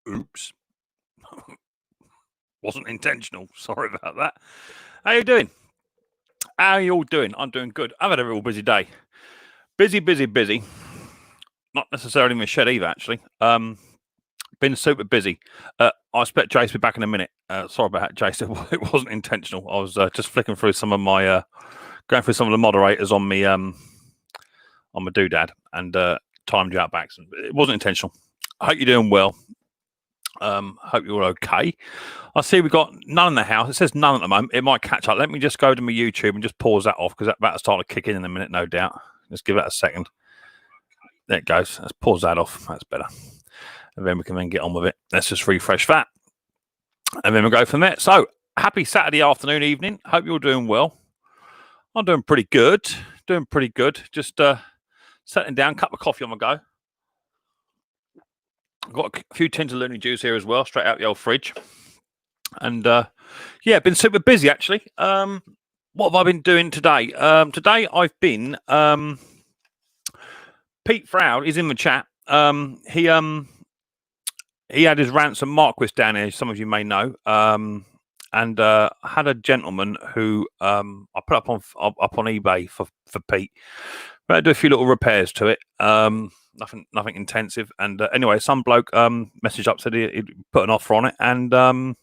Oops. Wasn't intentional. Sorry about that. How you doing? How you all doing? I'm doing good. I've had a real busy day. Busy, busy, busy. Not necessarily my shed either, actually. Been super busy. I expect Jace to be back in a minute. Sorry about that, Jace. It wasn't intentional. I was just flicking through some of my, going through some of the moderators on my doodad and timed you out by accident. It wasn't intentional. I hope you're doing well. Hope you're okay. I see we've got none in the house. It says none at the moment. It might catch up. Let me just go to my YouTube and just pause that off because that'll start to kick in a minute, no doubt. Just give it a second. There it goes. Let's pause that off. That's better. And then we can then get on with it. Let's just refresh that. And then we'll go from there. So, happy Saturday afternoon, evening. Hope you're doing well. I'm doing pretty good. Doing pretty good. Just settling down, cup of coffee on the go. I've got a few tins of Looney juice here as well, straight out the old fridge. And yeah, been super busy actually. What have I been doing today? Today I've been Pete Froud is in the chat. He had his ransom Marquis down here, some of you may know. And had a gentleman who I put up on eBay for Pete. But I do a few little repairs to it. Nothing intensive. And anyway, some bloke messaged up, said he'd put an offer on it, and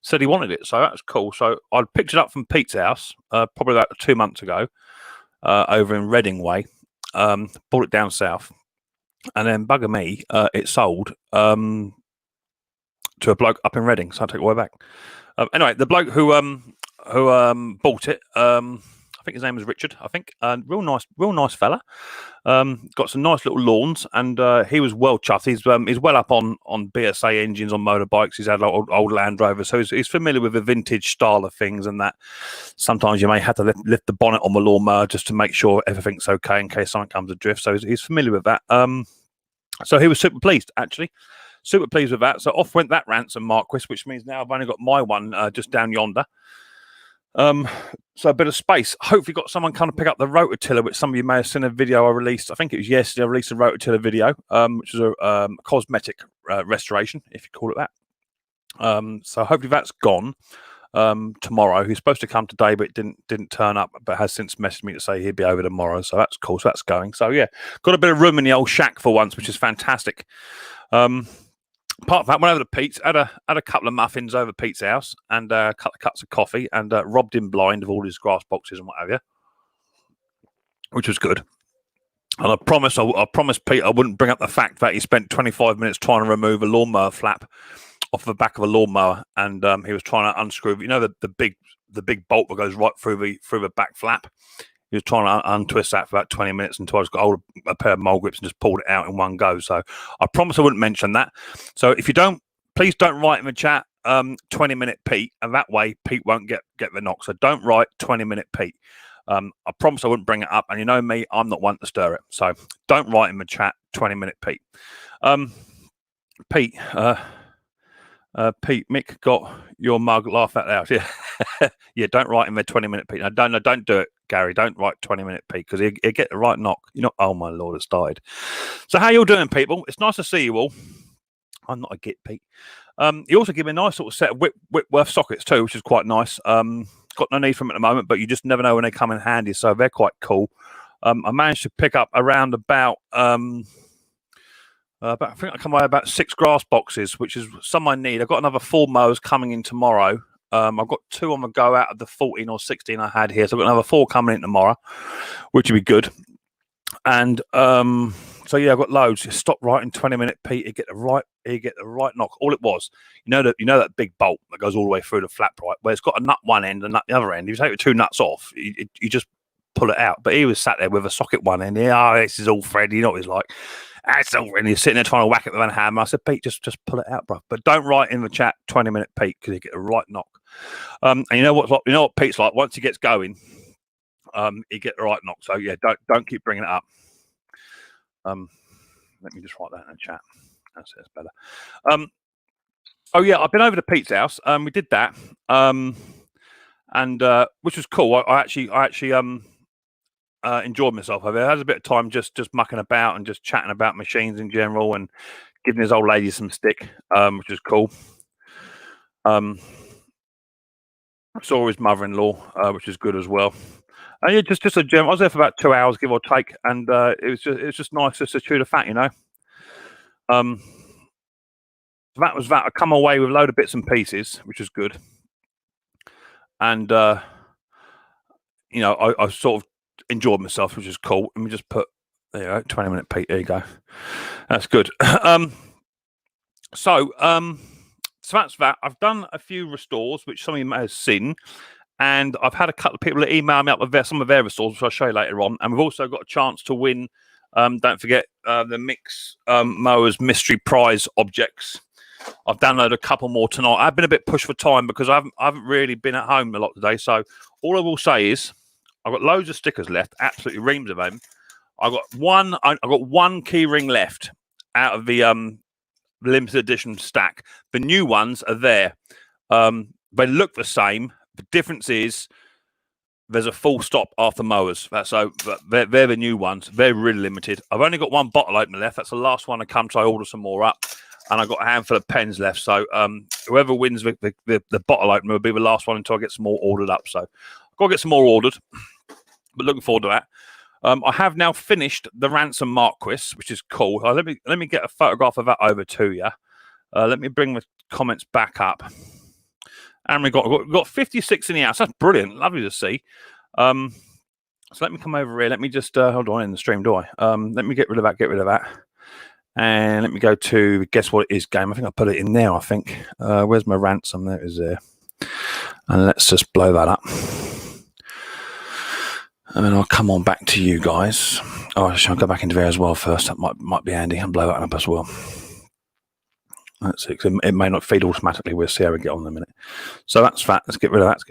said he wanted it. So that's cool. So I picked it up from Pete's house probably about 2 months ago over in Reading Way. Brought it down south, and then bugger me, it sold to a bloke up in Reading. So I take it way back. Anyway, the bloke who bought it, I think his name was Richard. I think real nice fella. Got some nice little lawns, and he was well chuffed. He's well up on BSA engines on motorbikes. He's had old Land Rover, so he's familiar with the vintage style of things. And that sometimes you may have to lift the bonnet on the lawnmower just to make sure everything's okay in case something comes adrift. So he's familiar with that. So he was super pleased, actually. Super pleased with that. So off went that ransom Marquis, which means now I've only got my one just down yonder. So a bit of space. Hopefully got someone come to pick up the rototiller, which some of you may have seen a video I released. I think it was yesterday. I released a rototiller video, which is a cosmetic restoration, if you call it that. So hopefully that's gone tomorrow. He's supposed to come today, but didn't turn up, but has since messaged me to say he'd be over tomorrow. So that's cool. So that's going. So yeah, got a bit of room in the old shack for once, which is fantastic. Apart from that, went over to Pete's, had a couple of muffins over Pete's house, and a couple of cups of coffee, and robbed him blind of all his grass boxes and what have you, which was good. And I promised Pete I wouldn't bring up the fact that he spent 25 minutes trying to remove a lawnmower flap off the back of a lawnmower, and he was trying to unscrew, the big bolt that goes right through the back flap. He was trying to untwist that for about 20 minutes until I just got hold of a pair of mole grips and just pulled it out in one go. So I promise I wouldn't mention that. So if you don't, please don't write in the chat 20-minute Pete, and that way Pete won't get the knock. So don't write 20-minute Pete. I promise I wouldn't bring it up. And you know me, I'm not one to stir it. So don't write in the chat 20-minute Pete. Pete, Mick got your mug, laugh out loud. Yeah, yeah. Don't write in there 20-minute Pete. No, don't do it, Gary. Don't write 20-minute Pete because he'll get the right knock. Oh my Lord, it's died. So how you all doing, people? It's nice to see you all. I'm not a git, Pete. He also gave me a nice sort of set of Whitworth sockets too, which is quite nice. Got no need for them at the moment, but you just never know when they come in handy. So they're quite cool. I managed to pick up around about. I think I come by about 6 grass boxes, which is some I need. I've got another 4 mowers coming in tomorrow. I've got 2 on the go out of the 14 or 16 I had here. So I've got another 4 coming in tomorrow, which would be good. And so yeah, I've got loads. Just stop writing 20-minute Pete. You get the right knock. All it was, that big bolt that goes all the way through the flap, right? Where it's got a nut one end and nut the other end. If you take the 2 nuts off, you just pull it out. But he was sat there with a socket one end. Yeah, this is all Fred. You know what he's like. And he's sitting there trying to whack it with a hammer. I said, Pete, just pull it out, bro. But don't write in the chat 20-minute Pete because you get a right knock. And you know what Pete's like. Once he gets going, he get the right knock. So yeah, don't keep bringing it up. Let me just write that in the chat. That's better. Oh yeah, I've been over to Pete's house. We did that, and which was cool. I actually enjoyed myself over there. I had a bit of time just mucking about and just chatting about machines in general and giving his old lady some stick, which is cool. Saw his mother-in-law, which is good as well. And yeah, just a gem. I was there for about 2 hours, give or take, and it was just nice just to chew the fat, you know. That was that. I come away with a load of bits and pieces, which was good, and you know, I sort of enjoyed myself, which is cool. Let me just put there you go, 20-minute peak. There you go. That's good. So that's that. I've done a few restores, which some of you may have seen, and I've had a couple of people that email me up with some of their restores, which I'll show you later on. And we've also got a chance to win. Don't forget the Micks Mowers mystery prize objects. I've downloaded a couple more tonight. I've been a bit pushed for time because I haven't really been at home a lot today. So all I will say is I've got loads of stickers left, absolutely reams of them. I got one key ring left out of the limited edition stack. The new ones are there. They look the same. The difference is there's a full stop after mowers. So they're the new ones. They're really limited. I've only got one bottle opener left. That's the last one to come, so I order some more up. And I've got a handful of pens left. So whoever wins the bottle opener will be the last one until I get some more ordered up. So I've got to get some more ordered. But looking forward to that. I have now finished the Ransom Marquis, which is cool. Let me get a photograph of that over to you. Let me bring the comments back up. And we've got 56 in the house. That's brilliant. Lovely to see. So let me come over here. Let me just hold on in the stream, do I? Let me get rid of that. And let me go to guess what it is game. I think I put it in there, I think. Where's my ransom? There it is there. And let's just blow that up. And then I'll come on back to you guys. Oh, I'll go back into there as well first. That might be handy. And blow that up as well. That's it. It may not feed automatically. We'll see how we get on in a minute. So that's that. Let's get rid of that.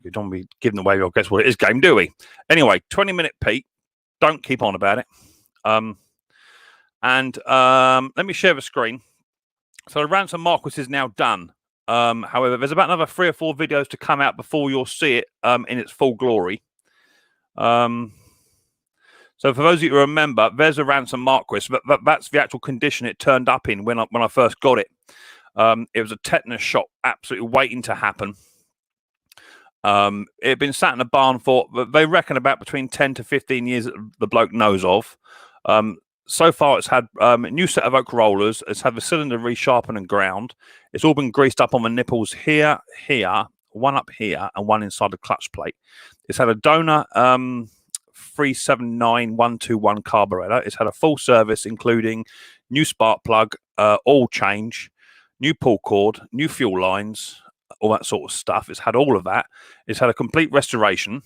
We don't want to be giving away your guess what it is game, do we? Anyway, 20-minute peak. Don't keep on about it. Let me share the screen. So the Ransom Marquis is now done. However, there's about another 3 or 4 videos to come out before you'll see it in its full glory. So for those of you who remember, there's a Ransom Marquis. That's the actual condition it turned up in when I first got it. It was a tetanus shot, absolutely waiting to happen. It had been sat in a barn for, they reckon, about between 10 to 15 years that the bloke knows of. So far, it's had a new set of oak rollers. It's had the cylinder resharpened and ground. It's all been greased up on the nipples here, one up here, and one inside the clutch plate. It's had a donor 379121 carburetor. It's had a full service, including new spark plug, oil change, new pull cord, new fuel lines, all that sort of stuff. It's had all of that. It's had a complete restoration.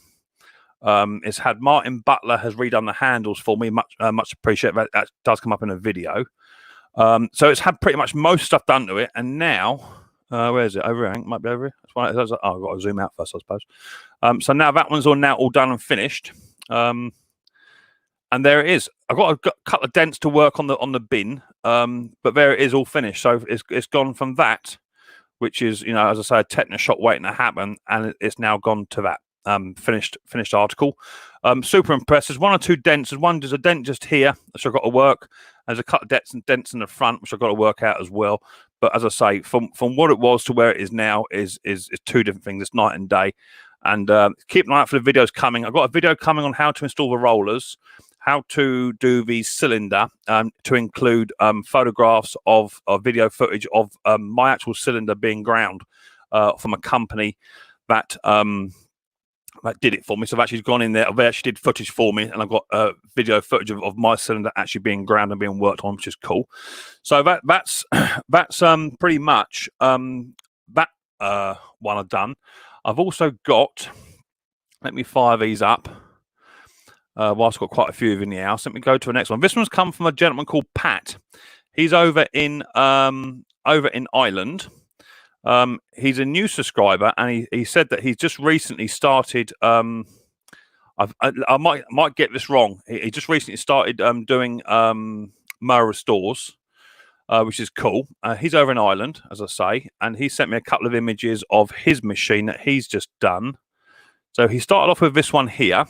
It's had Martin Butler has redone the handles for me. Much appreciate that. That does come up in a video. So it's had pretty much most stuff done to it, and now where is it? Over here? I think it might be over here. That's why I've got to zoom out first, I suppose. So now that one's all done and finished. And there it is. I've got a couple of dents to work on the bin, but there it is, all finished. So it's gone from that, which is, you know, as I say, a tetanus shot waiting to happen, and it's now gone to that. Finished article. Super impressed. There's 1 or 2 dents. There's a dent just here, which I've got to work. There's a couple of dents in the front, which I've got to work out as well. But as I say, from what it was to where it is now is 2 different things. It's night and day. And keep an eye out for the videos coming. I've got a video coming on how to install the rollers, how to do the cylinder, to include photographs of video footage of my actual cylinder being ground from a company that did it for me. So I've actually gone in there. They actually did footage for me, and I've got video footage of my cylinder actually being ground and being worked on, which is cool. So that's pretty much that one I've done. I've also got, let me fire these up. Whilst I've got quite a few in the house, let me go to the next one. This one's come from a gentleman called Pat. He's over in Ireland. He's a new subscriber, and he said that he's just recently started. I might get this wrong. He just recently started doing mower restores, which is cool. He's over in Ireland, as I say, and he sent me a couple of images of his machine that he's just done. So he started off with this one here,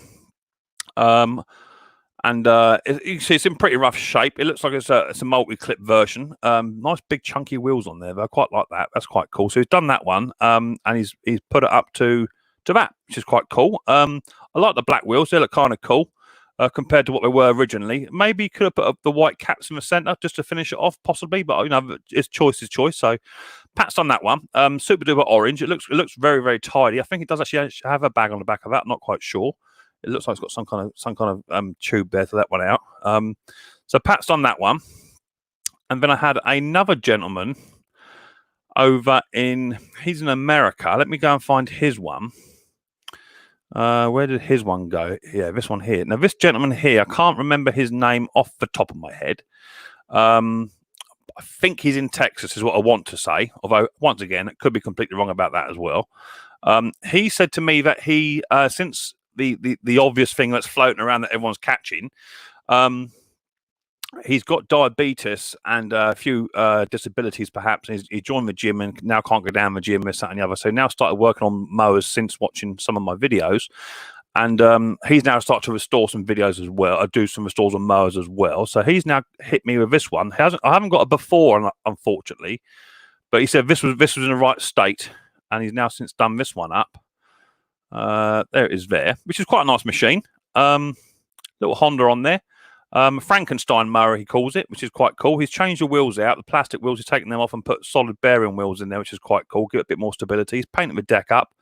and And you can see it's in pretty rough shape. It looks like it's a multi-clip version. Nice big chunky wheels on there, but I quite like that. That's quite cool. So he's done that one, and he's put it up to that, which is quite cool. I like the black wheels; they look kind of cool compared to what they were originally. Maybe he could have put up the white caps in the centre just to finish it off, possibly. But it's choice is choice. So Pat's done that one. Super duper orange. It looks very very tidy. I think it does actually have a bag on the back of that. I'm not quite sure. It looks like it's got some kind of tube there to let one out. So Pat's done that one, and then I had another gentleman over he's in America. Let me go and find his one. Where did his one go? Yeah, this one here. Now this gentleman here, I can't remember his name off the top of my head. I think he's in Texas, is what I want to say. Although once again, it could be completely wrong about that as well. He said to me that he since the obvious thing that's floating around that everyone's catching. He's got diabetes and a few disabilities, perhaps. And he joined the gym and now can't go down the gym, this, that, and the other. So he now started working on mowers since watching some of my videos. And he's now started to restore some videos as well. I do some restores on mowers as well. So he's now hit me with this one. I haven't got a before, unfortunately. But he said this was in the right state. And he's now since done this one up. There it is there, which is quite a nice machine. Little Honda on there. Frankenstein mower, he calls it, which is quite cool. He's changed the wheels out, the plastic wheels, he's taken them off and put solid bearing wheels in there, which is quite cool. Give it a bit more stability. He's painted the deck up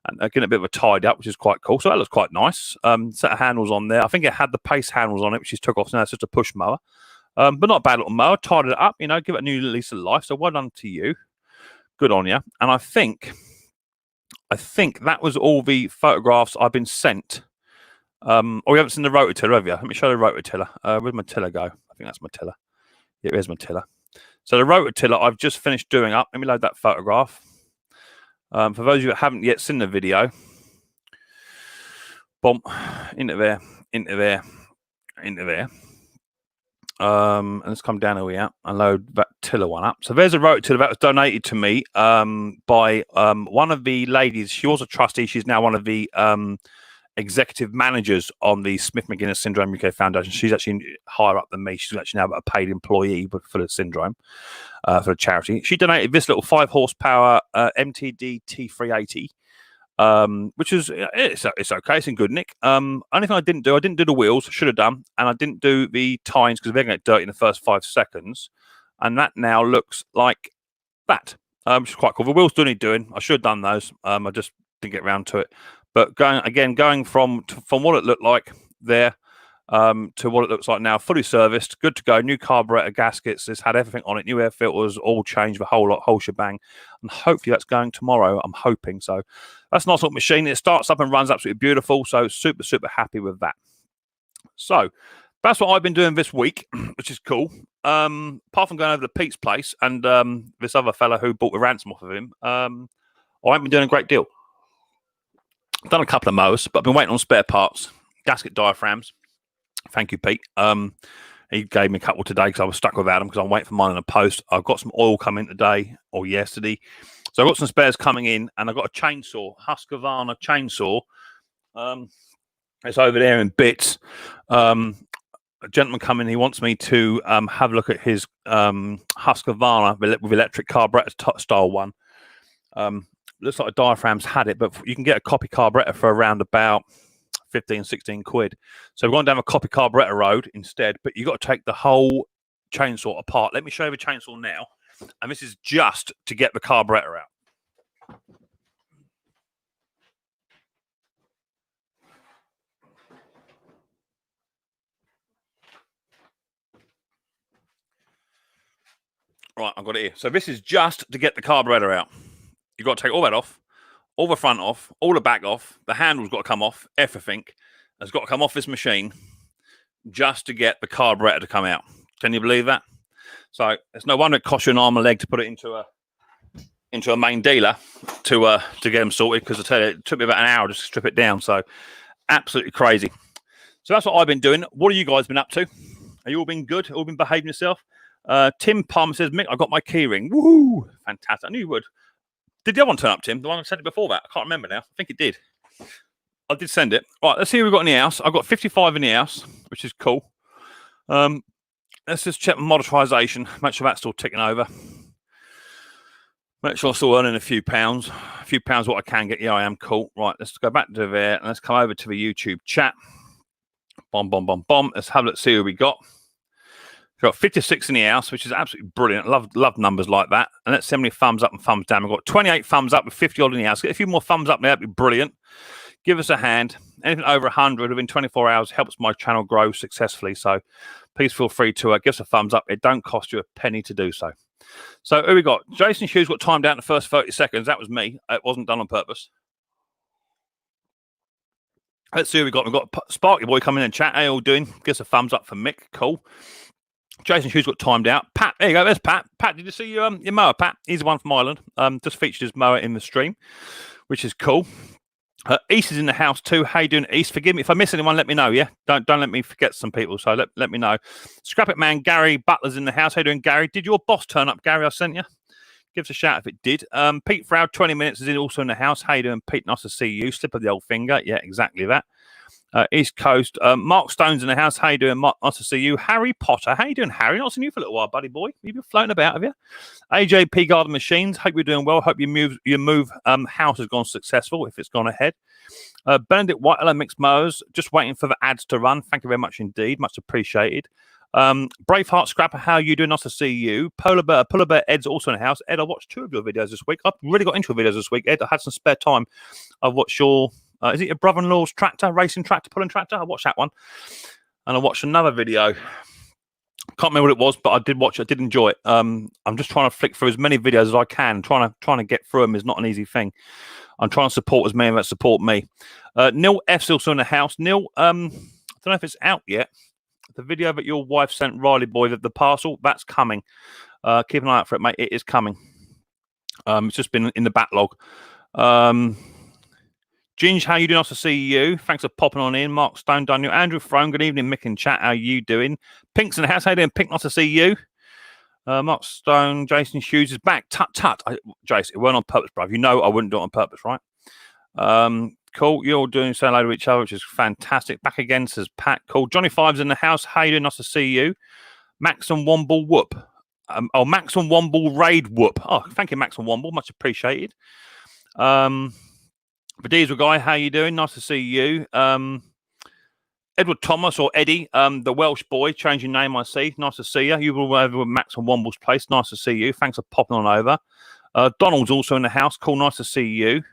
and getting a bit of a tidy up, which is quite cool. So that looks quite nice. Set of handles on there. I think it had the pace handles on it, which he's took off. So now it's just a push mower. But not a bad little mower. Tidied it up, give it a new lease of life. So well done to you. Good on you. And I think that was all the photographs I've been sent. Oh, we haven't seen the rototiller, have you? Let me show the rototiller. Where'd my tiller go? I think that's my tiller. Yeah, here's my tiller. So the rototiller I've just finished doing up. Let me load that photograph. For those of you that haven't yet seen the video, boom, into there. And let's come down here and load that tiller one up. So there's a rototiller that was donated to me by one of the ladies. She was a trustee. She's now one of the executive managers on the Smith McGuinness Syndrome UK Foundation. She's actually higher up than me. She's actually now a paid employee for the syndrome, for the charity. She donated this little 5 horsepower MTD T380. Which is it's okay, it's in good nick. Only thing I didn't do the wheels, should have done, and I didn't do the tines because they're going to get dirty in the first 5 seconds, and that now looks like that, which is quite cool. The wheels do need doing. I should have done those. I just didn't get around to it. But going from what it looked like there to what it looks like now, fully serviced, good to go, new carburetor, gaskets, it's had everything on it, new air filters, all changed, the whole shebang, and hopefully that's going tomorrow. I'm hoping so. That's a nice little machine. It starts up and runs absolutely beautiful, so super happy with that. So that's what I've been doing this week, which is cool. Apart from going over to Pete's place and this other fella who bought the ransom off of him, I haven't been doing a great deal. I've done a couple of mowers, but I've been waiting on spare parts, gasket diaphragms. Thank you, Pete. He gave me a couple today because I was stuck without them because I'm waiting for mine in the post. I've got some oil coming today or yesterday. So I've got some spares coming in, and I've got a chainsaw, Husqvarna chainsaw. It's over there in bits. A gentleman coming, he wants me to have a look at his Husqvarna with electric carburetor style one. Looks like the diaphragms had it, but you can get a copy carburetor for around about 15, 16 quid. So we're going down a copy carburetor road instead, but you've got to take the whole chainsaw apart. Let me show you the chainsaw now. And this is just to get the carburetor out. Right, I've got it here. So this is just to get the carburetor out. You've got to take all that off, all the front off, all the back off. The handle's got to come off. Everything has got to come off this machine just to get the carburetor to come out. Can you believe that? So it's no wonder it costs you an arm and a leg to put it into a main dealer to get them sorted, because I tell you, it took me about an hour just to strip it down. So absolutely crazy. So that's what I've been doing. What have you guys been up to? Have you all been good? All been behaving yourself? Tim Palmer says, Mick, I got my key ring. Woo! Fantastic. I knew you would. Did the other one turn up, Tim? The one I sent it before that? I can't remember now. I think it did. I did send it. Right, let's see what we've got in the house. I've got 55 in the house, which is cool. Let's just check monetization. Make sure that's still ticking over. Make sure I'm still earning a few pounds. A few pounds what I can get. Yeah, I am. Cool. Right, let's go back to there and let's come over to the YouTube chat. Bomb, bomb, bomb, bomb. Let's have a look, see who we got. We've got 56 in the house, which is absolutely brilliant. Love numbers like that. And let's see how many thumbs up and thumbs down. We've got 28 thumbs up with 50 odd in the house. Get a few more thumbs up there. That'd be brilliant. Give us a hand. Anything over 100 within 24 hours helps my channel grow successfully. So please feel free to give us a thumbs up. It don't cost you a penny to do so. So who we got? Jason Hughes got timed out in the first 30 seconds. That was me. It wasn't done on purpose. Let's see who we got. We've got Sparky Boy coming in chat. How you all doing? Give us a thumbs up for Mick. Cool. Jason Hughes got timed out. Pat, there you go. There's Pat. Pat, did you see your mower, Pat? He's the one from Ireland. Just featured his mower in the stream, which is cool. East is in the house too. How you doing, East? Forgive me if I miss anyone. Let me know. Yeah, don't let me forget some people. So let me know. Scrap It Man Gary Butler's in the house. How you doing, Gary? Did your boss turn up, Gary? I sent you. Give us a shout if it did. Pete Froud, 20 minutes is also in the house. How you doing, Pete? Nice to see you. Slip of the old finger. Yeah, exactly that. East Coast. Mark Stone's in the house. How you doing, Mark? Nice to see you. Harry Potter. How you doing, Harry? Not seen you for a little while, buddy boy. You've been floating about, have you? AJP Garden Machines. Hope you're doing well. Hope your move house has gone successful if it's gone ahead. Benedict White, hello, Micks Mowers. Just waiting for the ads to run. Thank you very much indeed. Much appreciated. Braveheart Scrapper, how are you doing? Nice to see you. Polar Bear Ed's also in the house. Ed, I watched 2 of your videos this week. I've really got into your videos this week, Ed. I had some spare time. I've watched your, is it your brother-in-law's tractor, racing tractor, pulling tractor? I watched that one. And I watched another video. Can't remember what it was, but I did watch it. I did enjoy it. I'm just trying to flick through as many videos as I can. Trying to get through them is not an easy thing. I'm trying to support as many that support me. Neil F's also in the house. Neil, I don't know if it's out yet. The video that your wife sent Riley Boy, the parcel, that's coming. Keep an eye out for it, mate. It is coming. It's just been in the backlog. Ginge, how you doing? Nice to see you. Thanks for popping on in. Mark Stone, Daniel, Andrew Frone. Good evening, Mick and chat. How you doing? Pink's in the house. How you doing, Pink? Nice to see you. Mark Stone, Jason Hughes is back. Tut. Jason, it weren't on purpose, bruv. You know I wouldn't do it on purpose, right? Cool. You're all doing so hello to each other, which is fantastic. Back again, says Pat. Cool. Johnny Five's in the house. How you doing? Nice to see you. Max and Womble Whoop. Max and Womble Raid Whoop. Oh, thank you, Max and Womble. Much appreciated. The Diesel Guy, how you doing? Nice to see you. Edward Thomas or Eddie, the Welsh boy, changing name, I see. Nice to see you. You were over with Max and Womble's place. Nice to see you. Thanks for popping on over. Donald's also in the house. Cool. Nice to see you.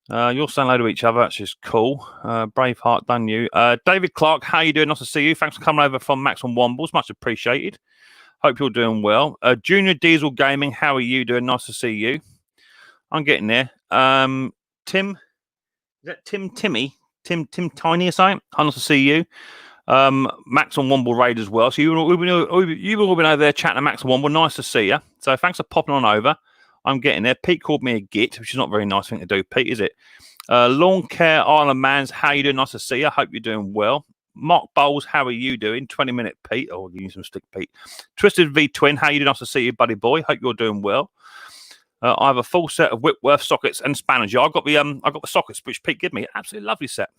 You're saying hello to each other. That's just cool. Braveheart, done you. David Clark, how you doing? Nice to see you. Thanks for coming over from Max and Wombles. Much appreciated. Hope you're doing well. Junior Diesel Gaming, how are you doing? Nice to see you. I'm getting there. Tim, is that Timmy Tiny or something? Nice to see you. Max and Womble Raid as well. So you've all been over there chatting to Max and Womble. Nice to see you. So thanks for popping on over. I'm getting there. Pete called me a git, which is not a very nice thing to do, Pete, is it? Lawn Care Island Man's, how you doing? Nice to see you. I hope you're doing well. Mark Bowles, how are you doing? 20-minute Pete. Oh, give you some stick, Pete. Twisted V Twin, how you doing? Nice to see you, buddy boy. Hope you're doing well. I have a full set of Whitworth sockets and spanners. Yeah, I got the sockets which Pete gave me. Absolutely lovely set.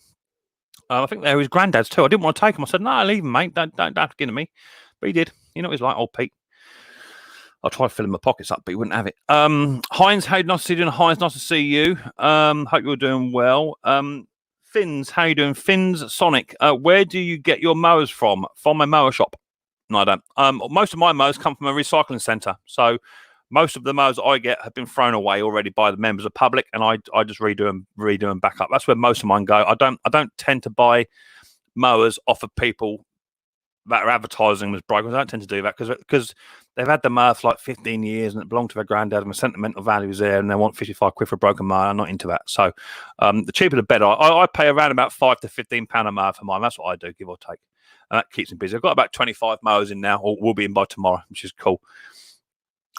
I think they're his granddad's too. I didn't want to take them. I said, no, leave them, mate. Don't have to give them to me. But he did. You know what he's like, old Pete. I'll try to fill my pockets up, but he wouldn't have it. Heinz, how nice to see you doing? Heinz, nice to see you. Hope you're doing well. Finns, how you doing? Finns Sonic, where do you get your mowers from? From a mower shop? No, I don't. Most of my mowers come from a recycling centre. So most of the mowers I get have been thrown away already by the members of the public, and I just redo them back up. That's where most of mine go. I don't tend to buy mowers off of people that are advertising as brokers. I don't tend to do that because they've had the mower for like 15 years and it belonged to their granddad and the sentimental value is there and they want 55 quid for a broken mower. I'm not into that. So the cheaper the better. I pay around about £5 to £15 a mower for mine. That's what I do, give or take. And that keeps me busy. I've got about 25 mowers in now, or will be in by tomorrow, which is cool.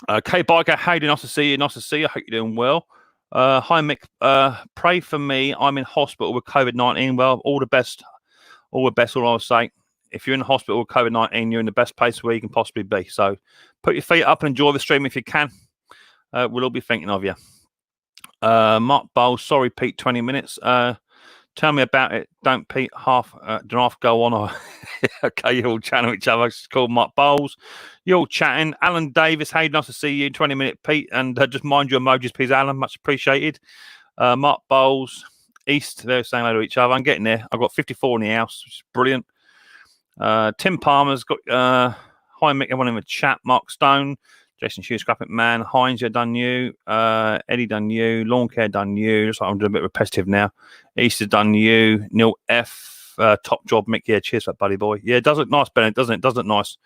K Biker, how you doing? Nice to see you. Nice to see you. I hope you're doing well. Hi, Mick. Pray for me. I'm in hospital with COVID-19. Well, all the best. All the best, all I'll say. If you're in the hospital with COVID-19, you're in the best place where you can possibly be. So put your feet up and enjoy the stream if you can. We'll all be thinking of you. Mark Bowles, sorry, Pete, 20 minutes. Tell me about it. Don't Pete half go on. Or okay, you all chatting with each other. It's called Mark Bowles. You're all chatting. Alan Davis, hey, nice to see you. 20-minute Pete, and just mind your emojis, please, Alan. Much appreciated. Mark Bowles, East. They're saying hello to each other. I'm getting there. I've got 54 in the house, which is brilliant. Tim Palmer's got hi Mick, everyone in the chat. Mark Stone, Jason Hughes, Scrap It Man, Heinz, done you. Eddie done you. Lawn Care done you. Looks like I'm doing a bit repetitive now. Easter done you. Neil F. Top job, Mick. Yeah, cheers for that, buddy boy. Yeah, it does look nice, Bennett, doesn't it? It does look nice.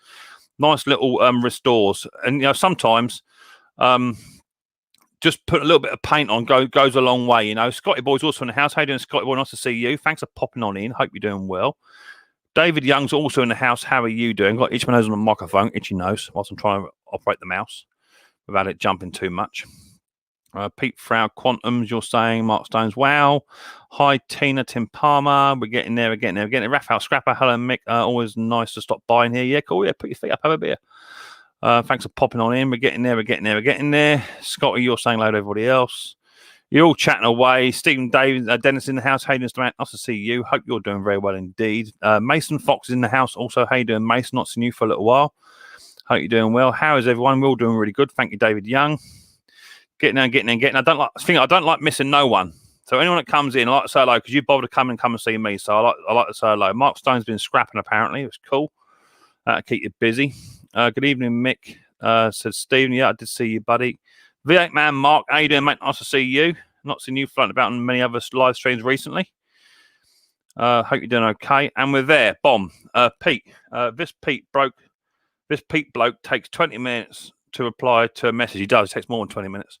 Nice little restores. And you know, sometimes just put a little bit of paint on goes a long way. You know, Scotty Boy's also in the house. How you doing, Scotty Boy? Nice to see you. Thanks for popping on in. Hope you're doing well. David Young's also in the house. How are you doing? Got each one of those on the microphone, itchy nose, whilst I'm trying to operate the mouse without it jumping too much. Pete Frau Quantums, you're saying. Mark Stones, wow. Hi, Tina, Tim Palmer. We're getting there. Raphael Scrapper, hello, Mick. Always nice to stop by in here. Yeah, cool. Yeah, put your feet up, have a beer. Thanks for popping on in. We're getting there. Scotty, you're saying hello to everybody else. You're all chatting away. Stephen Davis, Dennis in the house. Hayden Durant, nice to see you. Hope you're doing very well indeed. Mason Fox is in the house. Also, how you doing, Mason? Not seen you for a little while. Hope you're doing well. How is everyone? We're all doing really good. Thank you, David Young. Getting in. I don't like missing no one. So anyone that comes in, I like to say hello because you bothered to come and see me. So I like to say hello. Mark Stone's been scrapping apparently. It was cool. Keep you busy. Good evening, Mick. Says Stephen. Yeah, I did see you, buddy. V8 Man Mark, how you doing, mate? Nice to see you. Not seen you floating about on many other live streams recently. Hope you're doing okay. And we're there. Bomb. Pete. This Pete bloke takes 20 minutes to reply to a message. He does. It takes more than 20 minutes.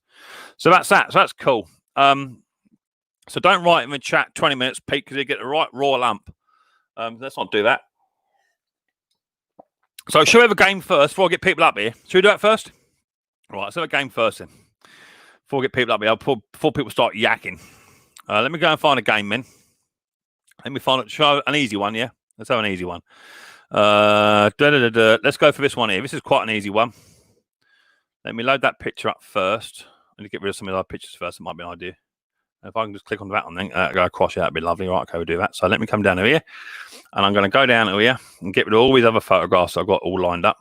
So that's that. So that's cool. So don't write in the chat 20 minutes, Pete, because you get the right raw lump. Let's not do that. So should we have a game first before I get people up here? Should we do that first? Right, let's have a game first then. Before we get people up here, before people start yakking. Let me go and find a game, then. Let me find an easy one, yeah? Let's have an easy one. Let's go for this one here. This is quite an easy one. Let me load that picture up first. Let me get rid of some of the other pictures first. It might be an idea. If I can just click on that one, then go across, yeah, that'd be lovely. Right, okay, we'll do that. So let me come down here. And I'm going to go down here and get rid of all these other photographs I've got all lined up.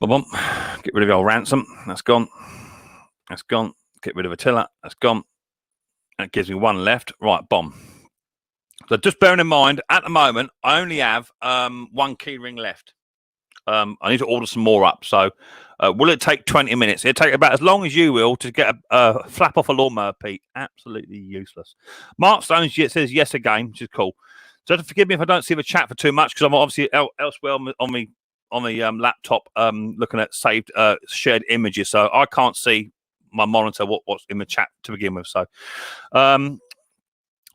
Boom. Get rid of the old Ransom. That's gone. Get rid of Attila. That's gone. That gives me one left. Right, bomb. So just bearing in mind, at the moment, I only have one key ring left. I need to order some more up. So will it take 20 minutes? It'll take about as long as you will to get a flap off a lawnmower, Pete. Absolutely useless. Mark Stones says yes again, which is cool. So forgive me if I don't see the chat for too much because I'm obviously elsewhere on the laptop looking at saved shared images, so I can't see my monitor what's in the chat to begin with.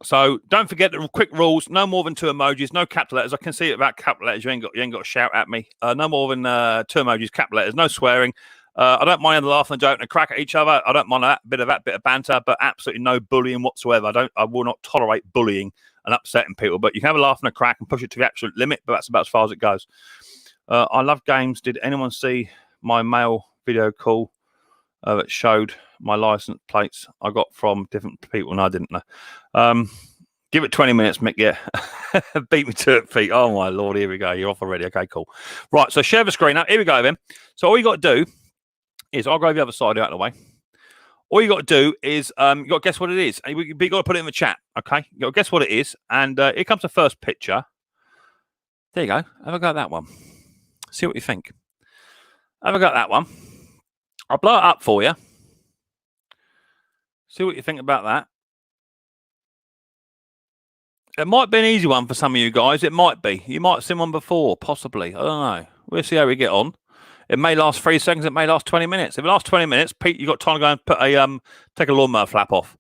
So don't forget the quick rules: no more than 2 emojis, no capital letters. I can see it about capital letters. You ain't got to shout at me. No more than 2 emojis, capital letters, no swearing. I don't mind laughing and joking and crack at each other. I don't mind that bit of banter, but absolutely no bullying whatsoever. I will not tolerate bullying and upsetting people. But you can have a laugh and a crack and push it to the absolute limit, but that's about as far as it goes. I love games. Did anyone see my mail video call that showed my license plates I got from different people? No, I didn't know. Give it 20 minutes, Mick. Yeah. Beat me to it, Pete. Oh, my Lord. Here we go. You're off already. Okay, cool. Right. So share the screen up. Here we go, then. So all you got to do is I'll go the other side out of the way. All you got to do is you got to guess what it is. And you got to put it in the chat. Okay. You got to guess what it is. And here comes the first picture. There you go. Have a go at that one. See what you think. Have a go at that one. I'll blow it up for you. See what you think about that. It might be an easy one for some of you guys. It might be. You might have seen one before, possibly. I don't know. We'll see how we get on. It may last 3 seconds. It may last 20 minutes. If it lasts 20 minutes, Pete, you've got time to go and put take a lawnmower flap off.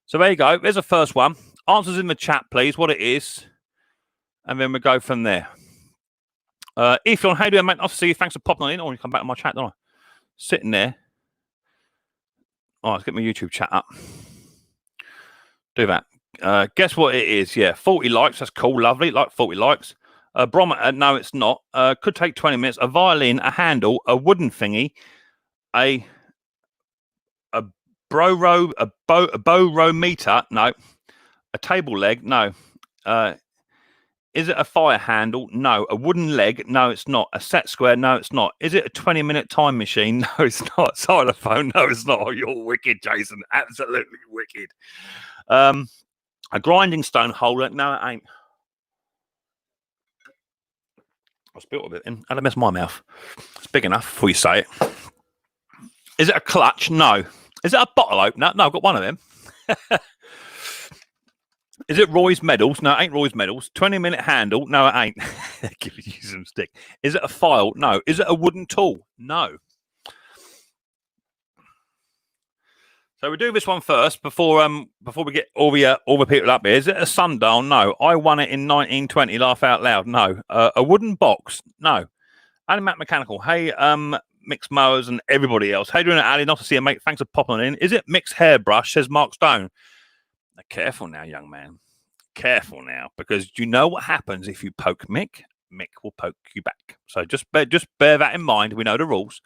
So there you go. There's the first one. Answers in the chat, please, what it is. And then we'll go from there. Ethan, how you doing, mate? Nice to see you. Thanks for popping on in. Or you come back to my chat, don't I? Sitting there. Oh, let's get my YouTube chat up. Do that. Guess what it is? Yeah, 40 likes. That's cool. Lovely. Like 40 likes. Barometer. No, it's not. Could take 20 minutes. A violin, a handle, a wooden thingy, a borometer. No. A table leg? No. Is it a fire handle? No. A wooden leg? No, it's not. A set square? No, it's not. Is it a 20-minute time machine? No, it's not. Xylophone? No, it's not. Oh, you're wicked, Jason. Absolutely wicked. A grinding stone holder? No, it ain't. I spilled a bit in. Had to mess my mouth. It's big enough before you say it. Is it a clutch? No. Is it a bottle opener? No, I've got one of them. Is it Roy's medals? No, it ain't Roy's medals. 20-minute handle? No, it ain't. Giving you some stick. Is it a file? No. Is it a wooden tool? No. So we do this one first before we get all the people up here. Is it a sundial? No. I won it in 1920. Laugh out loud. No. A wooden box? No. Animat Mechanical. Hey, Micks Mowers and everybody else. How you doing, Ali? Not to see you, mate. Thanks for popping in. Is it Mick's hairbrush? Says Mark Stone. Now, careful now, young man. Careful now, because you know what happens if you poke Mick. Mick will poke you back. So just bear that in mind. We know the rules.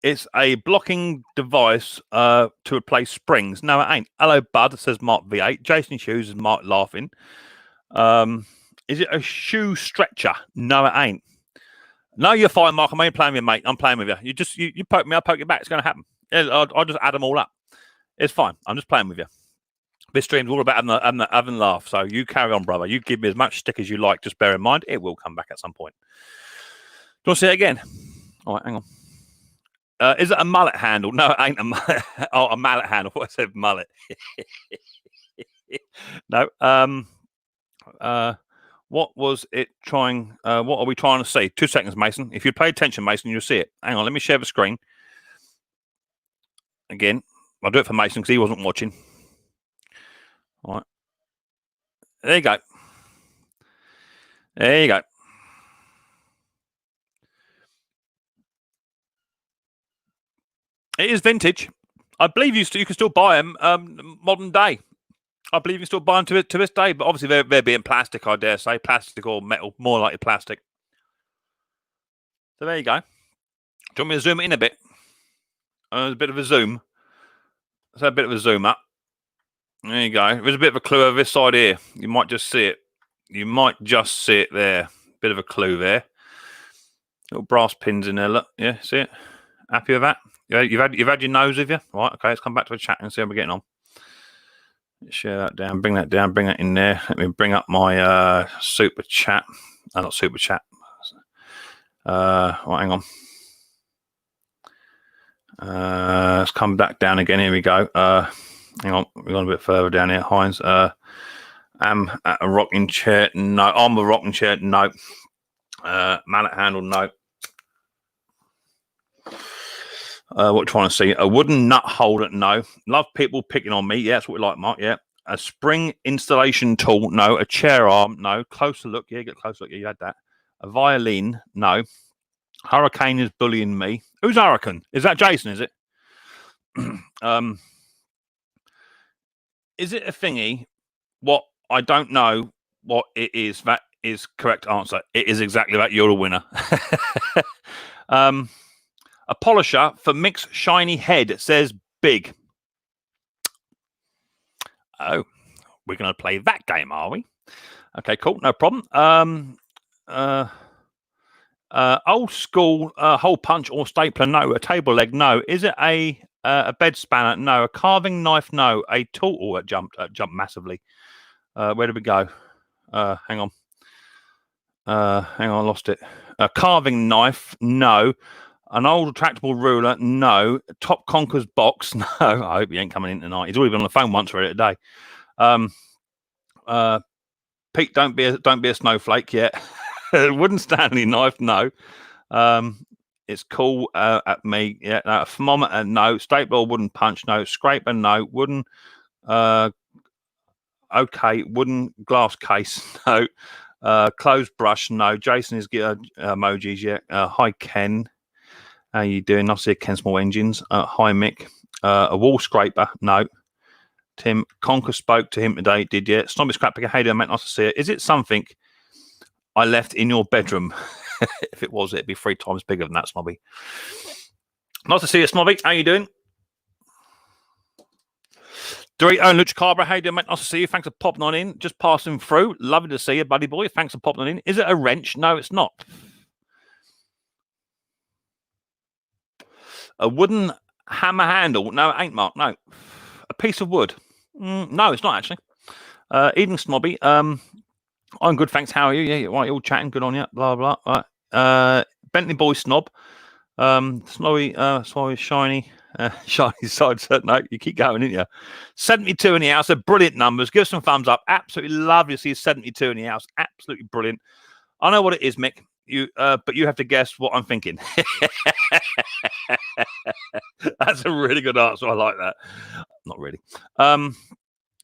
It's a blocking device to replace springs. No, it ain't. Hello, Bud, says Mark V8. Jason Hughes is Mark laughing. Is it a shoe stretcher? No, it ain't. No, you're fine, Mark. I'm only playing with you, mate. I'm playing with you. You poke me, I'll poke you back. It's going to happen. I'll just add them all up. It's fine. I'm just playing with you. This stream's all about having laugh. So you carry on, brother. You give me as much stick as you like. Just bear in mind, it will come back at some point. Do you want to see it again? All right, hang on. Is it a mallet handle? No, it ain't a mallet. Oh, a mallet handle. What I said, mallet. No. What was it trying? What are we trying to see? 2 seconds, Mason. If you pay attention, Mason, you'll see it. Hang on, let me share the screen. Again, I'll do it for Mason because he wasn't watching. All right. There you go. There you go. It is vintage. I believe you can still buy them modern day. I believe you can still buy them to this day, but obviously they're being plastic, I dare say. Plastic or metal, more likely plastic. So there you go. Do you want me to zoom in a bit? There's a bit of a zoom. Let's have a bit of a zoom up. There you go. There's a bit of a clue over this side here. You might just see it. You might just see it there. Bit of a clue there. Little brass pins in there. Look, yeah, see it? Happy with that? You've had your nose with you, right? Okay, let's come back to a chat and see how we're getting on. Let's share that down. Bring that down. Bring that in there. Let me bring up my super chat. Not super chat. Right, hang on. Let's come back down again. Here we go. Hang on, we're going a bit further down here. Heinz, am at a rocking chair. No, I'm a rocking chair. No. Mallet handle. No. What trying to see? A wooden nut holder. No. Love people picking on me. Yeah, that's what we like, Mark. Yeah. A spring installation tool. No. A chair arm. No. Closer look. Yeah, get a closer look. Yeah, you had that. A violin. No. Hurricane is bullying me. Who's Hurricane? Is that Jason? Is it? Is it a thingy? What I don't know what it is. That is correct answer. It is exactly that. You're the winner. A polisher for Mick's shiny head says big. Oh, we're going to play that game, are we? Okay, cool. No problem. Old school hole punch or stapler? No. A table leg? No. Is it a bed spanner? No. A carving knife? No. A tool? Oh, it jumped massively. Where did we go? Hang on. I lost it. A carving knife? No. An old retractable ruler? No. Top Conker's box? No. I hope he ain't coming in tonight. He's already been on the phone once for it today. Pete, don't be a snowflake yet. Wooden Stanley knife? No. It's cool at me. Yeah. No. A thermometer? No. Stapler or wooden punch? No. Scraper? No. Wooden. Okay. Wooden glass case? No. Closed brush? No. Jason is emojis. Yeah. Hi Ken. How you doing? I see Ken Small Engines. Hi Mick. A wall scraper? No. Tim Conker spoke to him today. Did you? Snobby Scrap Picker. Hey there, mate. Nice to see it. Is it something I left in your bedroom? If it was, it'd be 3 times bigger than that, Snobby. Nice to see you, Snobby. How you doing? Dorito and Luch Carver, how you doing, mate? Nice to see you. Thanks for popping on in. Just passing through. Lovely to see you, buddy boy. Thanks for popping on in. Is it a wrench? No, it's not. A wooden hammer handle? No, it ain't, Mark. No. A piece of wood? No, it's not actually. Evening, Snobby. I'm good, thanks. How are you? Yeah, right, you're all chatting. Good on you. Blah, blah. Right. Bentley Boy Snob. Snowy, sorry, shiny. Shiny side. No, you keep going, didn't you? 72 in the house. Are brilliant numbers. Give us some thumbs up. Absolutely lovely to see 72 in the house. Absolutely brilliant. I know what it is, Mick. But you have to guess what I'm thinking. That's a really good answer. I like that. Not really.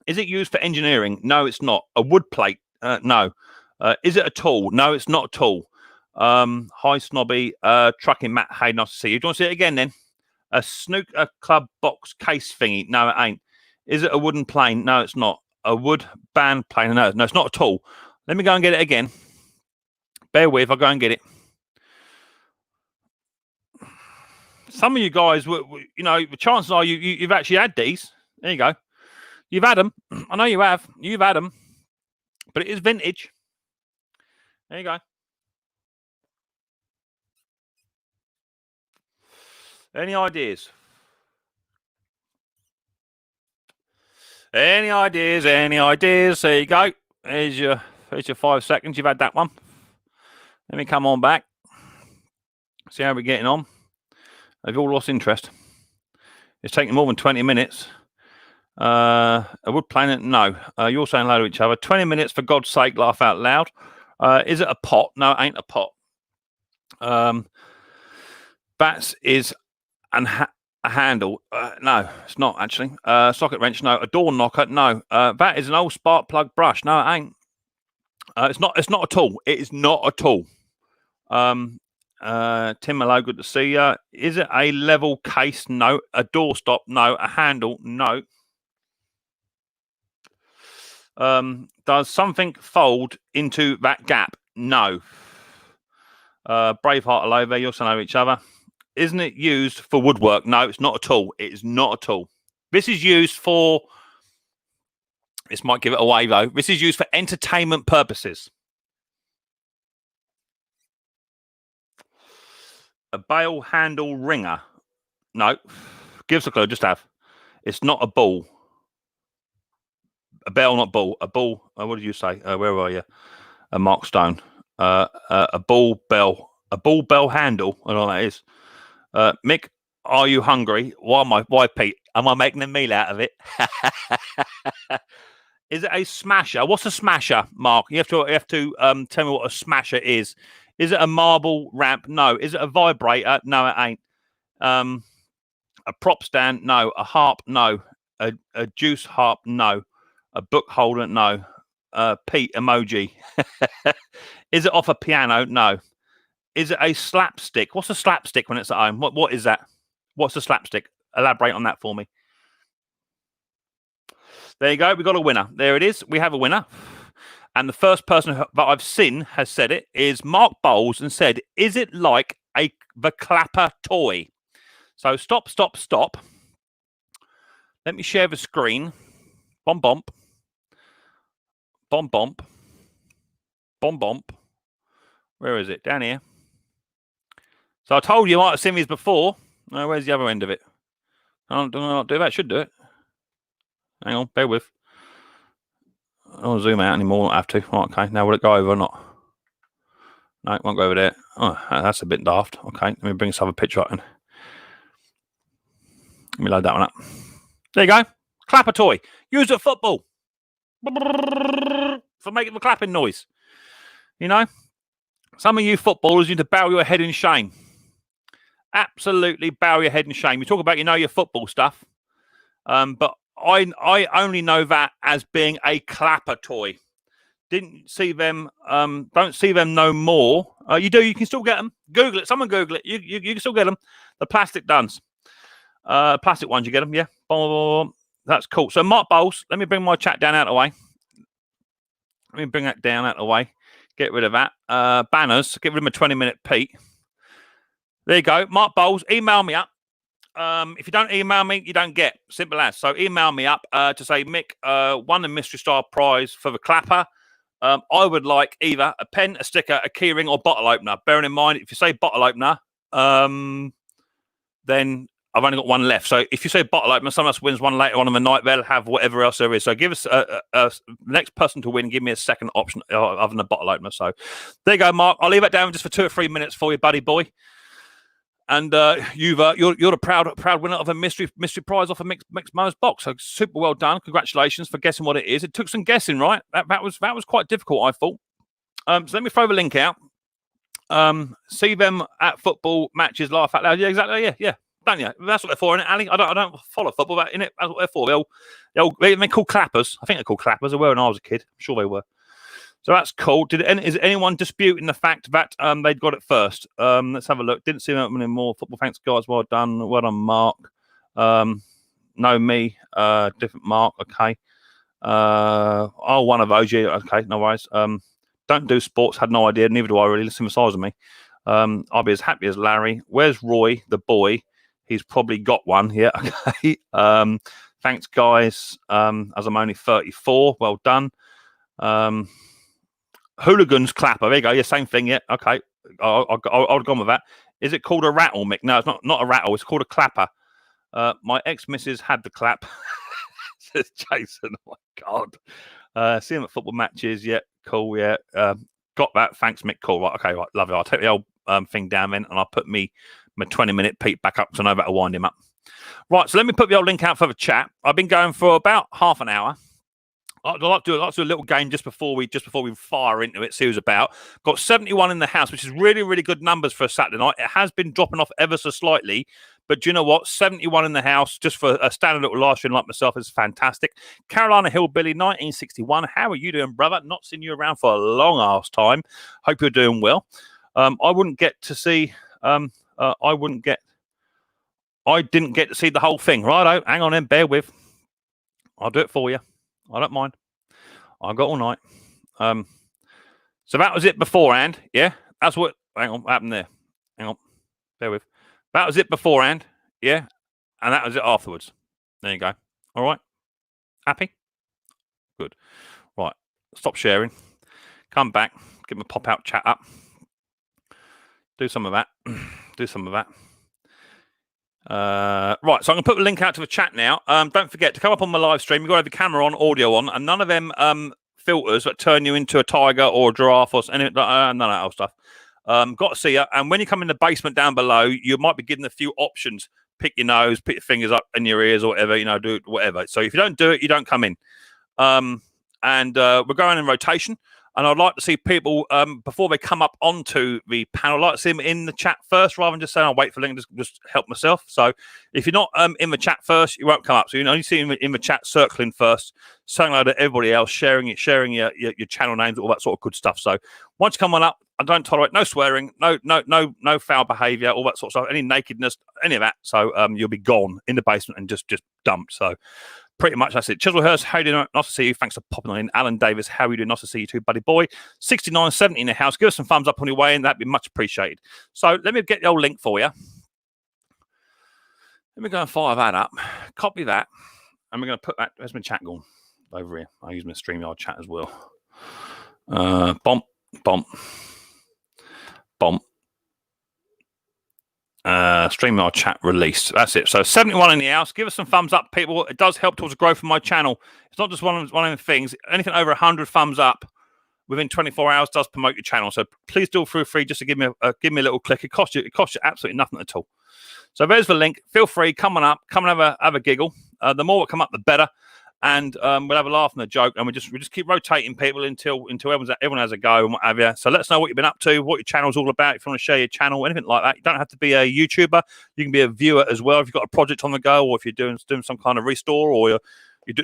Is it used for engineering? No, it's not. A wood plate? No. Is it a tool? No, it's not a tool. Hi, Snobby. Trucking Matt. Hey, nice to see you. Do you want to see it again then? A snooker club box case thingy? No, it ain't. Is it a wooden plane? No, it's not. A wood band plane? No, it's not a tool. Let me go and get it again. Bear with, I'll go and get it. Some of you guys, you know, the chances are you've actually had these. There you go. You've had them. I know you have. You've had them. But it is vintage. There you go. Any ideas? Any ideas? Any ideas? There you go. There's your 5 seconds. You've had that one. Let me come on back. See how we're getting on. Have you all lost interest? It's taking more than 20 minutes. A wood planet? No. You're saying hello to each other. 20 minutes, for God's sake, laugh out loud. Is it a pot? No, it ain't a pot. Bats is a handle. No, it's not actually. Socket wrench? No. A door knocker? No. That is an old spark plug brush. No, it ain't. It's not a tool. It is not a tool. Tim, hello, good to see you. Is it a level case? No. A doorstop? No. A handle? No. Does something fold into that gap? No. Braveheart, hello there. You're saying hello to each other. Isn't it used for woodwork? No, it's not a tool. It is not a tool. This is used for... This might give it away, though. This is used for entertainment purposes. A bale handle ringer? No. Give us a clue. Just have. It's not a ball. A bell, not ball. A ball. What did you say? Where are you? A Mark Stone. A ball bell. A ball bell handle. I don't know what that is. Mick, are you hungry? Why, Pete? Am I making a meal out of it? Is it a smasher? What's a smasher, Mark? You have to tell me what a smasher is. Is it a marble ramp? No. Is it a vibrator? No, it ain't. A prop stand? No. A harp? No. A juice harp? No. A book holder? No. Pete emoji. Is it off a piano? No. Is it a slapstick? What's a slapstick when it's at home? What is that? What's a slapstick? Elaborate on that for me. There you go. We got a winner. There it is. We have a winner. And the first person that I've seen has said it is Mark Bowles and said, is it like the clapper toy? So stop. Let me share the screen. Bomb bomb. Bomb bomb. Bomb bomb. Where is it? Down here. So I told you might have seen these before. Where's the other end of it? I don't know how to do that. Should do it. Hang on, bear with. I don't want to zoom out anymore. I have to. Oh, okay, now will it go over or not? No, it won't go over there. Oh, that's a bit daft. Okay, let me bring this other picture up. Let me load that one up. There you go. Clapper toy. Used at football. For making the clapping noise. You know? Some of you footballers need to bow your head in shame. Absolutely bow your head in shame. You talk about, you know, your football stuff. But I only know that as being a clapper toy. Didn't see them. Don't see them no more. You do. You can still get them. Google it. Someone Google it. You can still get them. The plastic ones. Plastic ones. You get them. Yeah. That's cool. So Mark Bowles. Let me bring my chat down out of the way. Let me bring that down out of the way. Get rid of that. Banners. Get rid of my 20-minute Pete. There you go. Mark Bowles. Email me up. If you don't email me, you don't get. Simple as. So email me up to say, Mick, won the Mystery Star prize for the clapper. I would like either a pen, a sticker, a keyring, or bottle opener. Bearing in mind, if you say bottle opener, then I've only got one left. So if you say bottle opener, someone else wins one later on in the night, they'll have whatever else there is. So give us the next person to win, give me a second option other than a bottle opener. So there you go, Mark. I'll leave it down just for 2 or 3 minutes for you, buddy boy. And you're the proud winner of a mystery prize off a Micks Mowers box. So super well done. Congratulations for guessing what it is. It took some guessing, right? That was quite difficult, I thought. So let me throw the link out. See them at football matches, laugh out loud. Yeah, exactly. Yeah. Don't you? That's what they're for, isn't it, Ali? I don't follow football, but in it, that's what they're for. They're called clappers. I think they're called clappers. They were when I was a kid. I'm sure they were. So that's cool. Is anyone disputing the fact that they'd got it first? Let's have a look. Didn't see that many more football. Thanks, guys. Well done. Well done, Mark. No, me. Different Mark. Okay. One of those. Yeah. Okay. No worries. Don't do sports. Had no idea. Neither do I really. Listen to the size of me. I'll be as happy as Larry. Where's Roy, the boy? He's probably got one. Yeah. Okay. Thanks, guys. As I'm only 34. Well done. Hooligans clapper. There you go. Yeah, same thing. Yeah. Okay. I'll have gone with that. Is it called a rattle, Mick? No, it's not a rattle. It's called a clapper. My ex-missus had the clap. Says Jason. Oh my God. See him at football matches. Yeah. Cool. Yeah. Got that. Thanks, Mick. Cool. Right. Okay. Right. Love it. I'll take the old thing down then, and I'll put my 20-minute Pete back up, so I know that'll wind him up. Right. So let me put the old link out for the chat. I've been going for about half an hour. I'd like to do a little game just before we fire into it. See who's about. Got 71 in the house, which is really, really good numbers for a Saturday night. It has been dropping off ever so slightly, but do you know what? 71 in the house just for a standard little live stream like myself is fantastic. Carolina Hillbilly, 1961. How are you doing, brother? Not seen you around for a long ass time. Hope you're doing well. I didn't get to see the whole thing. Righto, hang on then, bear with. I'll do it for you. I don't mind. I got all night. So that was it beforehand. Yeah, that's what. Hang on, what happened there? Hang on, bear with. That was it beforehand. Yeah, and that was it afterwards. There you go. All right. Happy? Good. Right. Stop sharing. Come back. Get my pop-out chat up. Do some of that. Do some of that. Right, so I'm going to put the link out to the chat now. Don't forget to come up on my live stream. You've got to have the camera on, audio on, and none of them filters that turn you into a tiger or a giraffe or anything, none of that old stuff. Got to see you. And when you come in the basement down below, you might be given a few options. Pick your nose, put your fingers up in your ears or whatever, do whatever. So if you don't do it, you don't come in. And we're going in rotation. And I'd like to see people, before they come up onto the panel, I'd like to see them in the chat first, rather than just saying, I'll wait for the link, just help myself. So if you're not in the chat first, you won't come up. So you only see in the chat circling first, saying hello to everybody else, sharing your channel names, all that sort of good stuff. So once you come on up, I don't tolerate no swearing, no foul behaviour, all that sort of stuff, any nakedness, any of that. So you'll be gone in the basement and just dumped. So pretty much that's it. Chiselhurst, how you doing? Nice to see you. Thanks for popping on in. Alan Davis, how are you doing? Nice to see you too, buddy boy. 6970 in the house. Give us some thumbs up on your way in. That'd be much appreciated. So let me get the old link for you. Let me go and fire that up. Copy that. And we're going to put that. Where's my chat gone? Over here. I use my StreamYard chat as well. Bomb. StreamYard chat released. That's it. So 71 in the house. Give us some thumbs up, people. It does help towards the growth of my channel. It's not just one of the things. Anything over 100 thumbs up within 24 hours does promote your channel. So please do feel free just to give me a little click. It costs you absolutely nothing at all. So there's the link. Feel free. Come on up. Come and have a giggle. The more it come up, the better. And we'll have a laugh and a joke, and we just keep rotating people until everyone has a go and what have you. So let us know what you've been up to, what your channel's all about. If you want to share your channel, anything like that, you don't have to be a YouTuber. You can be a viewer as well. If you've got a project on the go, or if you're doing some kind of restore, or you're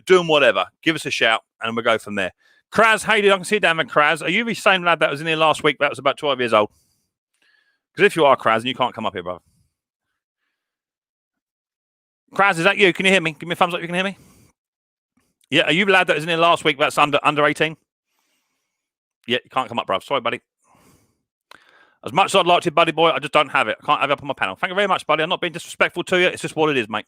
doing whatever, give us a shout, and we'll go from there. Kraz, how you doing? I can see you down there, Kraz. Are you the same lad that was in here last week that was about 12 years old? Because if you are Kraz, and you can't come up here, brother. Kraz, is that you? Can you hear me? Give me a thumbs up. You can hear me? Yeah, are you the lad that was in here last week that's under 18? Yeah, you can't come up, bro. Sorry, buddy. As much as I'd like to, buddy boy, I just don't have it. I can't have it up on my panel. Thank you very much, buddy. I'm not being disrespectful to you. It's just what it is, mate.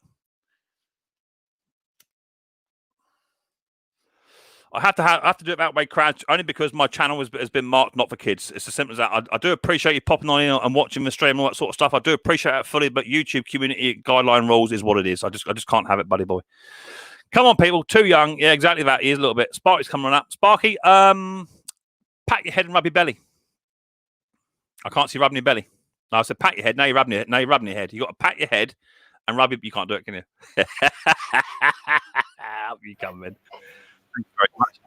I have to do it that way, Crouch, only because my channel has been marked not for kids. It's as simple as that. I do appreciate you popping on in and watching the stream and all that sort of stuff. I do appreciate that fully, but YouTube community guideline rules is what it is. I just can't have it, buddy boy. Come on, people. Too young. Yeah, exactly that. He is a little bit. Sparky's coming on up. Sparky, pat your head and rub your belly. I can't see rubbing your belly. No, I said pat your head. Now you're rubbing your head. Now you're rubbing your head. You got to pat your head and rub your. You can't do it, can you? Up you come, man. Thank you very much.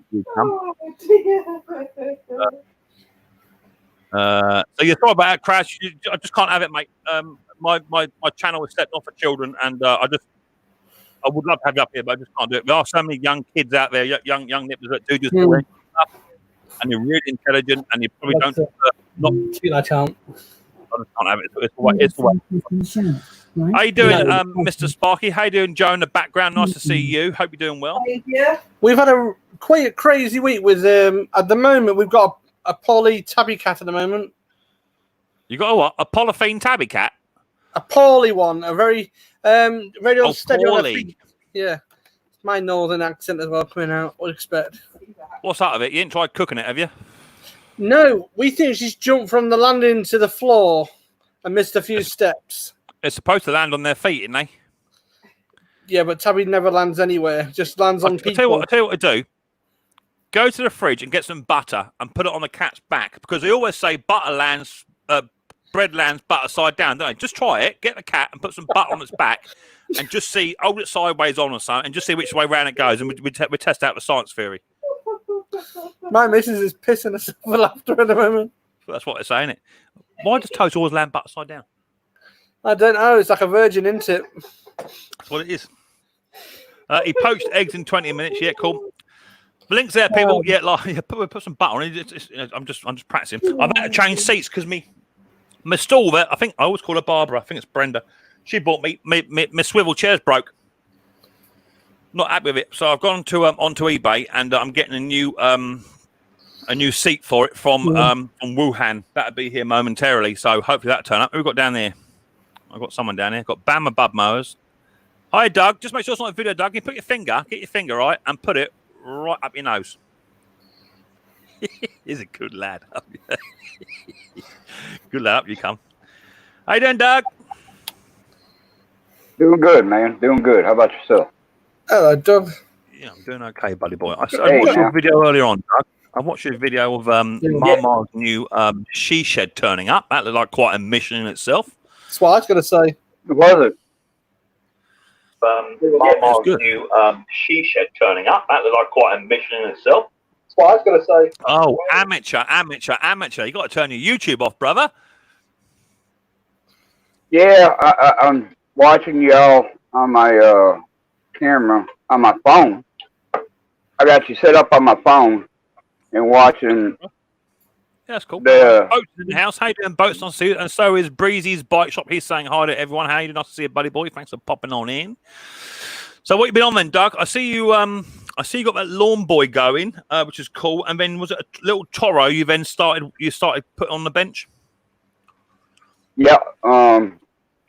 So you're sorry about that, Crash. I just can't have it, mate. My channel is set off for children, and I would love to have you up here, but I just can't do it. There are so many young kids out there, young nippers that do just stuff, and you're really intelligent, and you probably don't. I just can't have it. It's the way. How you doing, Mr. Sparky? How you doing, Joe, in the background? Nice to see you. Hope you're doing well. Yeah. We've had a quite crazy week with at the moment we've got a poly tabby cat at the moment. You got a what? A polyphene tabby cat? A poly one, a very unsteady on her feet. Yeah. My northern accent as well coming out, what do you expect? What's out of it? You ain't tried cooking it, have you? No, we think she's jumped from the landing to the floor and missed a few steps. It's supposed to land on their feet, isn't they? Yeah, but tabby never lands anywhere. Just lands on people. I'll tell you what to do. Go to the fridge and get some butter and put it on the cat's back, because they always say bread lands butter side down, don't they? Just try it. Get the cat and put some butter on its back and just see, hold it sideways on or something, and just see which way round it goes, and we test out the science theory. My missus is pissing herself with laughter at the moment. That's what they're saying, it. Why does toast always land butter side down? I don't know. It's like a virgin, isn't it? That's what it is. He poached eggs in 20 minutes. Yeah, cool. The link's there, people. Yeah, like put some butter on it. I'm just practicing. I've had to change seats because my stool there. I think I always call her Barbara. I think it's Brenda. She bought me my swivel chairs broke. Not happy with it, so I've gone to onto eBay and I'm getting a new seat for it from Wuhan. That'll be here momentarily. So hopefully that'll turn up. Who we got down there? I've got someone down here. Got Bama Bub Mowers. Hi, Doug. Just make sure it's not a video, Doug. You put get your finger right, and put it right up your nose. He's a good lad. Good lad. Up you come. How you doing, Doug? Doing good, man. Doing good. How about yourself? Hello, Doug. Yeah, I'm doing okay, buddy boy. I watched your video earlier on, Doug. I watched your video of Mama's new she shed turning up. That looked like quite a mission in itself. That's what I was going to say. Was it? Mama's new she shed turning up. That looked like quite a mission in itself. That's what I was going to say. Oh, amateur. You got to turn your YouTube off, brother. Yeah, I'm watching y'all on my camera on my phone. I got you set up on my phone and watching. Yeah, that's cool. Boats in the house. How you doing, Boats? Nice to see you. And so is Breezy's Bike Shop. He's saying hi to everyone. How you doing? Nice to see you, buddy boy. Thanks for popping on in. So what you been on then, Doug? I see you got that lawn boy going, which is cool. And then was it a little Toro you then started putting on the bench? Yeah,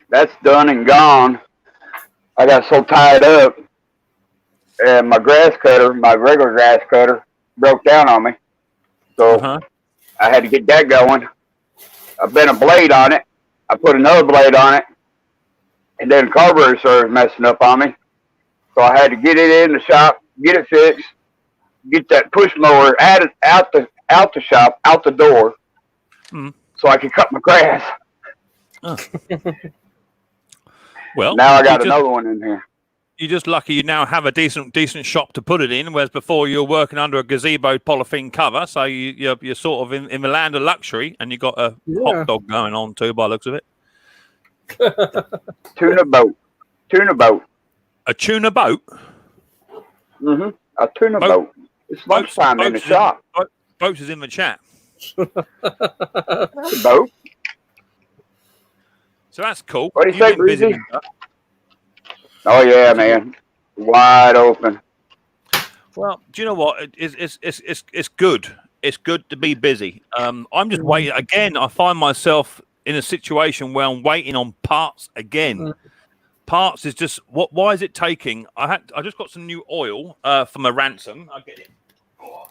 that's done and gone. I got so tied up, and my regular grass cutter, broke down on me. So I had to get that going. I bent a blade on it. I put another blade on it, and then the carburetor started messing up on me. So I had to get it in the shop, get it fixed, get that push mower out the shop, out the door, so I could cut my grass. Oh. Well, now I got another one in here. You're just lucky you now have a decent shop to put it in, whereas before you were working under a gazebo polythene cover. So you're sort of in the land of luxury, and you got a hot dog going on too, by the looks of it. Tuna boat. A tuna boat? Mm-hmm. A tuna boat. It's lunchtime in the shop. Boats is in the chat. Boat. So that's cool. What do you say, Breezy? Oh yeah, man, wide open. Well, do you know what? It's good. It's good to be busy. I'm just waiting again. I find myself in a situation where I'm waiting on parts again. Parts is just what? Why is it taking? I just got some new oil for my ransom. I get it. Oh.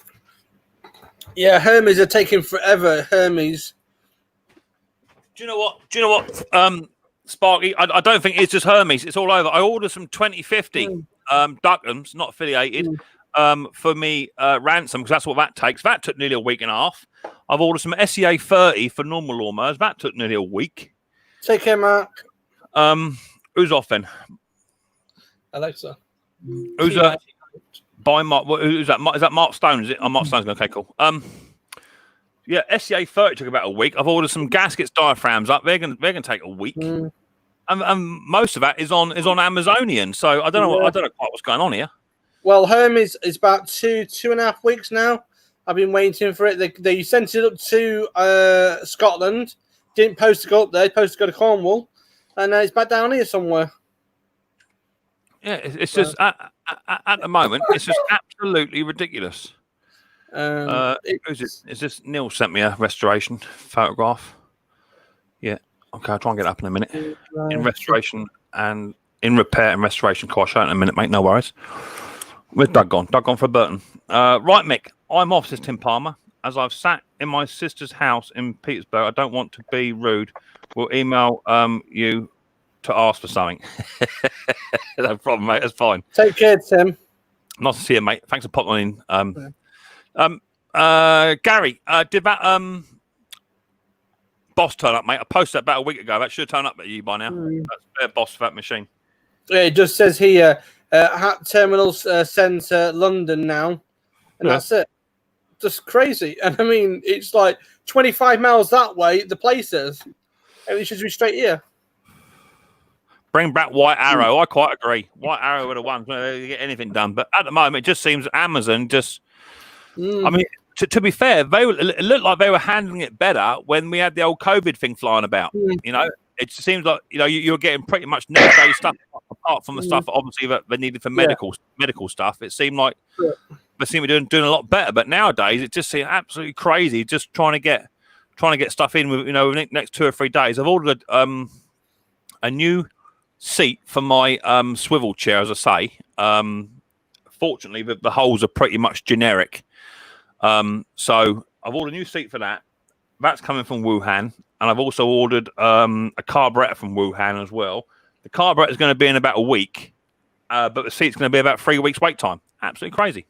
Yeah, Hermes are taking forever. Hermes. Do you know what? Sparky, I don't think it's just Hermes. It's all over. I ordered some 2050 Duckums, not affiliated, for me ransom because that's what that takes. That took nearly a week and a half. I've ordered some SEA 30 for normal lawnmowers. That took nearly a week. Take care, Mark. Who's off then? Alexa. Who's by Mark? Who's that? Is that Mark Stone? Is it? Oh, Mark Stone's okay, cool. Yeah, SEA 30 took about a week. I've ordered some gaskets, diaphragms up. They're gonna take a week, and most of that is on Amazonian. So I don't know. I don't know quite what's going on here. Well, Hermes is about 2.5 weeks now. I've been waiting for it. They sent it up to Scotland. Didn't post to go up there. Supposed to go to Cornwall, and it's back down here somewhere. Yeah, it's just at the moment, it's just absolutely ridiculous. Who's it? Is this Neil sent me a restoration photograph? Yeah. Okay, I'll try and get it up in a minute. In restoration and in repair and restoration. Cool, I'll show it in a minute, mate. No worries. Where's Doug gone? Doug gone for a Burton. Right, Mick. I'm off, says Tim Palmer. As I've sat in my sister's house in Petersburg, I don't want to be rude. We'll email you to ask for something. No problem, mate. That's fine. Take care, Tim. Nice to see you, mate. Thanks for popping in. Gary, did that boss turn up, mate? I posted that about a week ago. That should have turned up at you by now. That's their boss for that machine. Yeah, it just says here, Hat Terminals sent to London now, and that's it. Just crazy. And I mean, it's like 25 miles that way, the place is. It should be straight here. Bring back White Arrow. I quite agree. White Arrow would have won to get anything done. But at the moment, it just seems Amazon just... I mean, to be fair, it looked like they were handling it better when we had the old COVID thing flying about. You know, it seems like you're getting pretty much next day stuff apart from the stuff obviously that they needed for medical stuff. It seemed like they seem to be doing a lot better. But nowadays, it just seems absolutely crazy. Just trying to get stuff in with within the next 2 or 3 days. I've ordered a new seat for my swivel chair, as I say. Fortunately, the holes are pretty much generic. So I've ordered a new seat for that. That's coming from Wuhan, and I've also ordered a carburetor from Wuhan as well. The carburetor is going to be in about a week, but the seat's going to be about 3 weeks wait time. Absolutely crazy.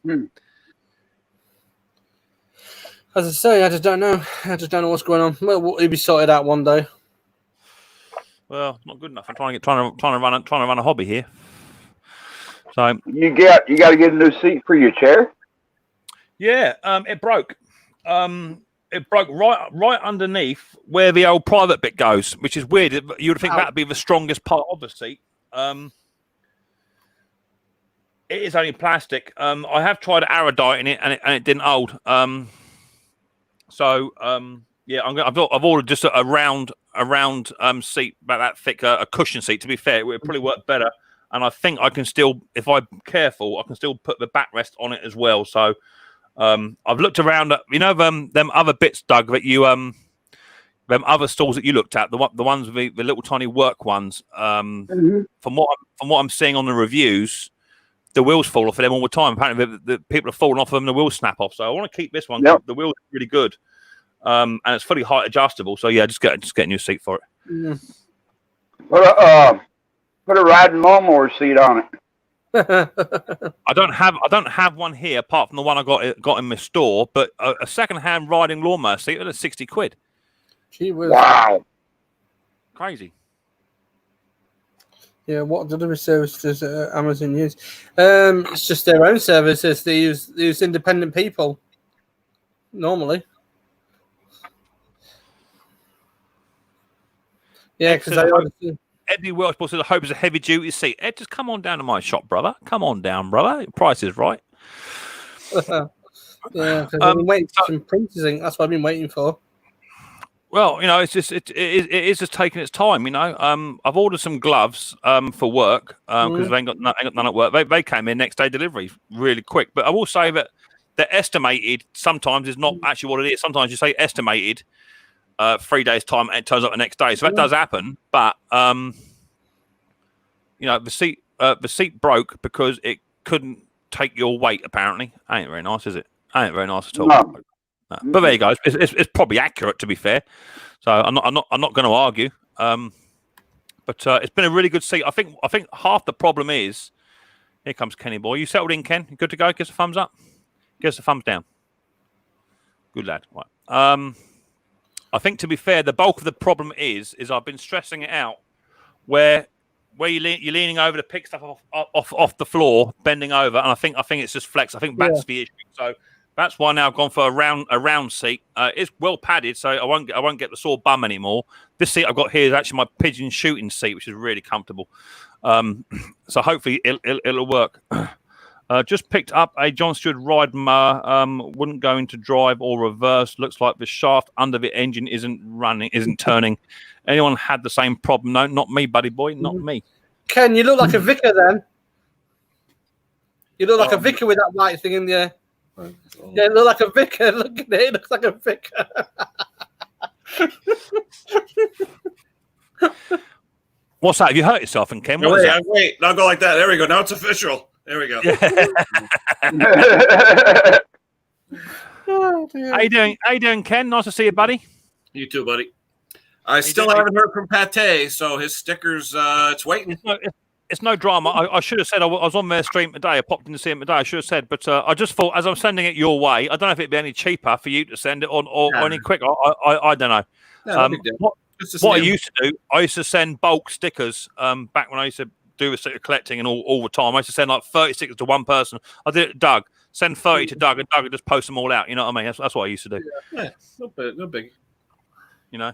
As I say, I just don't know. I just don't know what's going on. Well, it'll be sorted out one day. Well, not good enough. I'm trying to run a hobby here. So you got to get a new seat for your chair. Yeah, it broke. It broke right underneath where the old private bit goes, which is weird. You would think that'd be the strongest part of the seat. It is only plastic. I have tried Aerodite in it, and it didn't hold. Yeah, I've ordered just a round seat about that thick, a cushion seat. To be fair, it would probably work better. And I think I can still, if I'm careful, I can still put the backrest on it as well. So I've looked around at, them other bits, Doug, that you, them other stalls that you looked at, the ones with the little tiny work ones. From what I'm seeing on the reviews, the wheels fall off of them all the time. Apparently, the people are falling off of them, the wheels snap off. So I want to keep this one. Yep. The wheels are really good, and it's fully height adjustable. So yeah, just get a new seat for it. Put a riding lawnmower seat on it. I don't have one here apart from the one I got in my store, but a second-hand riding lawnmower seat at £60. Gee whiz. Wow, crazy. Yeah, what delivery service does Amazon use? It's just their own services. They use independent people normally. Yeah, because Eddie Welshball says, I hope it's a heavy duty seat. Ed, just come on down to my shop, brother. Come on down, brother. Price is right. Yeah, because I've been waiting for some printers. That's what I've been waiting for. Well, it's just it is just taking its time. I've ordered some gloves for work because they ain't got none at work. They came in next day delivery really quick. But I will say that the estimated sometimes is not actually what it is. Sometimes you say estimated 3 days time, and it turns up the next day. So that does happen. But the seat broke because it couldn't take your weight. Apparently, ain't very nice, is it? Ain't very nice at all. No. No. But there you go. It's probably accurate, to be fair. So I'm not going to argue. But it's been a really good seat. I think half the problem is, here comes Kenny boy. You settled in, Ken? You good to go? Give us a thumbs up. Give us a thumbs down. Good lad. Right. I think, to be fair, the bulk of the problem is I've been stressing it out where you're leaning over to pick stuff off the floor, bending over, and I think it's just flex. I think that's the issue. So that's why now I've gone for a round seat. It's well padded, so I won't get the sore bum anymore. This seat I've got here is actually my pigeon shooting seat, which is really comfortable. So hopefully it'll work. Just picked up a John Stewart ride wouldn't go into drive or reverse. Looks like the shaft under the engine isn't turning. Anyone had the same problem? No, not me, buddy boy, not me. Ken, you look like a vicar then. You look like a vicar with that white thing in there. Yeah, you look like a vicar. Look at it. It looks like a vicar. What's that? Have you hurt yourself, and Ken? Wait. Now go like that. There we go. Now it's official. There we go. Oh, dear. How you doing, Ken? Nice to see you, buddy. You too, buddy. I still haven't heard from Pate, so his sticker's it's waiting. It's no drama. I should have said I was on their stream today. I popped in to see him today. I should have said, but I just thought as I'm sending it your way, I don't know if it'd be any cheaper for you to send it or any quicker. I don't know. What I used to do, I used to send bulk stickers back when I used to do a sticker collecting and all the time. I used to send like 30 stickers to one person. I did it to Doug. Send 30 to Doug, and Doug would just post them all out. You know what I mean? That's what I used to do. Yeah, no big. You know.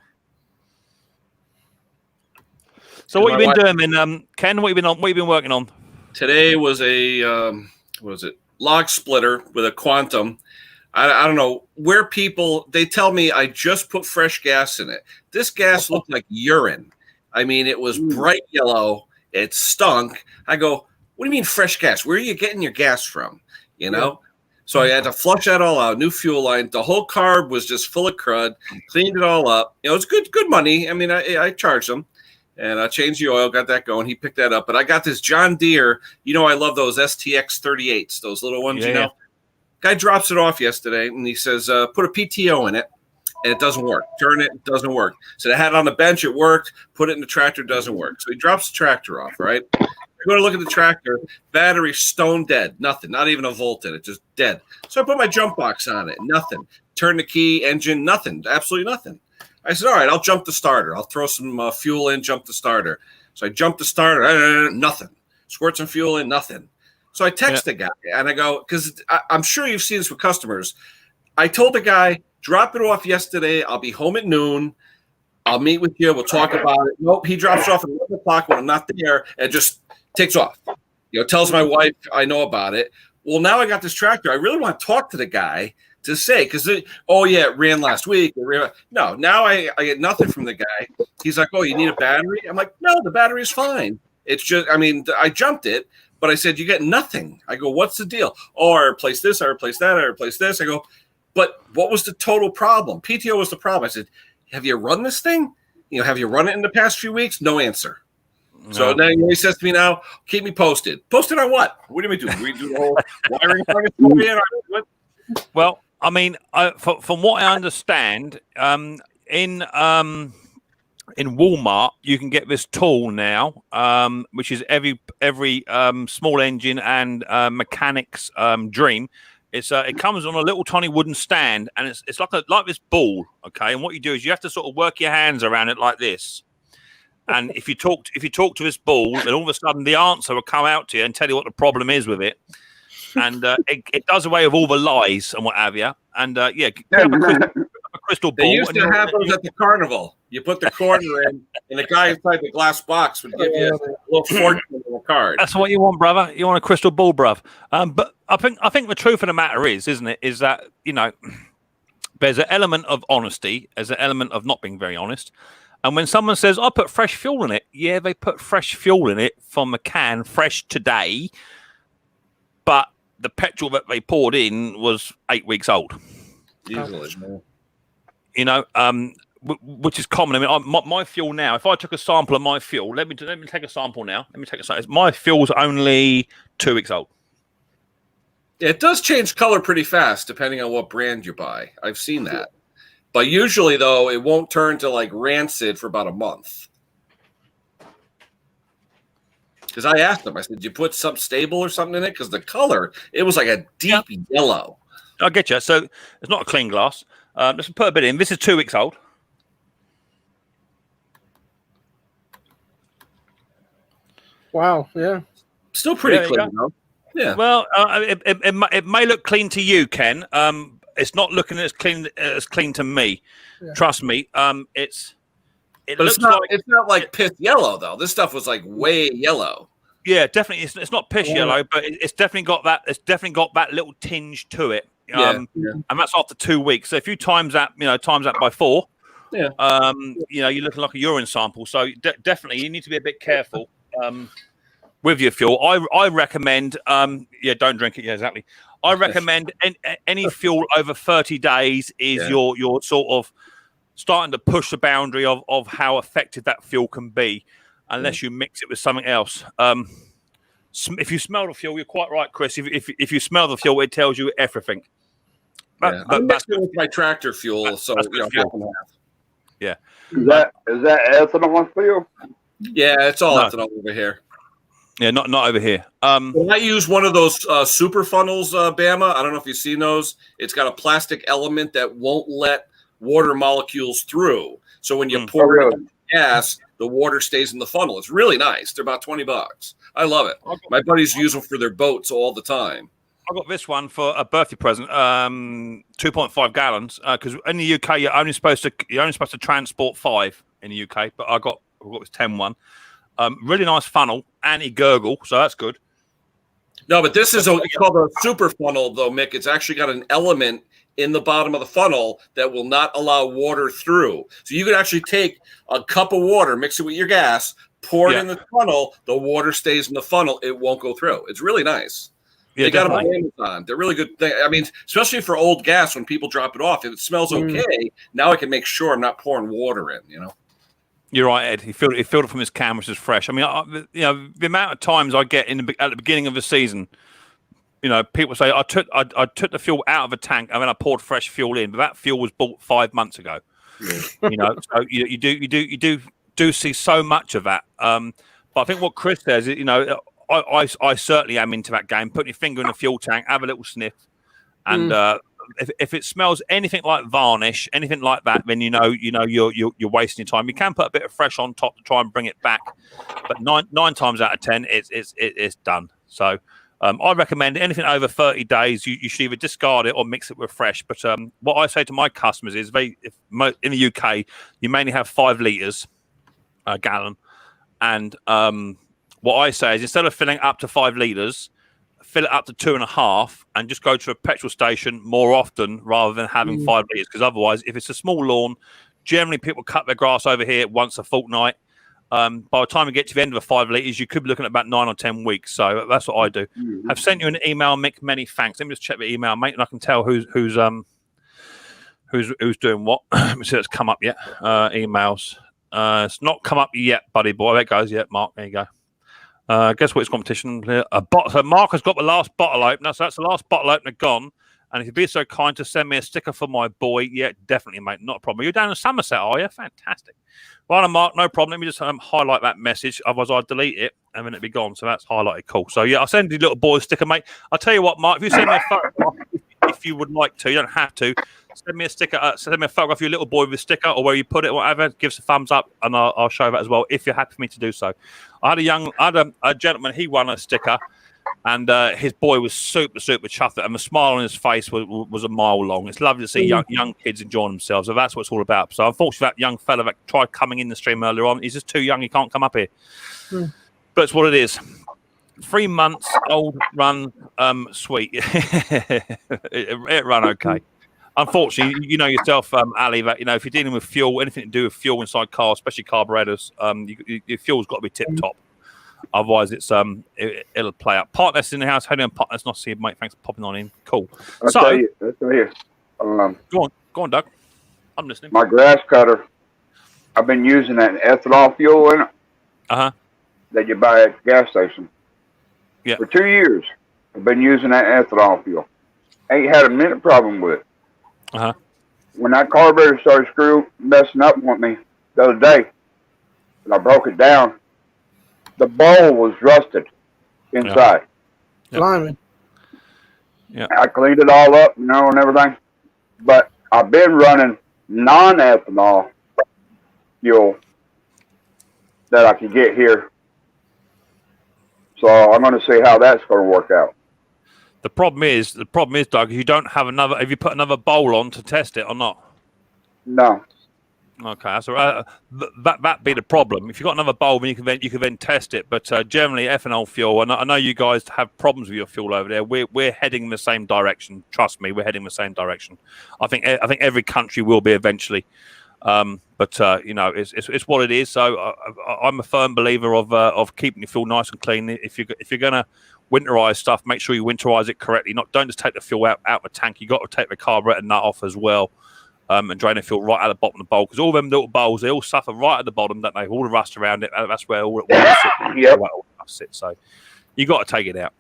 So what you been doing, then, Ken? What you been working on? Today was a what was it? Log splitter with a quantum. I don't know where they tell me I just put fresh gas in it. This gas looked like urine. I mean, it was bright yellow. It stunk. I go, what do you mean fresh gas? Where are you getting your gas from? You know? So I had to flush that all out, new fuel line. The whole carb was just full of crud. Cleaned it all up. You know, it's good money. I mean, I charged him. And I changed the oil, got that going. He picked that up. But I got this John Deere. You know, I love those STX 38s, those little ones, you know. Yeah. Guy drops it off yesterday, and he says, put a PTO in it, and it doesn't work. Turn it doesn't work. So I had it on the bench, it worked. Put it in the tractor, doesn't work. So he drops the tractor off, right? I go to look at the tractor, battery stone dead, nothing, not even a volt in it, just dead. So I put my jump box on it, nothing. Turn the key, engine, nothing, absolutely nothing. I said, all right, I'll jump the starter. I'll throw some fuel in, jump the starter. So I jumped the starter, nothing. Squirt some fuel in, nothing. So I text the guy, and I go, because I'm sure you've seen this with customers. I told the guy, drop it off yesterday. I'll be home at noon. I'll meet with you. We'll talk about it. Nope, he drops off at 11 o'clock when I'm not there and just takes off. You know, tells my wife I know about it. Well, now I got this tractor. I really want to talk to the guy to say, because, it ran last week. No, now I get nothing from the guy. He's like, oh, you need a battery? I'm like, no, the battery's fine. It's just, I mean, I jumped it. But I said, you get nothing. I go, what's the deal? Oh, I replaced this, I replaced that, I replaced this. I go, but what was the total problem? PTO was the problem. I said, have you run this thing? You know, have you run it in the past few weeks? No answer. No. So now he says to me now, keep me posted. Posted on what? What do we do? We do the whole wiring thing? Well, I mean, from what I understand, in Walmart, you can get this tool now, which is every small engine and mechanic's dream. It comes on a little tiny wooden stand, and it's like this ball, okay. And what you do is you have to sort of work your hands around it like this. And if you talk to this ball, then all of a sudden the answer will come out to you and tell you what the problem is with it. And it does away with all the lies and what have you. And a crystal ball. They used to have those at the carnival. You put the quarter in, and the guy inside the glass box would give you a little fortune in a card. That's what you want, brother. You want a crystal ball, bruv. But I think the truth of the matter is that, you know, there's an element of honesty, there's an element of not being very honest. And when someone says, I put fresh fuel in it, yeah, they put fresh fuel in it from a can, fresh today. But the petrol that they poured in was 8 weeks old. Easily. You know, which is common. I mean, my fuel now. If I took a sample of my fuel, let me take a sample now. Let me take a sample. My fuel's only 2 weeks old. It does change color pretty fast depending on what brand you buy. I've seen that. But usually, though, it won't turn to like rancid for about a month. Because I asked them, I said, "Did you put some stable or something in it?" Because the color, it was like a deep yellow. I get you. So it's not a clean glass. Let's put a bit in. This is 2 weeks old. Wow. Yeah. Still pretty clean, though. Yeah. Well, it may look clean to you, Ken. It's not looking as clean to me. Yeah. Trust me. It's not like piss yellow though. This stuff was like way yellow. Yeah, definitely. It's not piss yellow, but it's definitely got that. It's definitely got that little tinge to it. And that's after 2 weeks. So if you times that by 4, you know, you're looking like a urine sample. So definitely, you need to be a bit careful with your fuel. I recommend, don't drink it. Yeah, exactly. I recommend any fuel over 30 days is your sort of starting to push the boundary of how effective that fuel can be, unless you mix it with something else. If you smell the fuel, you're quite right, Chris. If you smell the fuel, it tells you everything. I'm mixing with my tractor fuel, so fuel. Yeah. Is that ethanol fuel? Yeah, it's all ethanol over here. Yeah, not over here. When I use one of those super funnels, Bama, I don't know if you've seen those. It's got a plastic element that won't let water molecules through. So when you pour it in gas, the water stays in the funnel. It's really nice. They're about $20. I love it. My buddies use them for their boats all the time. I got this one for a birthday present, 2.5 gallons. Because in the UK, you're only supposed to transport 5 in the UK. But I got this 10 one. Really nice funnel, anti-gurgle, so that's good. No, but this is called a super funnel, though, Mick. It's actually got an element in the bottom of the funnel that will not allow water through. So you could actually take a cup of water, mix it with your gas, pour it in the funnel. The water stays in the funnel. It won't go through. It's really nice. They got them on Amazon. They're really good. I mean, especially for old gas, when people drop it off, if it smells okay, now I can make sure I'm not pouring water in, you know. You're right, Ed. He filled it from his can, which is fresh. I mean, the amount of times I get at the beginning of the season, you know, people say I took the fuel out of a tank and then I poured fresh fuel in, but that fuel was bought 5 months ago. Yeah. You know, so you do see so much of that. But I think what Chris says, you know, I certainly am into that game. Put your finger in the fuel tank, have a little sniff, and if it smells anything like varnish, anything like that, then you know you're wasting your time. You can put a bit of fresh on top to try and bring it back, but nine times out of 10, it's done. So I recommend anything over 30 days, you should either discard it or mix it with fresh. But what I say to my customers is, in the UK, you mainly have 5 litres a gallon, and what I say is, instead of filling up to 5 litres, fill it up to 2.5 and just go to a petrol station more often rather than having 5 litres. Because otherwise, if it's a small lawn, generally people cut their grass over here once a fortnight. By the time you get to the end of the 5 litres, you could be looking at about 9 or 10 weeks. So that's what I do. I've sent you an email, Mick. Many thanks. Let me just check the email, mate, and I can tell who's doing what. Let me see if it's come up yet. Emails. It's not come up yet, buddy boy. There it goes. Yeah, Mark. There you go. Guess what? It's competition. So Mark has got the last bottle opener. So that's the last bottle opener gone. And if you'd be so kind to send me a sticker for my boy, yeah, definitely, mate. Not a problem. You're down in Somerset, are you? Fantastic. Right on, Mark. No problem. Let me just highlight that message. Otherwise, I'll delete it and then it'll be gone. So that's highlighted. Cool. So yeah, I'll send you little boy a sticker, mate. I'll tell you what, Mark. If you send me a photograph, if you would like to, you don't have to. Send me a sticker. Send me a photograph of your little boy with a sticker or where you put it, or whatever. Give us a thumbs up, and I'll show that as well if you're happy for me to do so. I had a gentleman. He won a sticker, and his boy was super chuffed, and the smile on his face was a mile long. It's lovely to see young kids enjoying themselves. So that's what it's all about. So unfortunately, that young fella that tried coming in the stream earlier on, he's just too young. He can't come up here. But it's what it is. 3 months old, run sweet. it ran okay. Unfortunately, you know yourself, Ali, that if you're dealing with fuel, anything to do with fuel inside cars, especially carburetors, your fuel's got to be tip top. Otherwise, it'll play up. Partners in the house. How you doing, partners? Not see you, mate. Thanks for popping on in. Cool. I'll tell you. Go on, Doug. I'm listening. My grass cutter, I've been using that ethanol fuel in it. That you buy at the gas station. Yeah. For 2 years, I've been using that ethanol fuel. Ain't had a minute problem with it. When that carburetor started messing up with me the other day, and I broke it down, the bowl was rusted inside. Blimey. Yeah. I cleaned it all up, and everything. But I've been running non-ethanol fuel that I can get here. So I'm going to see how that's going to work out. The problem is, Doug, you don't have another. Have you put another bowl on to test it or not? No. Okay, that's all right. That be the problem. If you've got another bulb, you can then test it. But generally, ethanol fuel. And I know you guys have problems with your fuel over there. We're heading in the same direction. Trust me, we're heading in the same direction. I think every country will be eventually. But it's what it is. So I'm a firm believer of keeping your fuel nice and clean. If you're gonna winterize stuff, make sure you winterize it correctly. Don't just take the fuel out the tank. You got to take the carburetor nut off as well. And drain the fuel right out of the bottom of the bowl, because all them little bowls, they all suffer right at the bottom, don't they? All the rust around it, that's where all it sits. So you got to take it out.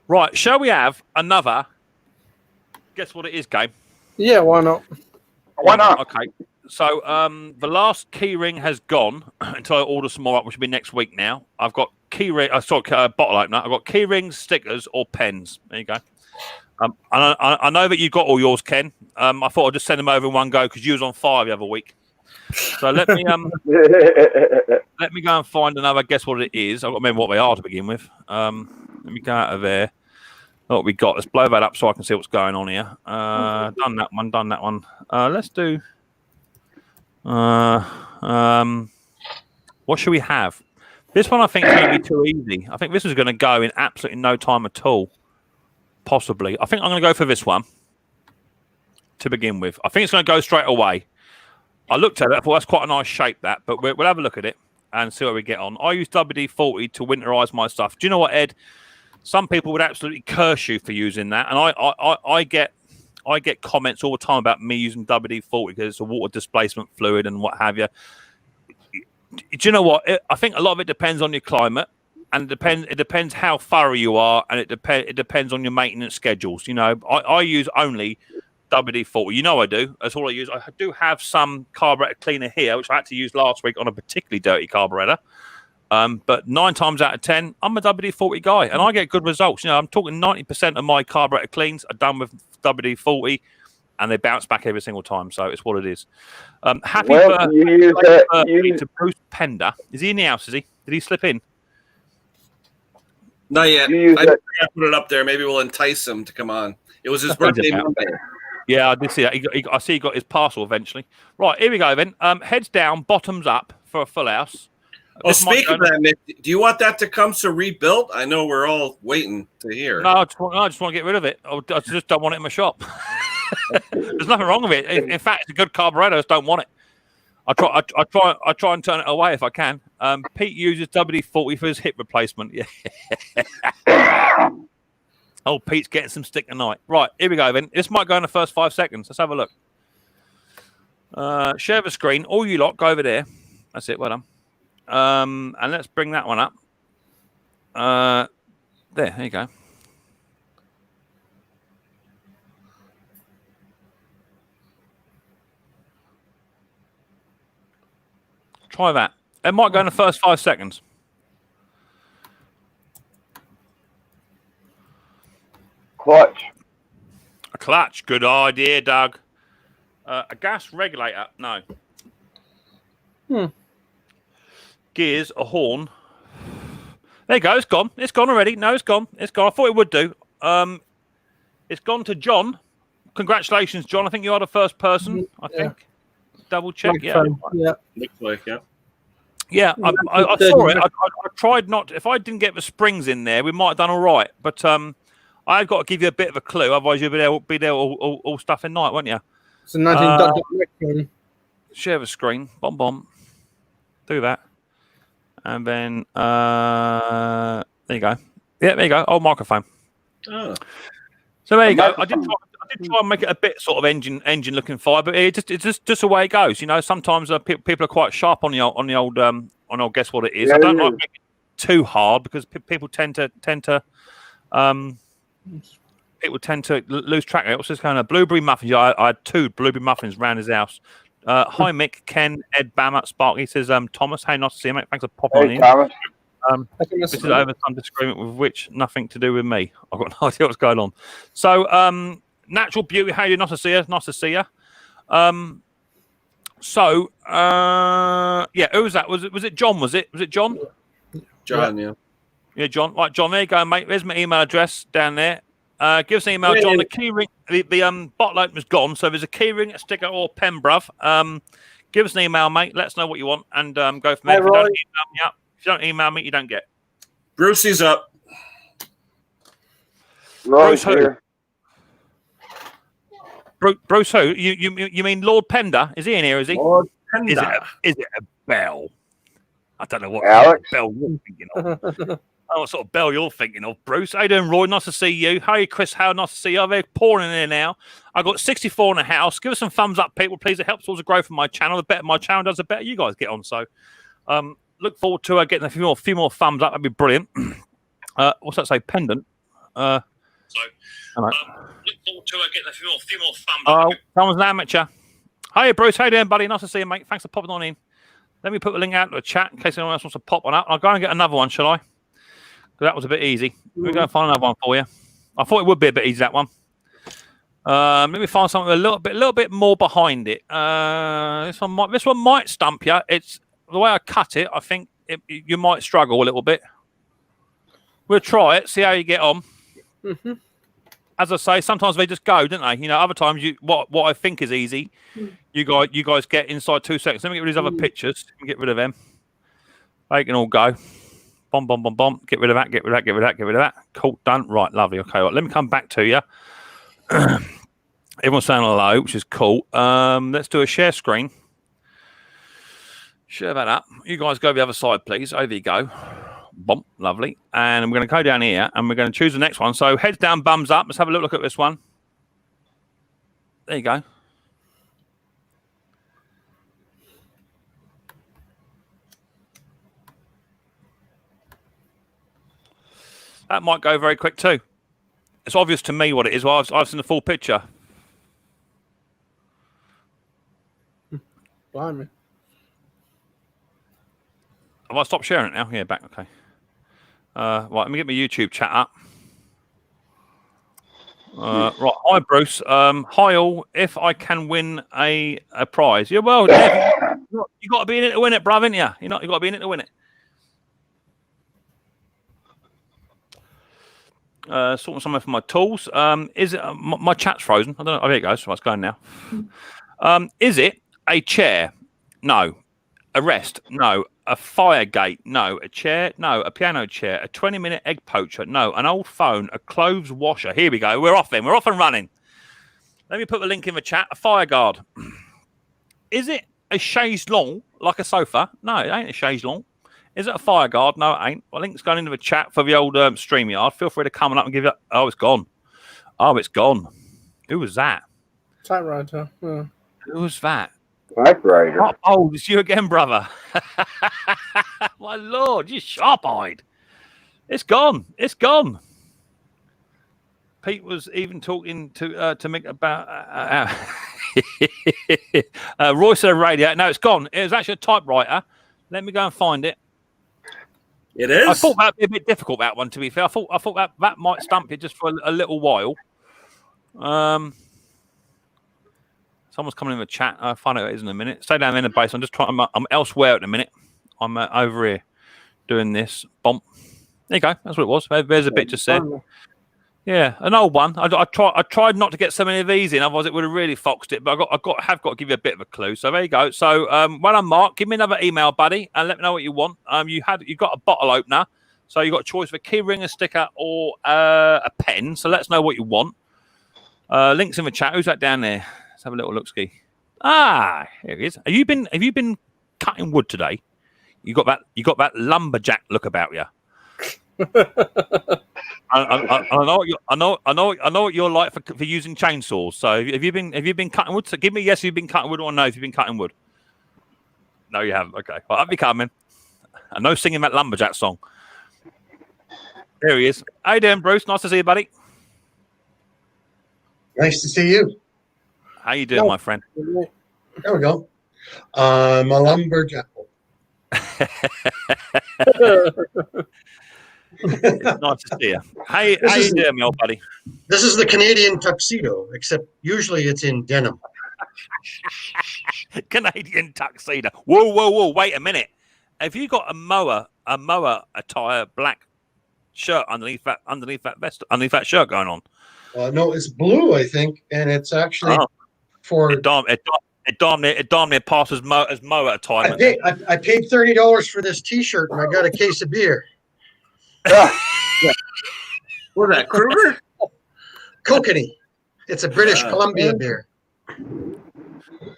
Right, shall we have another guess what it is game? Yeah, why not? Why not? Okay. So the last key ring has gone until I order some more up, which will be next week now. I've got bottle opener. I've got key rings, stickers, or pens. There you go. I know that you got all yours, Ken. I thought I'd just send them over in one go because you was on fire the other week. So let me let me go and find another. Guess what it is? I've got to remember what they are to begin with. Let me go out of there. What we got? Let's blow that up so I can see what's going on here. Done that one. Let's do. What should we have? This one I think is going to be too easy. I think this is going to go in absolutely no time at all. Possibly. I think I'm going to go for this one to begin with. I think it's going to go straight away. I looked at it. I thought that's quite a nice shape, that. But we'll have a look at it and see where we get on. I use WD-40 to winterize my stuff. Do you know what, Ed? Some people would absolutely curse you for using that. And I get comments all the time about me using WD-40 because it's a water displacement fluid and what have you. Do you know what? I think a lot of it depends on your climate. And it depends how thorough you are, and it depends on your maintenance schedules. I use only WD-40. I do. That's all I use. I do have some carburetor cleaner here, which I had to use last week on a particularly dirty carburetor. But 9 times out of 10, I'm a WD-40 guy, and I get good results. I'm talking 90% of my carburetor cleans are done with WD-40, and they bounce back every single time. So it's what it is. Happy birthday to Bruce Pender. Is he in the house? Is he? Did he slip in? Not yet. I put it up there. Maybe we'll entice him to come on. It was his birthday Monday. Yeah, I did see that. I see he got his parcel eventually. Right, here we go then. Heads down, bottoms up for a full house. Speaking of that, Mick, do you want that to come to rebuilt? I know we're all waiting to hear. No, I just want to get rid of it. I just don't want it in my shop. There's nothing wrong with it. In fact, it's a good carburetor. I just don't want it. I try and turn it away if I can. Pete uses WD-40 for his hip replacement. Yeah. Oh, Pete's getting some stick tonight. Right, here we go then. This might go in the first 5 seconds. Let's have a look. Share the screen. All you lot, go over there. That's it. Well done. And let's bring that one up. There you go. Try that. It might go in the first 5 seconds. Clutch. A clutch. Good idea, Doug. A gas regulator. No. Gears. A horn. There you go. It's gone. It's gone already. No, it's gone. It's gone. I thought it would do. It's gone to John. Congratulations, John. I think you are the first person. I think. Double check. Yeah. Looks like, yeah. Yeah, I saw it. I tried not to, if I didn't get the springs in there, we might have done all right. But I've got to give you a bit of a clue, otherwise you'll be there all stuff in night, won't you? It's a 19 share the screen. Bomb. Do that. And then there you go. Yeah, there you go. Old microphone. Oh. So there you go. I did try and make it a bit sort of engine looking fire, but it's just the way it goes. You know, sometimes people are quite sharp on the old guess what it is. Yeah, I don't like making it too hard because people tend to lose track of it. What's this kind of blueberry muffins? I had 2 blueberry muffins around his house. Hi Mick, Ken, Ed, Bama, Sparky says Thomas. Hey, nice to see you, mate. Thanks for popping on in. Thomas. This is over some disagreement with which nothing to do with me. I've got no idea what's going on. So, natural beauty. How are you? Nice to see you. Nice to see you. Yeah, who was that? Was it John? Was it John? John, yeah. Yeah, John. Right, John. There you go, mate. There's my email address down there. Give us an email, John. The key ring, the bottle opener's gone, so there's a key ring, a sticker, or a pen, bruv. Give us an email, mate. Let us know what you want, and go from there. If you don't email me, you don't get. Brucey's up. Bruce here. Bruce who? You mean Lord Pender? Is he in here? Is he? Lord Pender. Is it a bell? I don't know what Alex? bell you're thinking of. I don't know what sort of bell you're thinking of, Bruce. How you doing, Roy? Nice to see you. Hey, Chris. How nice to see you. They're pouring in here now. I've got 64 in the house. Give us some thumbs up, people, please. It helps towards the growth of my channel. The better my channel does, the better you guys get on. So, look forward to getting a few more thumbs up. That'd be brilliant. What's that say? Pendant. Look forward to getting a few more thumbs up. Someone's an amateur. Hey, Bruce. How you doing, buddy? Nice to see you, mate. Thanks for popping on in. Let me put the link out to the chat in case anyone else wants to pop one up. I'll go and get another one, shall I? Because that was a bit easy. We're going to find another one for you. I thought it would be a bit easy, that one. Let me find something a little bit more behind it. This one might stump you. It's the way I cut it. I think you might struggle a little bit. We'll try it. See how you get on. Mm-hmm. As I say, sometimes they just go, don't they? You know, other times what I think is easy, you guys get inside 2 seconds. Let me get rid of these other pictures. Let me get rid of them. They can all go. Bomb, bomb, bomb, bomb. Get rid of that. Get rid of that. Get rid of that. Get rid of that. Cool. Done. Right. Lovely. Okay. Right, let me come back to you. Everyone's saying hello, which is cool. Let's do a share screen. Share that up. You guys go the other side, please. Over you go. Bomb. Lovely. And we're going to go down here and we're going to choose the next one. So heads down, bums up. Let's have a look at this one. There you go. That might go very quick too. It's obvious to me what it is. Well, I've seen the full picture. Blimey. Have I stopped sharing it now? Yeah, back. Okay. Right, let me get my YouTube chat up. Right, hi Bruce. Hi all. If I can win a prize, yeah. Well, you got to be in it to win it, bruv, ain't you? You got to be in it to win it. Sorting somewhere for my tools. Is it my chat's frozen? I don't know. Oh, there it goes. So it's going now. Is it a chair? No. A rest? No. A fire gate? No. A chair? No. A piano chair? A 20-minute egg poacher? No. An old phone? A clothes washer? Here we go. We're off then. We're off and running. Let me put the link in the chat. A fire guard. Is it a chaise longue like a sofa? No, it ain't a chaise longue. Is it a fire guard? No, it ain't. Well, link's going into the chat for the old StreamYard. Feel free to come up and give it. Oh, it's gone. Oh, it's gone. Who was that? Typewriter. Yeah. Who was that? Typewriter. Oh, it's you again, brother. My lord, you're sharp-eyed. It's gone. It's gone. Pete was even talking to Mick about Roy said radio. No, it's gone. It was actually a typewriter. Let me go and find it. It is. I thought that'd be a bit difficult, that one, to be fair. I thought that might stump you just for a little while. Someone's coming in the chat. I'll find out who it is in a minute. Stay down in the base. I'm just trying. I'm elsewhere at the minute. I'm over here doing this. Bomb. There you go. That's what it was. There's a bit just said. Yeah, an old one. I tried not to get so many of these in, otherwise it would have really foxed it. But I've got to give you a bit of a clue. So there you go. So well done, Mark. Give me another email, buddy, and let me know what you want. You got a bottle opener, so you got a choice of a key ring, a sticker, or a pen. So let us know what you want. Links in the chat. Who's that down there? Let's have a little look ski. Ah, here it is. Have you been cutting wood today? You got that lumberjack look about you. I know what you're like for using chainsaws. So have you been cutting wood? So give me a yes. You've been cutting wood, or no? If you've been cutting wood. No, you haven't. Okay, well, I'll be coming. I know singing that lumberjack song. There he is. How you doing, Bruce? Nice to see you, buddy. Nice to see you. How you doing, my friend? There we go. I'm a lumberjack. It's nice to see you. How you doing, my old buddy? This is the Canadian tuxedo, except usually it's in denim. Canadian tuxedo. Whoa! Wait a minute. Have you got a mower attire black shirt underneath that vest, underneath that shirt going on? No, it's blue, I think, and it's actually for. It damn near passed as mower attire. I paid $30 for this T-shirt, and I got a case of beer. What that, Kruger? Kokanee. It's a British Columbia beer.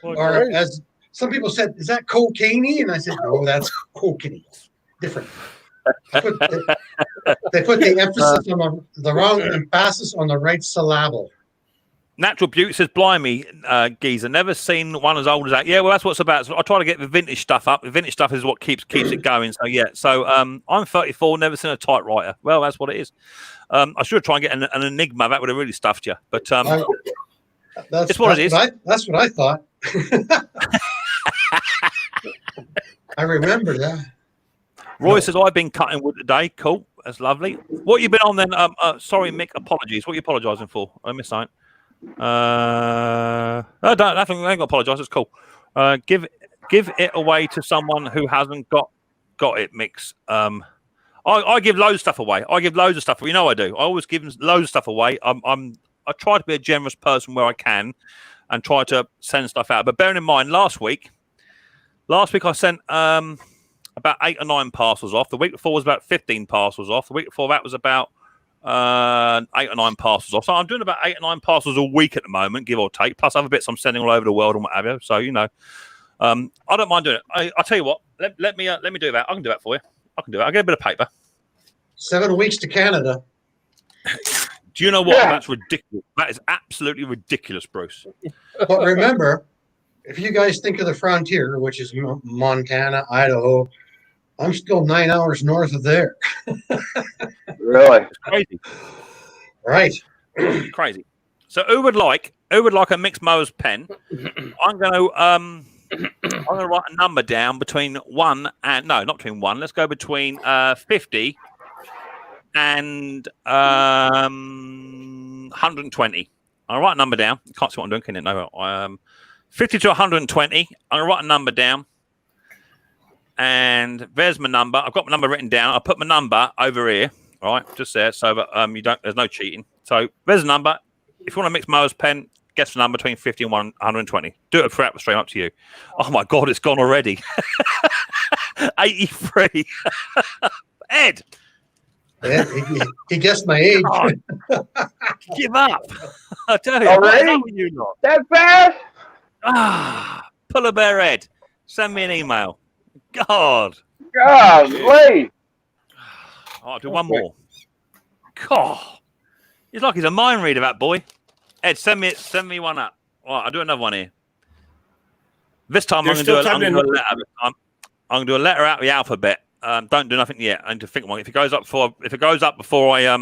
Or as some people said, is that cocaine? And I said, no, that's Kokanee. Different. They put the emphasis on the wrong emphasis on the right syllable. Natural Beauty says, blimey, geezer, never seen one as old as that. Yeah, well, that's what it's about. So I try to get the vintage stuff up. The vintage stuff is what keeps it going. So, yeah. So I'm 34, never seen a typewriter. Well, that's what it is. I should try and get an Enigma. That would have really stuffed you. But it's what it is. That's what I thought. I remember that. Roy says, I've been cutting wood today. Cool. That's lovely. What you been on then? Sorry, Mick. Apologies. What are you apologising for? I missed something. I ain't got to apologise. It's cool. Give it away to someone who hasn't got it, Mix. I give loads of stuff away. You know I do. I always give loads of stuff away. I try to be a generous person where I can, and try to send stuff out. But bearing in mind, last week I sent about 8 or 9 parcels off. The week before was about 15 parcels off. The week before that was about 8 or 9 parcels off. So I'm doing about 8 or 9 parcels a week at the moment, give or take, plus other bits I'm sending all over the world and what have you. So, you know, I don't mind doing it. I'll tell you what, let me do that. I can do that for you. I can do it. I'll get a bit of paper. 7 weeks to Canada. Do you know what? Yeah. That's ridiculous. That is absolutely ridiculous, Bruce. But remember, if you guys think of the frontier, which is Montana, Idaho, I'm still 9 hours north of there. Really? It's crazy. Right. Crazy. So who would like a Micks Mowers pen? I'm going to write a number down between 1 and not between 1. Let's go between 50 and 120. I'll write a number down. You can't see what I'm doing, can you? No. 50 to 120. I'm going to write a number down. And there's my number. I've got my number written down. I'll put my number over here. All right, just there. So that there's no cheating. So there's a number. If you want a Micks Mowers pen, guess the number between 50 and 120. Do it throughout the stream, up to you. Oh my God, it's gone already. 83. Ed. He guessed my age. Give up. I tell you. Already? You not. That fast? Pull a bear, Ed. Send me an email. God. Golly. I'll do one more. God. He's like he's a mind reader, that boy. Ed, send me one up. All right, I'll do another one here. This time I'm going to do a letter. I'm going to do a letter out of the alphabet. Don't do nothing yet. I need to think one. If it goes up before I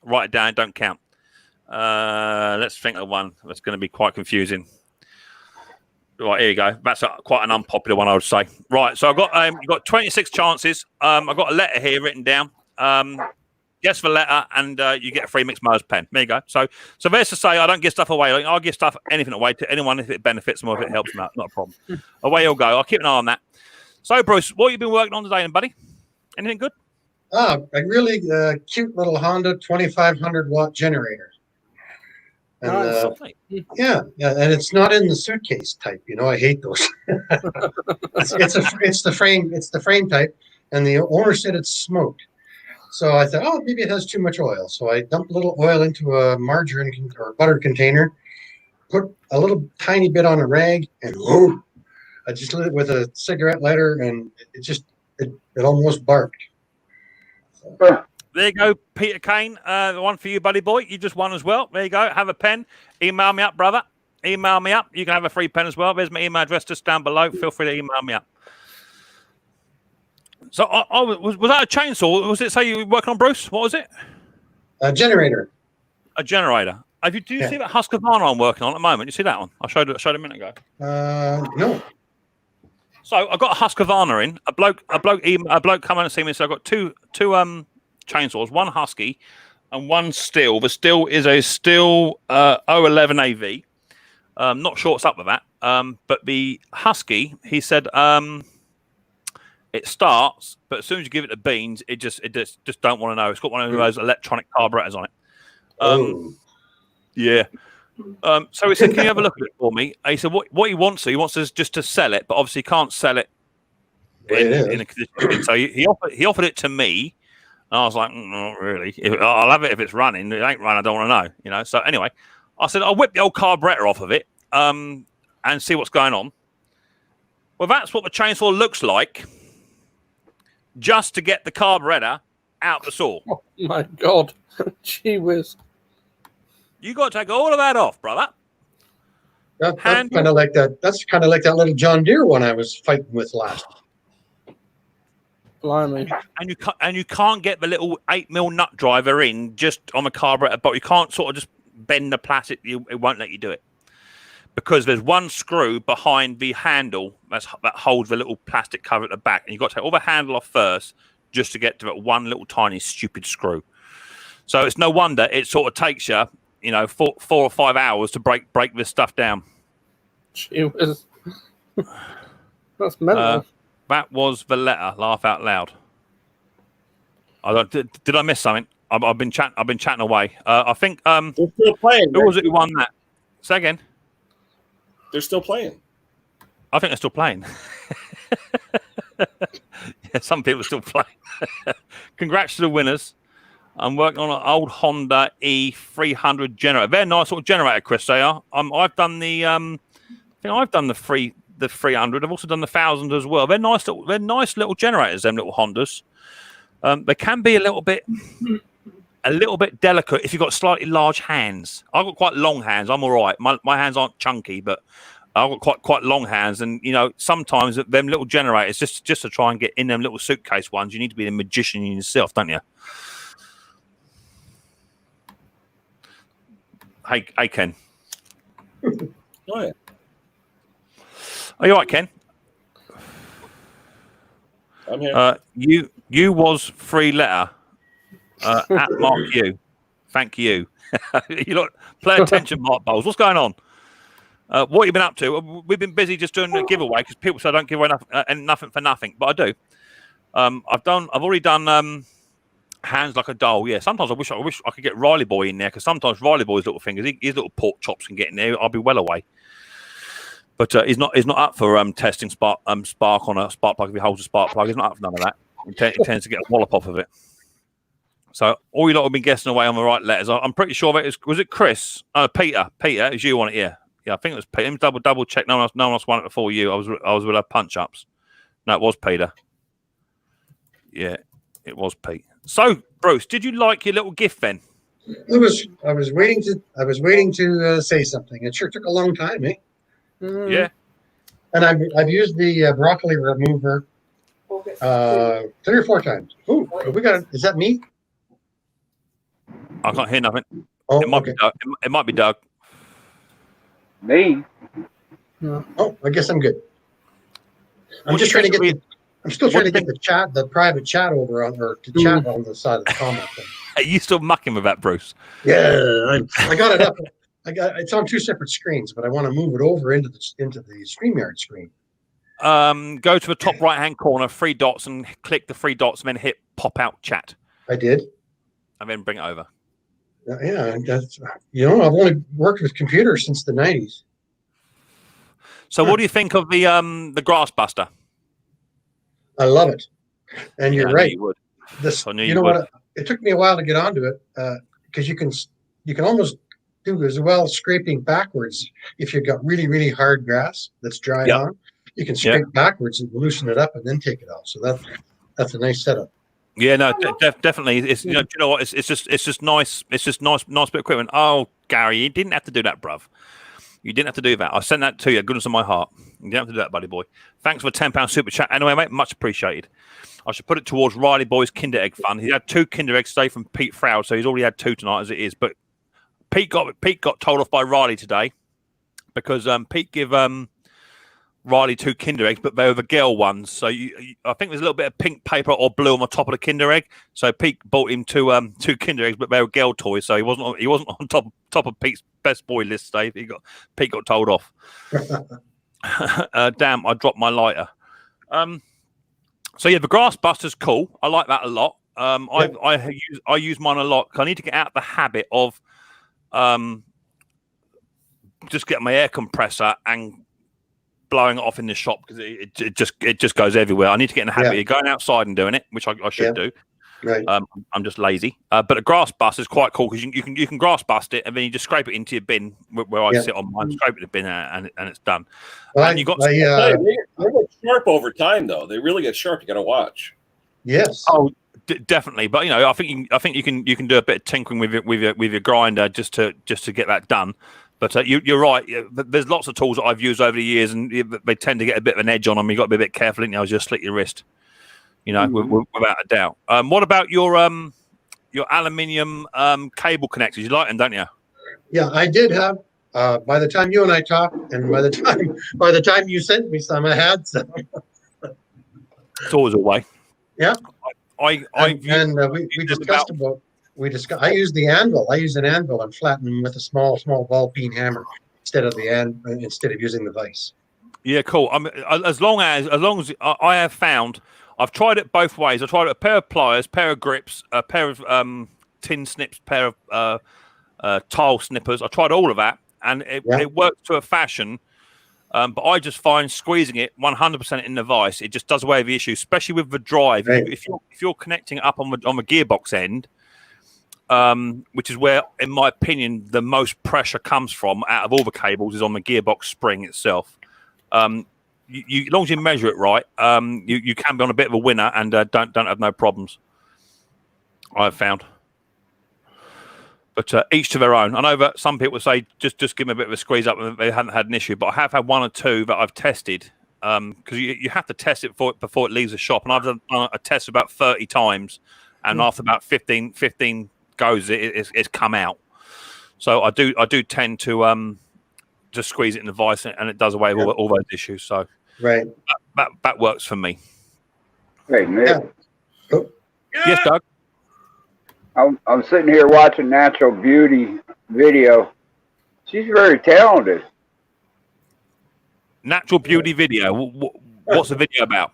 write it down, don't count. Let's think of one that's going to be quite confusing. Right, here you go. That's quite an unpopular one, I would say. Right, so I've got you've got 26 chances. I've got a letter here written down. Guess the letter, and you get a free Micks Mowers pen. There you go. So there's to say I don't give stuff away. I'll give anything away to anyone if it benefits them or if it helps them out. Not a problem. Away you'll go. I'll keep an eye on that. So, Bruce, what have you been working on today, then, buddy? Anything good? A really cute little Honda 2500 watt generator. And, yeah, and it's not in the suitcase type. You know, I hate those. it's the frame type, and the owner said it's smoked. So I thought, oh, maybe it has too much oil. So I dumped a little oil into a margarine or butter container, put a little tiny bit on a rag, and I just lit it with a cigarette lighter, and it just it almost barked. Huh. There you go, Peter Kane. The one for you, buddy boy. You just won as well. There you go. Have a pen. Email me up, brother. Email me up. You can have a free pen as well. There's my email address just down below. Feel free to email me up. So, was that a chainsaw? Was it say you were working on, Bruce? What was it? A generator. A generator. Do you see that Husqvarna I'm working on at the moment? You see that one? I showed it a minute ago. No. So I got a Husqvarna in. A bloke come in and see me. So I got two chainsaws, one Husky and one Steel. The Steel is a Steel 011 AV. Not sure what's up with that. But the Husky, he said, it starts, but as soon as you give it the beans, it just don't want to know. It's got one of those electronic carburetors on it. Yeah. So he said, "Can you have a look at it for me?" And he said, "What he wants is just to sell it, but obviously he can't sell it in a condition." So he offered it to me, and I was like, "Not really. I'll have it if it's running. It ain't running. I don't want to know, you know." So anyway, I said, "I'll whip the old carburetor off of it, and see what's going on." Well, that's what the chainsaw looks like, just to get the carburetor out the saw. Oh my God, gee whiz! You got to take all of that off, brother. That's kind of like that. That's kind of like that little John Deere one I was fighting with last. Blimey! And you can't get the little 8mm nut driver in just on the carburetor, but you can't sort of just bend the plastic. It won't let you do it because there's one screw behind the handle that holds the little plastic cover at the back, and you've got to take all the handle off first just to get to that one little tiny stupid screw. So it's no wonder it sort of takes you, 4 or 5 hours to break this stuff down. Gee whiz. That's mental. That was the letter. Laugh out loud. Did I miss something? I've been chatting away. I think. They're still playing. Who was it who won that? Say again. They're still playing. I think they're still playing. Yeah, some people are still playing. Congrats to the winners. I'm working on an old Honda E300 generator. Very nice sort of generator, Chris. They are. I've done the. I think I've done the 300. I've also done the 1000 as well. They're nice little generators. Them little Hondas. They can be a little bit delicate if you've got slightly large hands. I've got quite long hands. I'm all right. My hands aren't chunky, but I've got quite long hands. And sometimes them little generators, just to try and get in them little suitcase ones, you need to be the magician yourself, don't you? Hey, Ken. Oh, yeah. Are you all right, Ken? I'm here. You was free letter at Mark U. Thank you. Play attention, Mark Bowles. What's going on? What have you been up to? We've been busy just doing a giveaway because people say I don't give away nothing for nothing, but I do. I've already done hands like a doll. Yeah. Sometimes I wish I could get Riley Boy in there because sometimes Riley Boy's little fingers, his little pork chops can get in there. I'll be well away. But he's not up for testing spark on a spark plug if he holds a spark plug. He's not up for none of that. He tends to get a wallop off of it. So all you lot have been guessing away on the right letters. I'm pretty sure that was it Chris? Peter. Peter, is you on it? Yeah. I think it was Peter. Let me double check. No one else won it before you. I was with our punch ups. No, it was Peter. Yeah, it was Pete. So Bruce, did you like your little gift then? I was waiting to say something. It sure took a long time, eh? Yeah. And I've used the broccoli remover 3 or 4 times. Ooh, we got it. Is that me? I can't hear nothing. Oh, it might be Doug. It might be Doug. Me? Oh, I guess I'm good. I'm just trying to get. I'm still trying to get the private chat over on, or to chat on the side of the comment thing. Are you still mucking with that, Bruce? Yeah, I got it up. It's on 2 separate screens, but I want to move it over into the StreamYard screen. Go to the top right-hand corner, 3 dots, and click the 3 dots, and then hit pop out chat. I did. And then bring it over. Yeah, that's, I've only worked with computers since the 90s. So what do you think of the Grass Buster? I love it. And you're right. You would. What? It took me a while to get onto it because you can almost do as well scraping backwards if you've got really, really hard grass that's dried on. You can scrape backwards and loosen it up and then take it off. So that's a nice setup. Yeah, no, definitely. It's do you know what? It's just nice. It's just nice bit of equipment. Oh, Gary, you didn't have to do that, bruv. You didn't have to do that. I sent that to you. Goodness of my heart. You didn't have to do that, buddy boy. Thanks for £10 super chat. Anyway, mate, much appreciated. I should put it towards Riley Boy's Kinder Egg Fund. He had 2 Kinder Eggs today from Pete Froud, so he's already had 2 tonight as it is. But Pete got told off by Riley today because Pete give Riley 2 Kinder Eggs, but they were the girl ones. So I think there's a little bit of pink paper or blue on the top of the Kinder Egg. So Pete bought him 2 Kinder Eggs, but they were girl toys. So he wasn't on top of Pete's best boy list today. Pete got told off. Damn, I dropped my lighter. So yeah, the Grass Buster's cool. I like that a lot. I use mine a lot. I need to get out the habit of just getting my air compressor and blowing it off in the shop because it just goes everywhere. I need to get in the habit of going outside and doing it, which I should do. Right. I'm just lazy. But a grass bust is quite cool because you can grass bust it and then you just scrape it into your bin where I sit on mine, scrape it in the bin and it's done. Well, and you got they get sharp over time though. They really get sharp. You got to watch. Yes. Oh, definitely. But I think you can do a bit of tinkering with your grinder just to get that done. But you're right. There's lots of tools that I've used over the years, and they tend to get a bit of an edge on them. You got to be a bit careful, didn't you? Just slit your wrist, without a doubt. What about your aluminium cable connectors? You like them, don't you? Yeah, I did have. By the time you and I talked, and by the time you sent me some, I had some. It's always a way. Yeah. We discussed about. I use the anvil. I use an anvil and flatten them with a small ball peen hammer instead of using the vise. Yeah, cool. As long as I have found, I've tried it both ways. I tried a pair of pliers, pair of grips, a pair of tin snips, pair of tile snippers. I tried all of that, and it works to a fashion. But I just find squeezing it 100% in the vise, it just does away with the issue, especially with the drive. Right. If you're connecting it up on the gearbox end. Which is where, in my opinion, the most pressure comes from out of all the cables is on the gearbox spring itself. As long as you measure it right, you can be on a bit of a winner and don't have no problems. I've found, but each to their own. I know that some people say just give them a bit of a squeeze up and they haven't had an issue, but I have had 1 or 2 that I've tested because you have to test it before it leaves the shop, and I've done a test about 30 times, and after about 15 goes it's come out. So I do tend to just squeeze it in the vise and it does away with all those issues. So right, that works for me. Hey Nick. Yes, Doug. I'm sitting here watching Natural Beauty video. She's very talented. Natural Beauty video. What's the video about?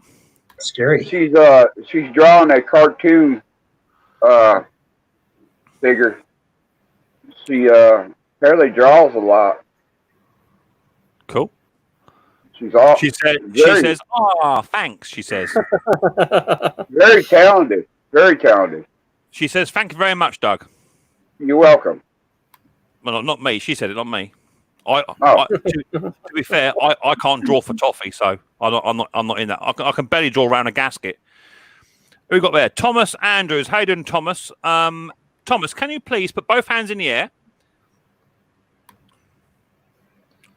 Scary. She's drawing a cartoon figure. She apparently draws a lot. Cool. She says, "Oh, thanks." She says, very talented. Very talented. She says, "Thank you very much, Doug." You're welcome. Well, not me. She said it, not me. To be fair, I can't draw for toffee, so I'm not in that. I can barely draw around a gasket. Who we got there? Thomas Andrews. How you doing, Thomas? Thomas, can you please put both hands in the air?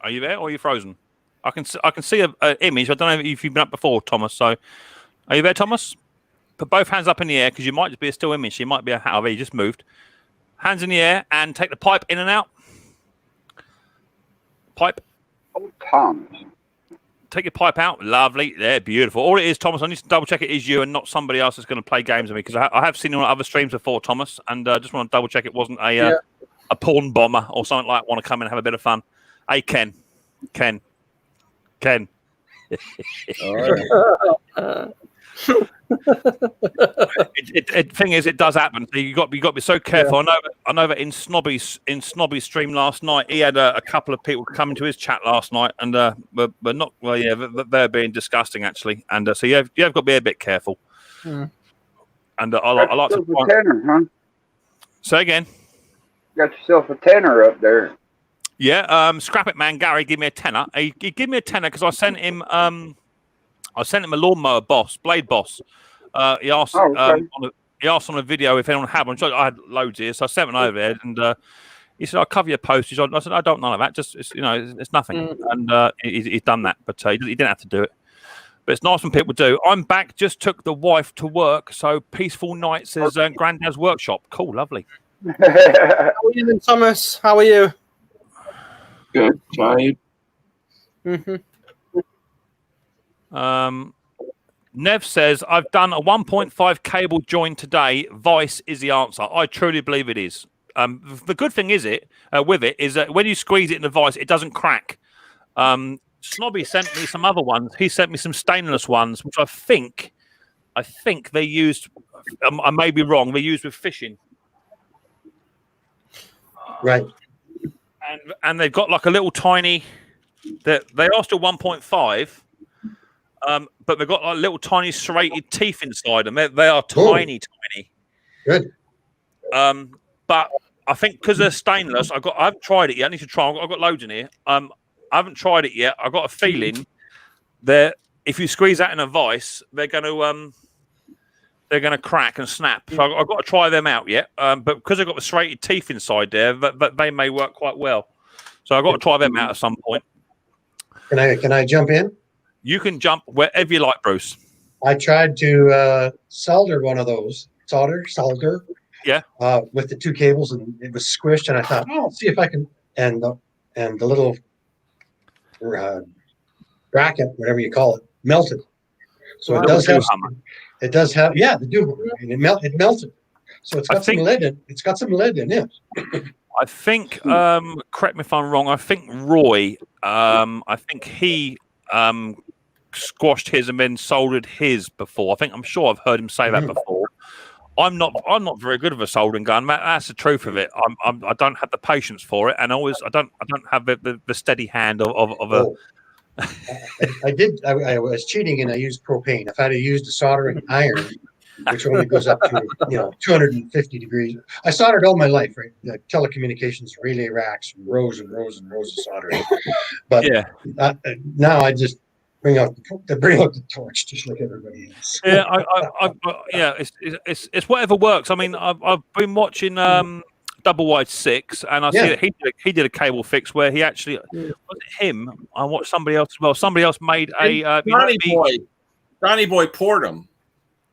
Are you there or are you frozen? I can see an image. I don't know if you've been up before, Thomas. So, are you there, Thomas? Put both hands up in the air because you might just be a still image. She might be a hat. You just moved. Hands in the air and take the pipe in and out. Pipe. Oh, Thomas. Take your pipe out. Lovely. There, beautiful. All it is, Thomas, I need to double check it is you and not somebody else that's going to play games with me because I have seen you on other streams before, Thomas, and just want to double check it wasn't a porn bomber or something like that. Want to come in and have a bit of fun. Hey, Ken. All right. Thing is, it does happen. So you got to be so careful. I know that in Snobby's stream last night, he had a couple of people come into his chat last night, and but not they're being disgusting actually, and so you've got to be a bit careful. And I like to tenor, huh? Say again. Got yourself a tenor up there. Yeah, Scrap It Man Gary gave me a tenner. He gave me a tenner because I sent him a lawnmower Blade Boss. He asked he asked on a video if anyone had one. I had loads here, so I sent one over there, and he said, "I'll cover your postage." I said, "I don't know that. Just it's nothing." And he's done that, but he didn't have to do it. But it's nice when people do. I'm back. Just took the wife to work, so peaceful night, says Granddad's workshop. Cool, lovely. How are you then, Thomas? How are you? Good. Tired. Nev says, I've done a 1.5 cable join today. Vice is the answer. I truly believe it is. The good thing with it is that when you squeeze it in the vice, it doesn't crack. Snobby sent me some other ones. He sent me some stainless ones, which I think they used. I may be wrong. They used with fishing. Right. And they've got like a little tiny. They are still 1.5. But they've got like little tiny serrated teeth inside them. They are tiny. Good. But I think because they're stainless, I haven't tried it yet. I need to try. I've got loads in here. I haven't tried it yet. I've got a feeling that if you squeeze that in a vice, they're going to crack and snap. So I've got to try them out yet. But because they've got the serrated teeth inside there, but they may work quite well. So I've got to try them out at some point. Can I jump in? You can jump wherever you like, Bruce. I tried to solder one of those. Solder. Yeah. With the two cables, and it was squished, and I thought, I'll see if I can. And the little bracket, whatever you call it, melted. So it does have. It does have. Yeah, the do. It melted. So it's got some lead in. It's got some lead in it. I think. Correct me if I'm wrong. I think Roy. I think he. Squashed his and then soldered his before. I'm sure I've heard him say that before. I'm not very good of a soldering gun. That's the truth of it. I don't have the patience for it, and I don't have the steady hand of a. I was cheating and I used propane. If I'd have used a soldering iron, which only goes up to 250 degrees. I soldered all my life, right? The telecommunications relay racks, rows and rows and rows of soldering. But now I just bring out the torch, just like everybody else. Yeah, it's whatever works. I mean, I've been watching Double Wide 6, and I see that he did a cable fix where he actually was it him? I watched somebody else as well. Somebody else made a Donnie Boy poured them.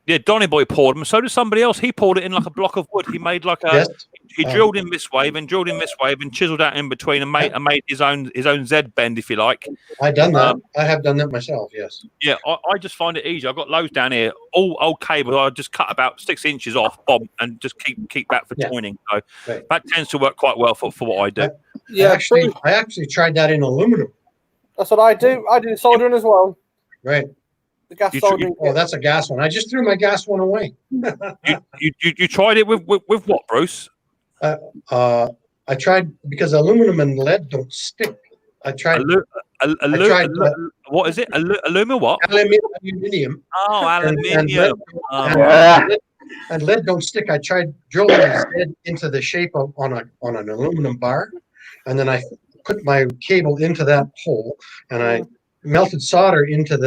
Yeah, Donny Boy poured them. So did somebody else. He poured it in like a block of wood. He made like a. Yes. He drilled in this way, then drilled in this way, then chiseled out in between, and made his own Z bend, if you like. I've done that. I have done that myself. Yes. Yeah, I just find it easy. I've got loads down here, all old cable. I just cut about 6 inches off, bomb, and just keep that for joining. So that tends to work quite well for what I do. I actually tried that in aluminum. That's what I do. I do soldering as well. Right. The gas soldering. Oh, that's a gas one. I just threw my gas one away. you tried it with what, Bruce? I tried because aluminum and lead don't stick. I tried. What is it? Aluminum what? Aluminium. Oh, aluminium. And lead don't stick. I tried drilling lead into the shape on an aluminum bar, and then I put my cable into that hole, and I melted solder into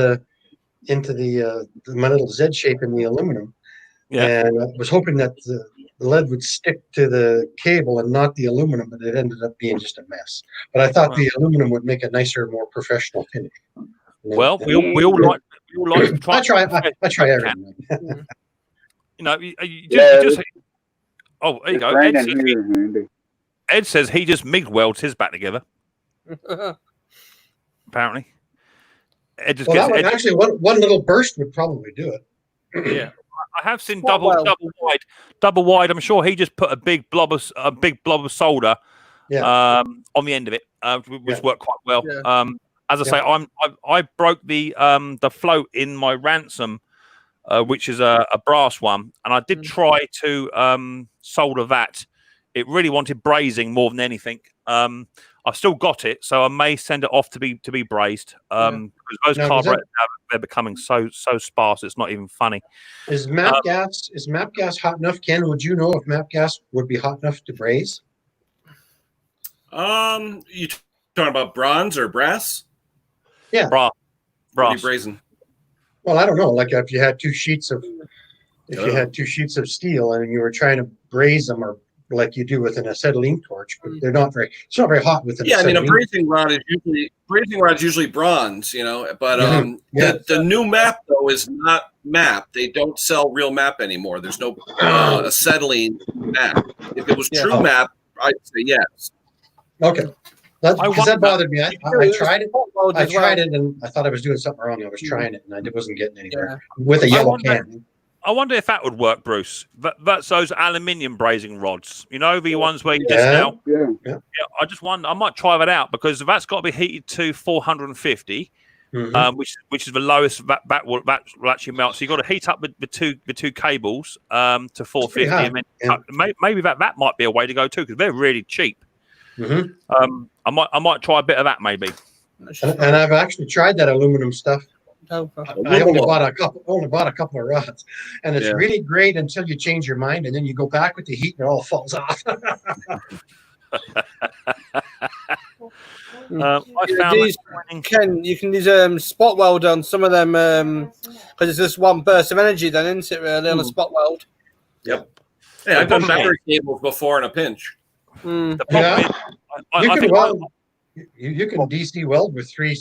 my little Z shape in the aluminum. Yeah. And I was hoping that the lead would stick to the cable and not the aluminum, but it ended up being just a mess. But I thought the aluminum would make a nicer, more professional finish. Well, we all like to try. I try everything. You just. Oh, there you go. Ed says he just MIG welds his back together. Apparently. Actually, one little burst would probably do it. Yeah. I have seen double wide. I'm sure he just put a big blob of solder on the end of it, which worked quite well. Yeah. As I say, I broke the float in my ransom, which is a brass one, and I did try to solder that. It really wanted brazing more than anything. I've still got it, so I may send it off to be brazed. Because those carburetors they're becoming so sparse, it's not even funny. Is MAP gas hot enough, Ken? Would you know if MAP gas would be hot enough to braze? You talking about bronze or brass? Yeah. Brass. Pretty brazen. Well, I don't know. Like if you had two sheets of steel and you were trying to braze them, or like you do with an acetylene torch, but it's not very hot with an acetylene. I mean, a brazing rod is usually bronze, but the new map though is not map. They don't sell real map anymore. There's no acetylene map. If it was true map, I'd say yes. Okay. That bothered me. I tried it. I tried it, and I thought I was doing something wrong. I was trying it, and I wasn't getting anywhere with a yellow can. I wonder if that would work, Bruce. That's those aluminium brazing rods. The ones where you just now. Yeah. I just wonder. I might try that out because that's got to be heated to 450, which is the lowest that will actually melt. So you've got to heat up the two cables to 450, and then maybe that might be a way to go too because they're really cheap. I might try a bit of that maybe. And I've actually tried that aluminum stuff. I only bought a couple of rods, and it's really great until you change your mind, and then you go back with the heat, and it all falls off. Ken, you can use spot weld on some of them because it's just one burst of energy, then, isn't it? Really, on a spot weld. Yep. Yeah, I've done battery cables before in a pinch. The problem is, you can DC weld with three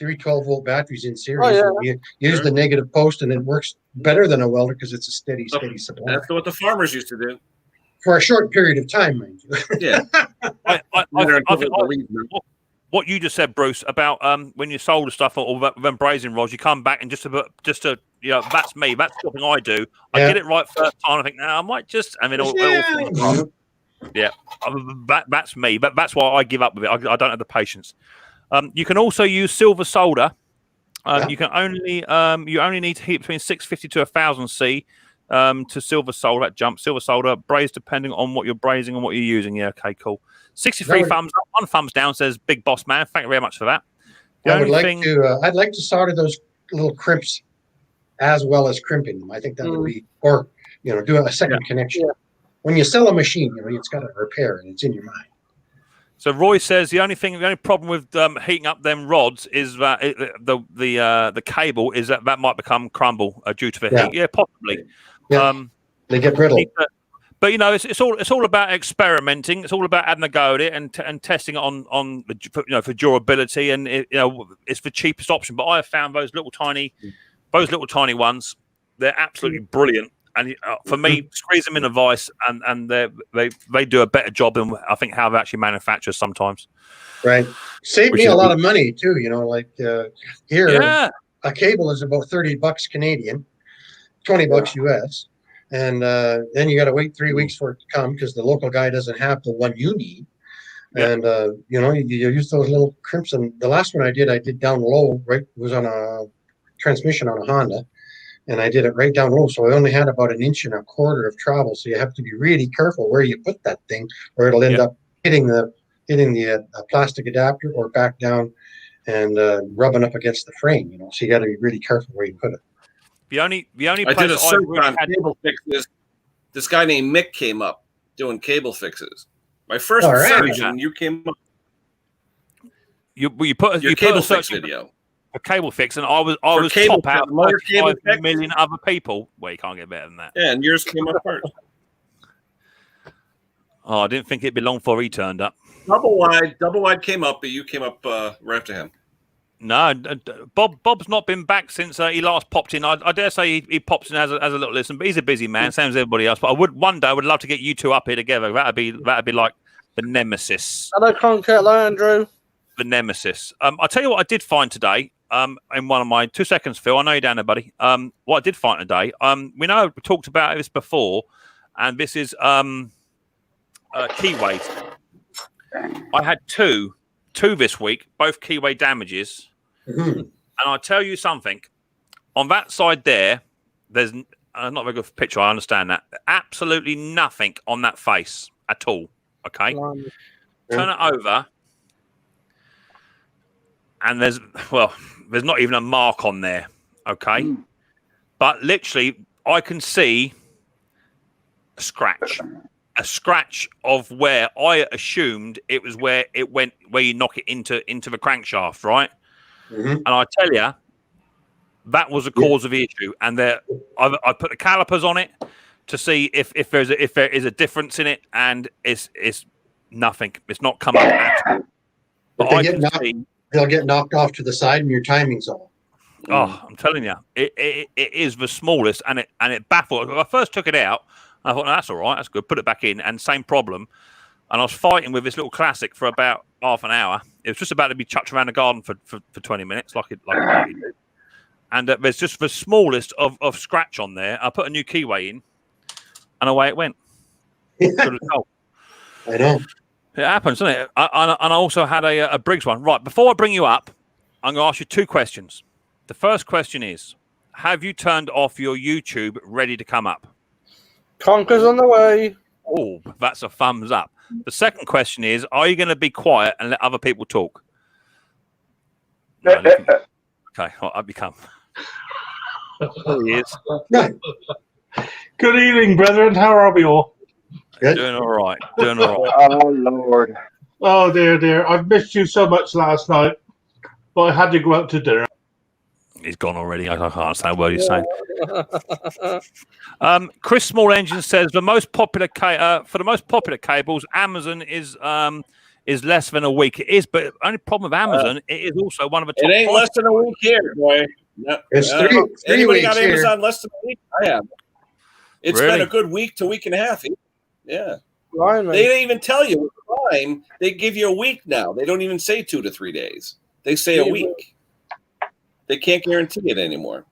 12-volt batteries in series. You use the negative post, and it works better than a welder because it's a steady supply. That's what the farmers used to do for a short period of time, mind you. Yeah. I think what you just said, Bruce, about when you solder stuff or them brazing rods, you come back and just to that's me. That's something I do. I get it right first time. I think, I might just, and then that's me. But that's why I give up with it. I don't have the patience. You can also use silver solder. You can only you only need to heat between 650 to 1000 C to silver solder. That jump silver solder braze depending on what you're brazing and what you're using. Yeah, okay, cool. 63 thumbs up, 1 thumbs down says Big Boss Man. Thank you very much for that. I'd like to solder those little crimps as well as crimping them. I think that would be, or do a second connection. Yeah. When you sell a machine, it's got a repair and it's in your mind. So Roy says the only problem with heating up them rods is that the cable is that might become crumble due to the heat. Yeah, possibly. Yeah. They get brittle. But it's all about experimenting. It's all about having a go at it and testing it on for durability, and it's the cheapest option. But I have found those little tiny ones. They're absolutely brilliant. And for me, squeeze them in a vise, and they do a better job than I think how they actually manufacture sometimes. Right, save me a lot of money too. Here, a cable is about $30 Canadian, $20 US, and then you got to wait 3 weeks for it to come because the local guy doesn't have the one you need. And you use those little crimps. And the last one I did down low. Right, was on a transmission on a Honda. And I did it right down low, so I only had about 1.25 inches of travel. So you have to be really careful where you put that thing, or it'll end up hitting the plastic adapter or back down and rubbing up against the frame. So you got to be really careful where you put it. The only I did a search on cable fixes. This guy named Mick came up doing cable fixes. My first search, and you came up. You put your cable fix video. A cable fix, and I was top out of 5 million other people. Well, you can't get better than that. Yeah, and yours came up first. I didn't think it'd be long before he turned up. Double wide came up, but you came up right after him. No, Bob's not been back since he last popped in. I dare say he pops in as a little listen, but he's a busy man, same as everybody else. But one day I would love to get you two up here together. That'd be like the nemesis. Hello, Conker. Hello, Andrew. The nemesis. I'll tell you what I did find today. In one of my 2 seconds, Phil. I know you're down there, buddy. What I did find today. We talked about this before, and this is keyways. I had two this week, both keyway damages, and I'll tell you something. On that side there, there's not a very good picture. I understand that. Absolutely nothing on that face at all. Okay, turn it over, and there's not even a mark on there, okay? But literally, I can see a scratch. a scratch of where I assumed it was where it went, where you knock it into the crankshaft, right? And I tell you, that was the cause of the issue. And I put the calipers on it to see if there is a difference in it, and it's nothing. It's not come up at all. But they'll get knocked off to the side, and your timing's off. Oh, I'm telling you, it is the smallest, and it baffled. When I first took it out, I thought, no, that's all right, that's good. Put it back in, and same problem. And I was fighting with this little classic for about half an hour. It was just about to be chucked around the garden for 20 minutes, like it did. And there's just the smallest of scratch on there. I put a new keyway in, and away it went. I know. It happens, doesn't it? And I also had a Briggs one. Right, before I bring you up, I'm going to ask you two questions. The first question is, have you turned off your YouTube ready to come up? Conker's on the way. Oh, that's a thumbs up. The second question is, are you going to be quiet and let other people talk? No, okay, I'll become. There he is. Right. Good evening, brethren. How are we all? Good. Doing all right. Doing all right. Oh, Lord. Oh, dear. I've missed you so much last night, but I had to go out to dinner. He's gone already. I can't understand what he's saying. Chris Small Engine says for the most popular cables, Amazon is less than a week. It is, but the only problem with Amazon, it is also one of the top. It ain't less than a week here, boy. No, It's no. three Anybody weeks got here. Amazon less than a week? I have. It's Really? been a good week to week and a half. Yeah. Blimey. They didn't even tell you Prime. They give you a week now. They don't even say 2 to 3 days. They say a week. They can't guarantee it anymore.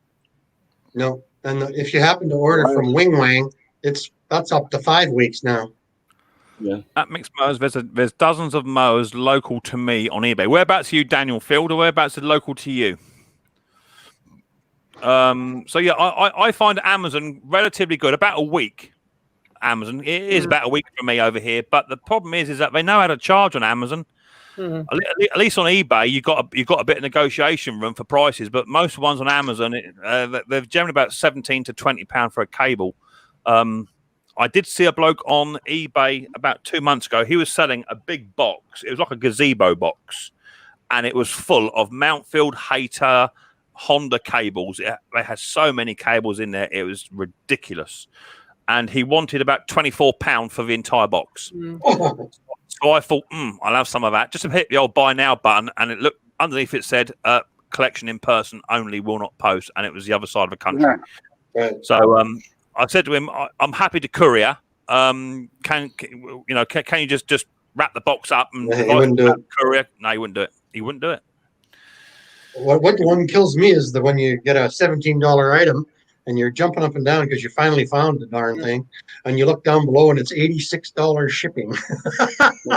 No, and if you happen to order from Wing Wang, that's up to 5 weeks now. Yeah. At Micks Mowers, there's dozens of mowers local to me on eBay. Whereabouts are you, Daniel Field, or whereabouts are local to you? So yeah, I find Amazon relatively good. About a week. Amazon. It is about a week for me over here, but the problem is that they know how to charge on Amazon. At least on eBay, you've got a bit of negotiation room for prices, but most ones on Amazon, they're generally about £17 to £20 for a cable. I did see a bloke on eBay about 2 months ago. He was selling a big box. It was like a gazebo box, and it was full of Mountfield, Hayter, Honda cables. They had so many cables in there. It was ridiculous. And he wanted about £24 for the entire box. So I thought, I'll have some of that. Just to hit the old buy now button, and it looked underneath. It said, "Collection in person only, will not post," and it was the other side of the country. Right. So I said to him, "I'm happy to courier. Can you just wrap the box up and he wouldn't do it. courier?" No, he wouldn't do it. He wouldn't do it. What one kills me is that when you get a $17 item and you're jumping up and down because you finally found the darn thing, and you look down below and it's $86 shipping.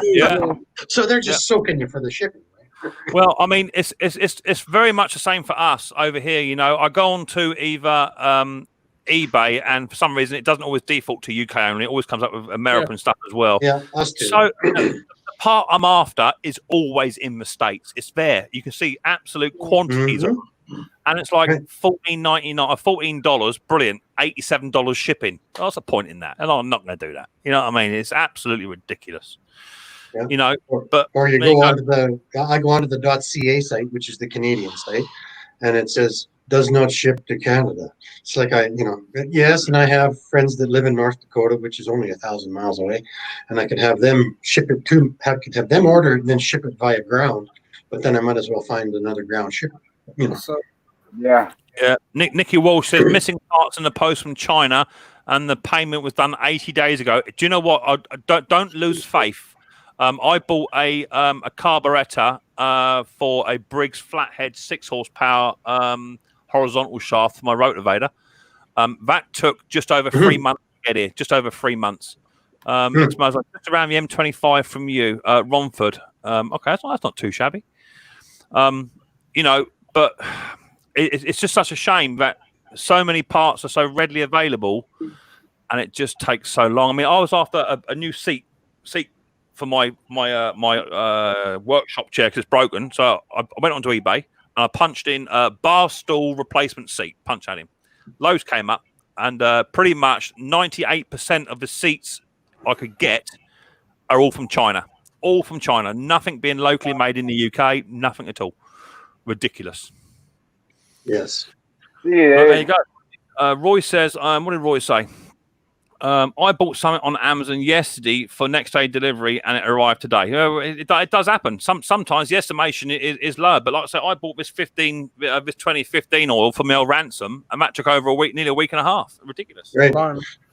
Yeah. So they're just soaking you for the shipping. Right? Well, I mean, it's very much the same for us over here. You know, I go on to either eBay, and for some reason it doesn't always default to UK only. It always comes up with American stuff as well. Yeah, us too. So the part I'm after is always in the States. It's there. You can see absolute quantities of them. And it's like $14.99 or $14, brilliant, $87 shipping. What's the point in that? And I'm not going to do that. You know what I mean? It's absolutely ridiculous. Yeah. You know, or you go onto I go onto the .ca site, which is the Canadian site, and it says does not ship to Canada. It's like yes, and I have friends that live in North Dakota, which is only 1,000 miles away, and I could have them ship it could have them order it and then ship it via ground. But then I might as well find another ground shipper. You know. Yeah. Nicky Walsh says missing parts in the post from China, and the payment was done 80 days ago. Do you know what? I don't lose faith. I bought a carburetor for a Briggs flathead 6 horsepower horizontal shaft for my rotavator. That took just over 3 months to get here. Just over 3 months. It's just around the M25 from you, Romford. Okay, that's not too shabby. But it's just such a shame that so many parts are so readily available, and it just takes so long. I mean, I was after a new seat for my workshop chair because it's broken. So I went onto eBay and I punched in bar stool replacement seat. Punch at him. Lowe's came up, and pretty much 98% of the seats I could get are all from China. All from China. Nothing being locally made in the UK. Nothing at all. Ridiculous. Yes. Yeah. But there you go. Roy says, what did Roy say? I bought something on Amazon yesterday for next day delivery, and it arrived today. It does happen. Sometimes the estimation is lower, but like I said, I bought this 2015 oil for Mel Ransom, and that took over a week, nearly a week and a half. Ridiculous. Right.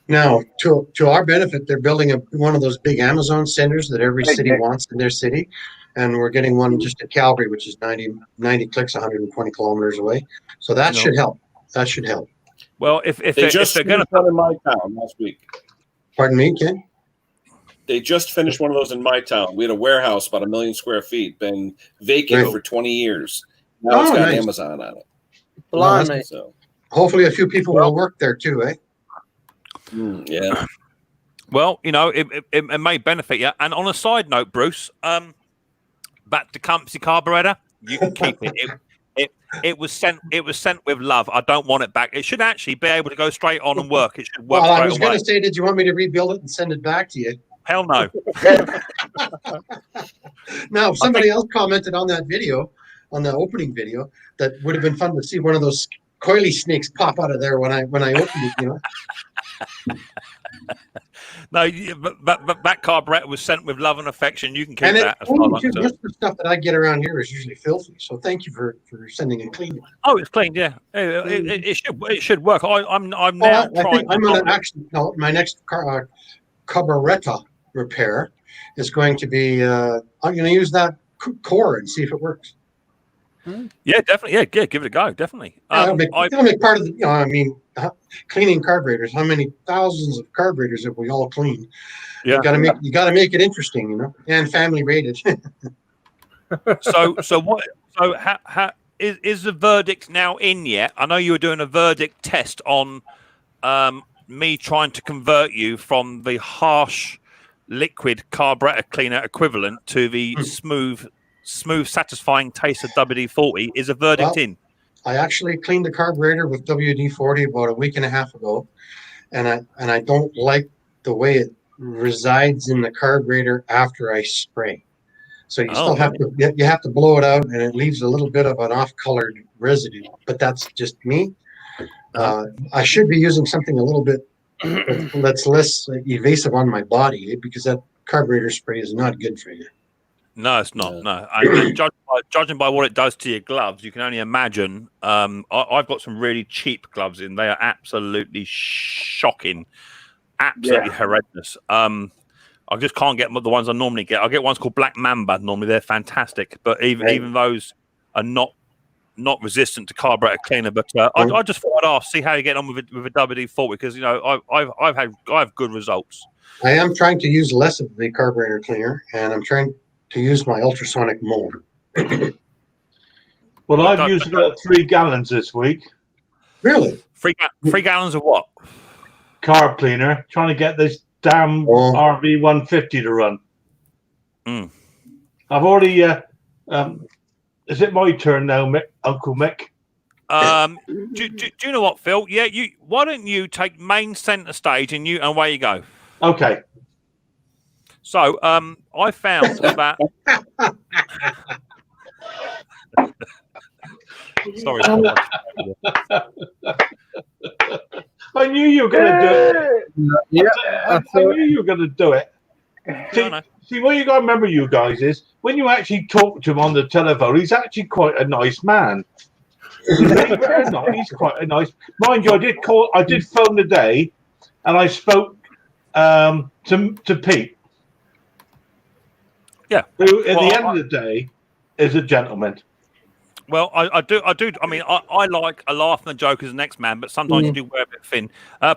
Now, to our benefit, they're building one of those big Amazon centers that every city wants in their city, and we're getting one just at Calgary, which is 90 clicks, 120 kilometers away. So that should help. That should help. Well, if they're going to one in my town last week. Pardon me, Ken? They just finished one of those in my town. We had a warehouse about 1 million square feet, been vacant for 20 years. Now it's got Amazon on it. Blimey. So hopefully, a few people will work there too, eh? Yeah. Well, it may benefit you. And on a side note, Bruce, back to Campsy carburetor, you can keep it. It was sent with love. I don't want it back. It should actually be able to go straight on and work. It should work. Well, I was going to say, did you want me to rebuild it and send it back to you? Hell no. Now, somebody else commented on that video, on the opening video, that would have been fun to see one of those coily snakes pop out of there when I opened it. No, but that carburetor was sent with love and affection. You can keep that. Most of the stuff that I get around here is usually filthy. So thank you for sending it clean. Oh, it's clean, yeah. It should work. I'm now trying. I'm going to actually my next carburetor repair is going to be. I'm going to use that core and see if it works. Yeah, definitely. Yeah, give it a go. Definitely. It'll make part of the. Cleaning carburetors. How many thousands of carburetors have we all cleaned? Yeah, you got to make it interesting, and family rated. So what? So how is the verdict now in yet? I know you were doing a verdict test on me trying to convert you from the harsh liquid carburetor cleaner equivalent to the smooth, satisfying taste of WD-40. Is a verdict in? I actually cleaned the carburetor with WD-40 about a week and a half ago, and I don't like the way it resides in the carburetor after I spray. So you still have to blow it out, and it leaves a little bit of an off-colored residue. But that's just me. I should be using something a little bit that's less evasive on my body, because that carburetor spray is not good for you. No, it's not. No, and judging by what it does to your gloves, you can only imagine. I've got some really cheap gloves in. They are absolutely shocking, absolutely horrendous. I just can't get the ones I normally get. I get ones called Black Mamba. Normally, they're fantastic, but even those are not resistant to carburetor cleaner. But I just thought I'd ask, see how you get on with a WD-40, because I have good results. I am trying to use less of the carburetor cleaner, and I'm trying to use my ultrasonic motor. Well, I've used about 3 gallons this week. Really? 3 gallons of what? Carb cleaner. Trying to get this damn RV 150 to run. I've already. Is it my turn now, Mick, Uncle Mick? Do you know what, Phil? Yeah, why don't you take main centre stage and away you go? Okay. So, I found that. Sorry. I knew you were going to do it. Yeah, I knew you were going to do it. See, what you got to remember, you guys, is when you actually talk to him on the telephone, he's actually quite a nice man. He's quite a nice. Mind you, I did phone today, and I spoke to Pete. Yeah. Who, at the end of the day, is a gentleman. Well, I do. I mean, I like a laugh and a joke as an ex-man, but sometimes you do wear a bit thin.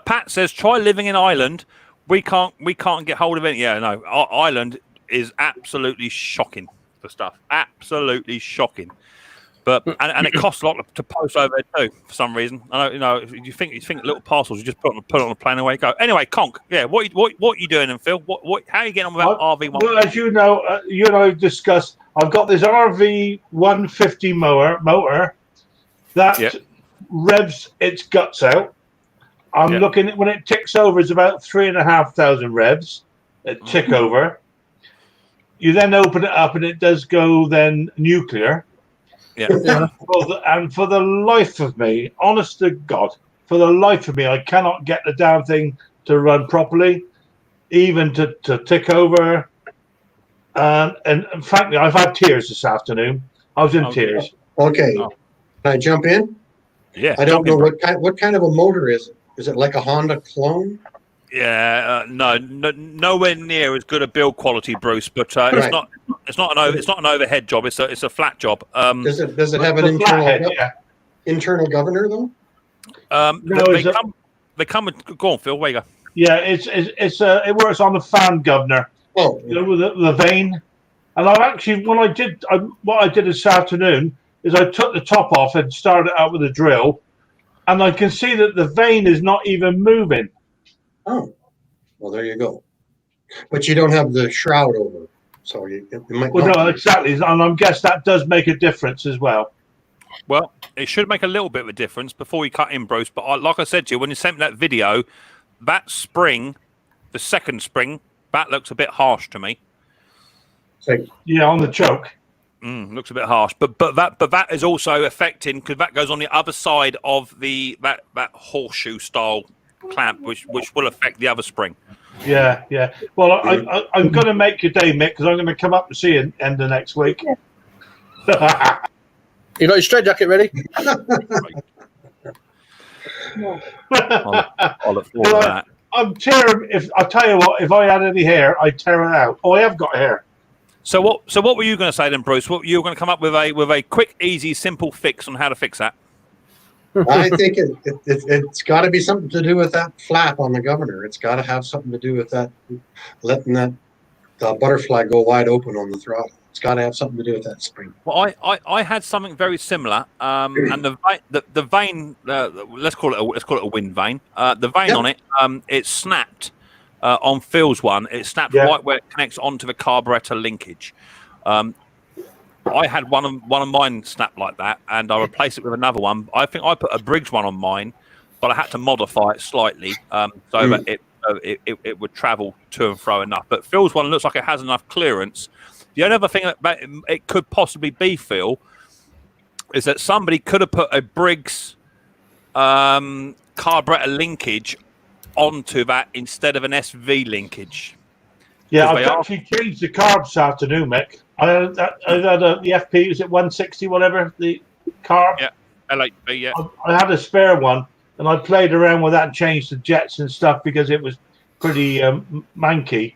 Pat says, try living in Ireland. We can't get hold of it. Yeah, no. Ireland is absolutely shocking for stuff. Absolutely shocking. But and it costs a lot to post over there too for some reason. I know, if you think little parcels, you just put it on a plane and away you go. Anyway, Conk, yeah, what you doing then, Phil? How are you getting on with that RV1? Well, as you know, you and I discussed. I've got this RV 150 motor that revs its guts out. I'm looking at when it ticks over, it's about 3,500 revs. tick over. You then open it up and it does go then nuclear. Yeah. And for the life of me, honest to God, for the life of me, I cannot get the damn thing to run properly, even to tick over. And frankly, I've had tears this afternoon. I was in tears. Okay. Oh. Can I jump in? Yeah. I don't know what kind of a motor is it. Is it like a Honda clone? Yeah, no, nowhere near as good a build quality, Bruce. But it's not an overhead job. It's a flat job. Does it have an internal governor though? They come with. Go on, Phil. Where you go? Yeah, it works on the fan governor. Oh, you know, with the vane. And I actually, what I did this afternoon is I took the top off and started out with a drill, and I can see that the vane is not even moving. Oh, well, there you go. But you don't have the shroud over, so it might. Well, no, exactly, and I guess that does make a difference as well. Well, it should make a little bit of a difference before you cut in, Bruce. But like I said to you, when you sent me that video, that spring, the second spring, that looks a bit harsh to me. Yeah, on the choke. Looks a bit harsh, but that is also affecting because that goes on the other side of that horseshoe style clamp, which will affect the other spring. Yeah. Well, I'm going to make your day, Mick, because I'm going to come up and see you end of next week. You got your straight jacket ready? I'll look forward to that. I'm tearing. I tell you what, if I had any hair, I'd tear it out. Oh, I have got hair. So what were you going to say then, Bruce? What you were going to come up with a quick, easy, simple fix on how to fix that? I think it's got to be something to do with that flap on the governor. It's got to have something to do with that, letting that butterfly go wide open on the throttle. It's got to have something to do with that spring. Well, I had something very similar, and the vane, let's call it a wind vane. The vane on it, it snapped on Phil's one. It snapped right where it connects onto the carburetor linkage. I had one of mine snap like that, and I replaced it with another one. I think I put a Briggs one on mine, but I had to modify it slightly so that it would travel to and fro enough. But Phil's one looks like it has enough clearance. The only other thing that it could possibly be, Phil, is that somebody could have put a Briggs carburetor linkage onto that instead of an SV linkage. Yeah, I've actually changed the carb this afternoon, Mick. I had the FP, is it 160, whatever, the carb? Yeah, LHP, yeah. I had a spare one, and I played around with that and changed the jets and stuff because it was pretty manky.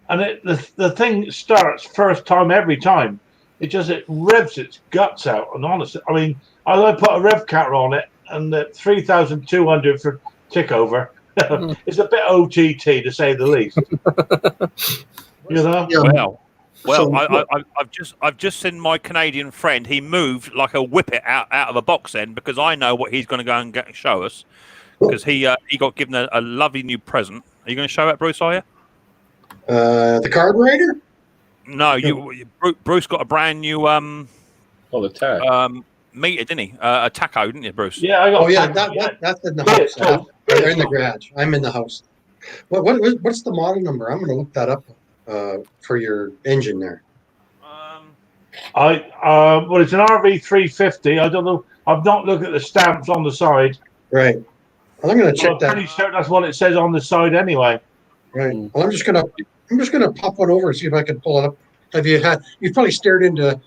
And the thing starts first time every time. It revs its guts out. And honestly, I mean, I put a rev counter on it, and the 3,200 for tick over. It's a bit OTT to say the least. You know? Well, I've just seen my Canadian friend. He moved like a whippet out of a box end because I know what he's going to go and show us because he got given a lovely new present. Are you going to show that, Bruce? Are you? The carburetor? No, Bruce got a brand new the tag. meter, didn't he? A taco, didn't you, Bruce? Yeah, I got. That's in the house. They're in the garage. I'm in the house. What's the model number? I'm going to look that up for your engine there. Well, it's an RV 350. I don't know. I've not looked at the stamps on the side. Right. Well, I'm going to check that. I'm pretty sure that's what it says on the side anyway. Right. Well, I'm just gonna pop one over and see if I can pull it up. You've probably stared into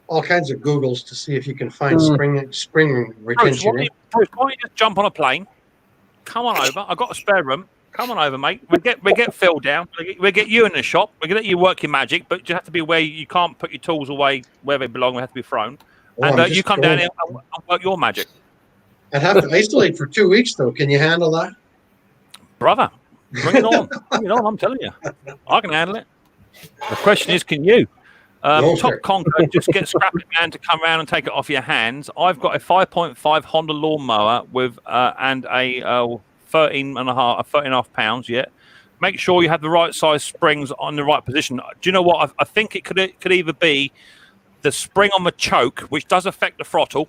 all kinds of Googles to see if you can find spring retention. Bruce, why don't you just jump on a plane? Come on over. I've got a spare room. Come on over, mate. We get Phil down. We get you in the shop. We let you work your magic, but you have to be where you can't put your tools away where they belong. They have to be thrown. And you come down here and work your magic. I'd have to isolate for 2 weeks, though. Can you handle that, brother? Bring it on. Bring it on. I'm telling you, I can handle it. The question is, can you? Top Conco, just get Scrappy Man to come around and take it off your hands. I've got a 5.5 Honda lawnmower with and a 13.5 pounds. Yeah, make sure you have the right size springs on the right position. Do you know what? I think it could either be the spring on the choke, which does affect the throttle.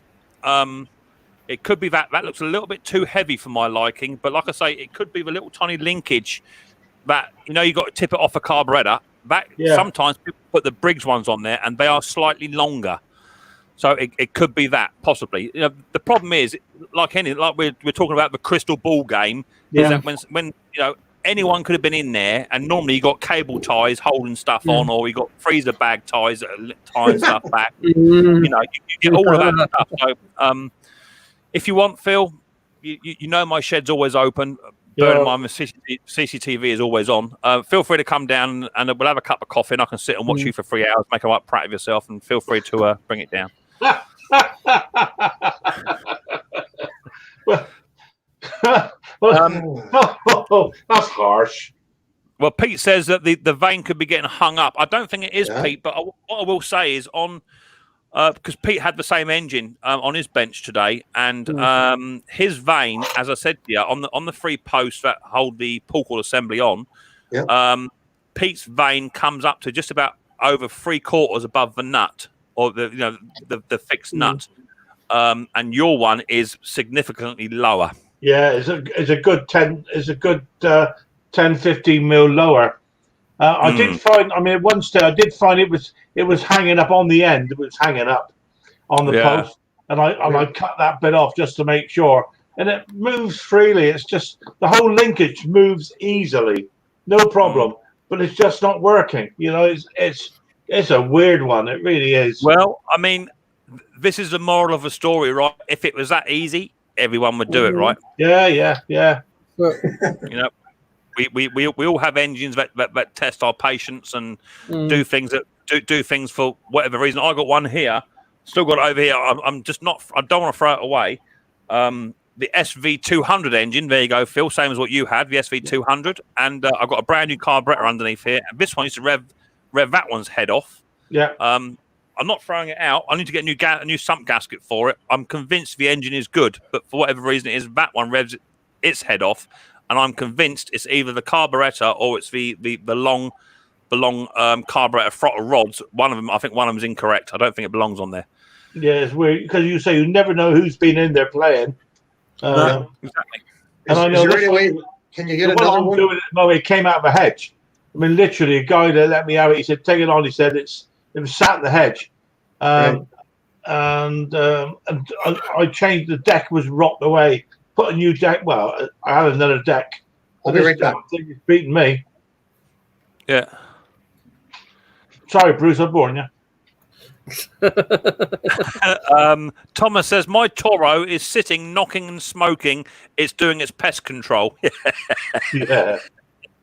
It could be that looks a little bit too heavy for my liking, but like I say, it could be the little tiny linkage that you got to tip it off a carburetor. That sometimes people put the Briggs ones on there, and they are slightly longer. So it could be that possibly. The problem is, like we're talking about the crystal ball game, is that when anyone could have been in there, and normally you got cable ties holding stuff on, or you got freezer bag ties that are tying stuff back. You get all of that stuff. So if you want, Phil, my shed's always open. Bear in mind, the CCTV is always on. Feel free to come down, and we'll have a cup of coffee, and I can sit and watch you for 3 hours, make a right prat of yourself, and feel free to bring it down. That's harsh. Well, Pete says that the vane could be getting hung up. I don't think it is, Pete, but what I will say is because Pete had the same engine on his bench today, and his vane, as I said to you, on the 3 posts that hold the pull cord assembly on, Pete's vane comes up to just about over 3/4 above the nut, or the fixed nut, and your one is significantly lower. Yeah, it's a good 10. It's a good 10-15 mil lower. I did find. I mean, at one stage I did find it was hanging up on the end. It was hanging up on the post, and I cut that bit off just to make sure. And it moves freely. It's just the whole linkage moves easily, no problem. But it's just not working. It's a weird one. It really is. Well, I mean, this is the moral of the story, right? If it was that easy, everyone would do it, right? Yeah. We all have engines that test our patience and do things do things for whatever reason. I got one here, still got it over here. I'm just not. I don't want to throw it away. The SV200 engine. There you go, Phil. Same as what you had, the SV200, and I've got a brand new carburetor underneath here. And this one used to rev that one's head off. Yeah. I'm not throwing it out. I need to get a new sump gasket for it. I'm convinced the engine is good, but for whatever reason, it is that one revs its head off, and I'm convinced it's either the carburetor or it's the long carburetor throttle rods. One of them, I think, one of them is incorrect. I don't think it belongs on there. Yeah, it's weird because you say you never know who's been in there playing. Exactly. And I know can you get another one? No, it came out of a hedge. I mean, literally, a guy that let me have it. He said, "Take it on." He said, "It was sat in the hedge." And I changed the deck. Was rocked away. Put a new deck. Well, I had another deck. I'll be right back. It's beating me. Yeah. Sorry, Bruce. I bored you. Thomas says my Toro is sitting, knocking and smoking. It's doing its pest control. Yeah.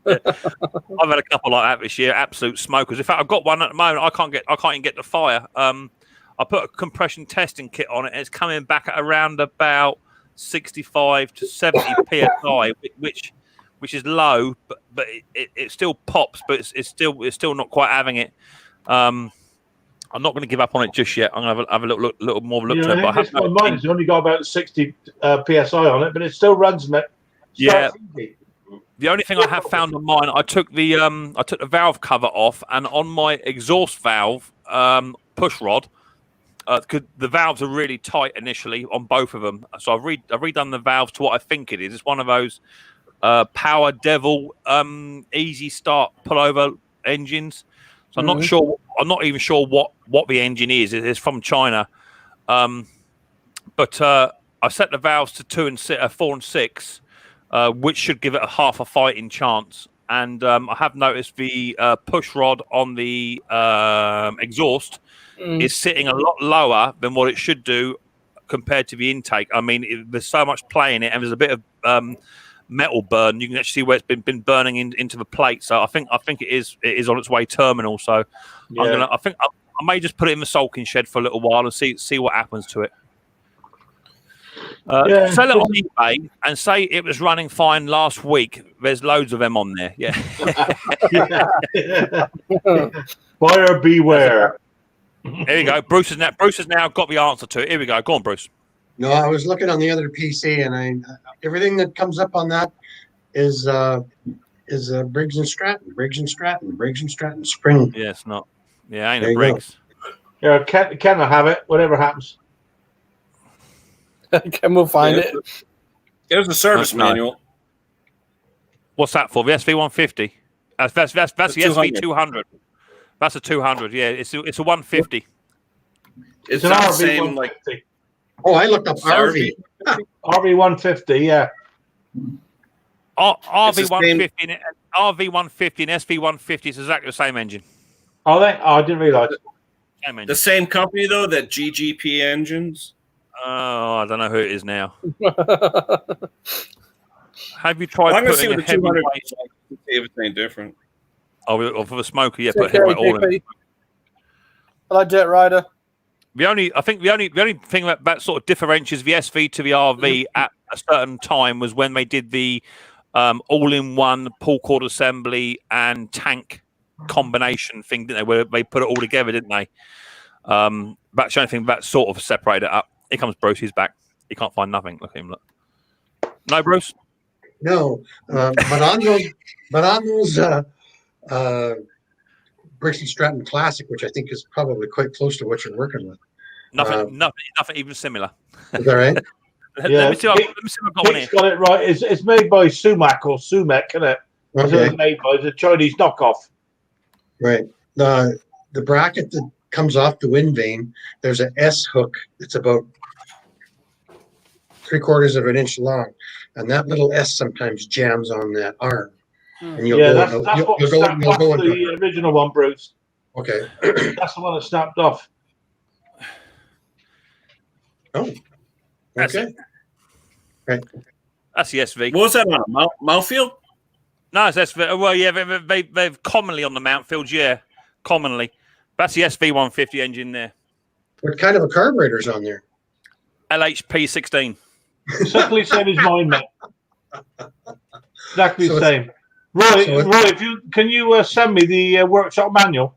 I've had a couple like that this year. Absolute smokers. In fact, I've got one at the moment. I can't even get the fire. I put a compression testing kit on it, and it's coming back at around about 65 to 70 psi, which is low, but it still pops, but it's still not quite having it. I'm not going to give up on it just yet. I'm going to have a little more look to it. But mine's only got about 60 psi on it, but it still runs. Yeah. The only thing I have found on mine, I took the valve cover off, and on my exhaust valve push rod, because the valves are really tight initially on both of them. So I've redone the valves to what I think it is. It's one of those Power Devil easy start pullover engines. So I'm not sure. I'm not even sure what the engine is. It's from China, but I set the valves to 4 and 6, which should give it a half a fighting chance. And I have noticed the push rod on the exhaust is sitting a lot lower than what it should do compared to the intake. I mean, there's so much play in it, and there's a bit of metal burn. You can actually see where it's been burning into the plate. So I think it is on its way terminal. So I think I may just put it in the sulking shed for a little while and see what happens to it. Sell it on eBay and say it was running fine last week. There's loads of them on there. Yeah. Buyer beware. Here we go. Bruce has now got the answer to it. Here we go. Go on, Bruce. No, I was looking on the other PC, and everything that comes up on that is Briggs and Stratton, spring. Yeah, it's not. Yeah, ain't a Briggs. Yeah, Ken will have it. Whatever happens. Ken will find it. There's the service manual. What's that for? The SV150. That's the SV200. That's a 200. Yeah, it's a 150. It's an not the RV same 150. like. Oh, I looked up RV. RV150, yeah. RV150 and RV150 and SV150 is exactly the same engine. Are they? Oh, I didn't realise. Same engine. The same company though, that GGP engines. Oh, I don't know who it is now. Have you tried I'm gonna see putting what a the 200 heavyweight? is like to see if it's any different. Oh, for the smoker, yeah, It's put okay, heavyweight oil in. JP. Hello, Dirt Rider. The only thing that sort of differentiates the SV to the RV at a certain time was when they did the all-in-one pull cord assembly and tank combination thing, didn't they? Where they put it all together, didn't they? That's the only thing that sort of separated it up. Here comes Bruce. He's back. He can't find nothing. Look at him. Look. No, Bruce. No, but on those Briggs and Stratton Classic, which I think is probably quite close to what you're working with. Nothing even similar. Is that right? Yeah, let me see what I've got on here. Pete's got it right. It's made by Sumac or Sumac, isn't it? Okay. It's made by the Chinese knockoff. Right. The bracket that comes off the wind vane, there's an S hook. It's about 3/4 of an inch long, and that little S sometimes jams on that arm. And you'll That's what snapped off go the original one, Bruce. Okay. That's the one that snapped off. Oh. Okay. Right. That's the SV. What was that on a Mountfield? No, it's SV. Well, yeah, they're commonly on the Mountfields, yeah, commonly. That's the SV150 engine there. What kind of a carburetor's on there? LHP 16. Exactly the same as mine, mate. Exactly the same. Roy, can you send me the workshop manual?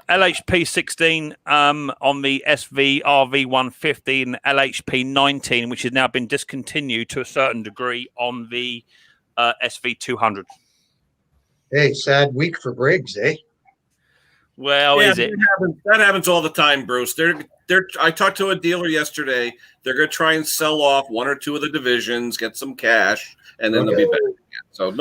LHP 16 on the SV RV150 and LHP 19, which has now been discontinued to a certain degree on the SV 200. Hey, sad week for Briggs, eh? Well, is it? That happens all the time, Bruce. I talked to a dealer yesterday. They're going to try and sell off one or two of the divisions, get some cash, and then they'll be back again. So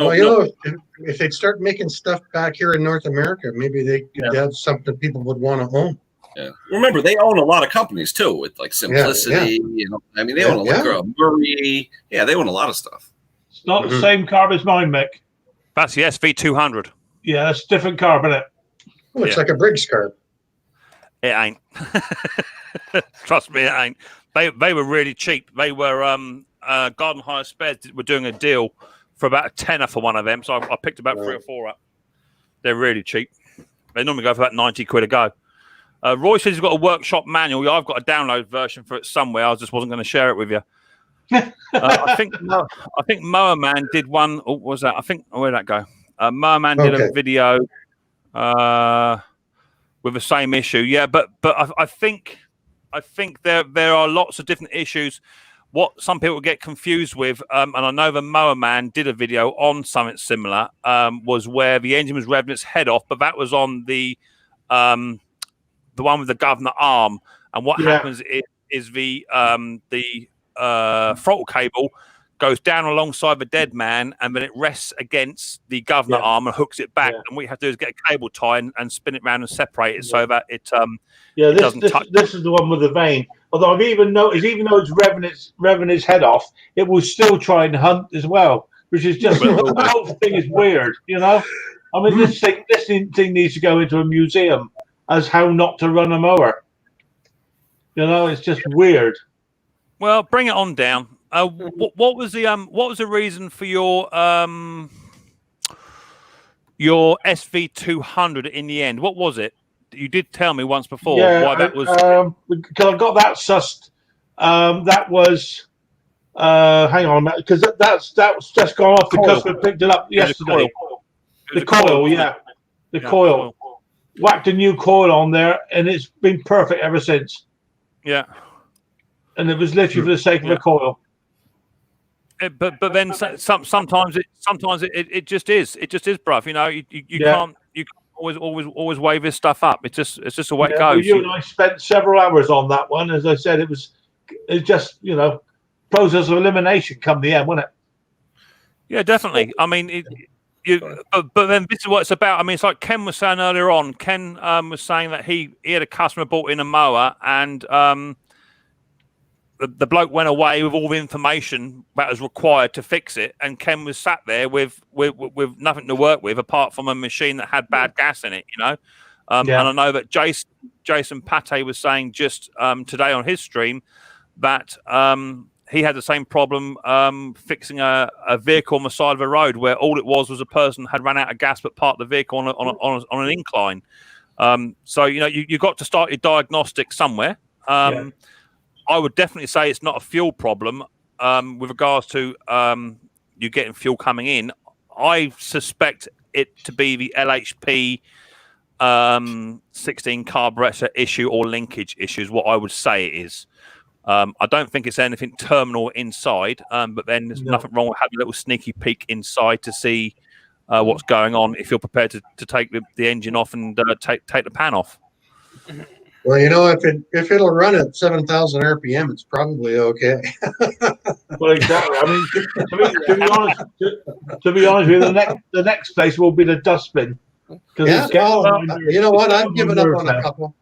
if they'd start making stuff back here in North America, maybe they could have something people would want to own. Yeah. Remember, they own a lot of companies too, with like Simplicity. You know, I mean, they own a lot. Murray. Yeah, they own a lot of stuff. It's not the same carb as mine, Mick. That's the SV 200. Yeah, it's different carb, isn't it? Oh, it's like a Briggs carb. It ain't. Trust me, it ain't. They were really cheap. They were Garden Hire Spares were doing a deal for about a tenner for one of them, so I picked about 3 or 4 up. They're really cheap. They normally go for about 90 quid a go. Roy says he's got a workshop manual. Yeah, I've got a download version for it somewhere. I just wasn't going to share it with you. I think Mower Man did one. Oh, what was that? Where'd that go? Mower Man did a video with the same issue. Yeah, but I think there are lots of different issues. What some people get confused with, and I know the Mower Man did a video on something similar, was where the engine was revving its head off, but that was on the one with the governor arm. And what happens is the throttle cable goes down alongside the dead man, and then it rests against the governor arm and hooks it back. And what you have to do is get a cable tie and spin it around and separate it so that it doesn't touch. This is the one with the vane. Although I've even noticed, even though it's revving its head off, it will still try and hunt as well, which is just the whole thing is weird, you know. I mean, this thing needs to go into a museum as how not to run a mower. You know, it's just weird. Well, bring it on down. What was the reason for your SV200 in the end? What was it? You did tell me once before why that was. Because I got that sussed. That was. Hang on a minute, because that's just gone off. The customer picked it up yesterday. The coil, the coil. Whacked a new coil on there, and it's been perfect ever since. Yeah. And it was literally for the sake of a coil. But then sometimes it just is bruv. You know, you can't always wave this stuff up. It's just the way it goes. Well, you and I spent several hours on that one. As I said, it's just process of elimination come the end, wasn't it? Yeah, definitely. I mean, but then this is what it's about. I mean, it's like Ken was saying earlier on. Ken was saying that he had a customer bought in a mower, and the bloke went away with all the information that was required to fix it, and Ken was sat there with nothing to work with apart from a machine that had bad gas in it, you know. And I know that Jason Pate was saying just today on his stream that he had the same problem fixing a vehicle on the side of a road where all it was a person had run out of gas but parked the vehicle on an incline. So you know you got to start your diagnostic somewhere. I would definitely say it's not a fuel problem with regards to you getting fuel coming in. I suspect it to be the LHP 16 carburetor issue or linkage issue is what I would say it is. I don't think it's anything terminal inside, but then there's nothing wrong with having a little sneaky peek inside to see what's going on if you're prepared to take the engine off and take the pan off. Well, you know, if it'll run at 7,000 RPM, it's probably okay. Well, exactly. I mean, to be honest with you, the next place will be the dustbin. Yeah, well, you know what? I've given up on a couple.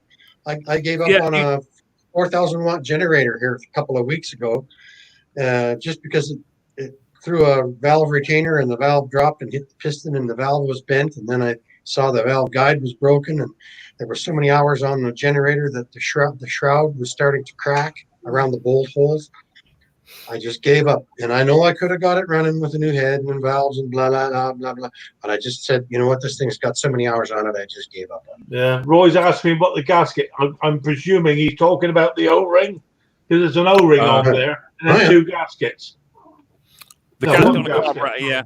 I gave up on a 4,000 watt generator here a couple of weeks ago, just because it threw a valve retainer and the valve dropped and hit the piston and the valve was bent, and then I saw the valve guide was broken and there were so many hours on the generator that the shroud was starting to crack around the bolt holes. I just gave up, and I know I could have got it running with a new head and valves and blah blah blah blah blah. But I just said, you know what, this thing's got so many hours on it, I just gave up on it. Yeah, Roy's asked me about the gasket. I'm presuming he's talking about the O-ring, because there's an O-ring on there and then two gaskets. The gasket on the carburetor,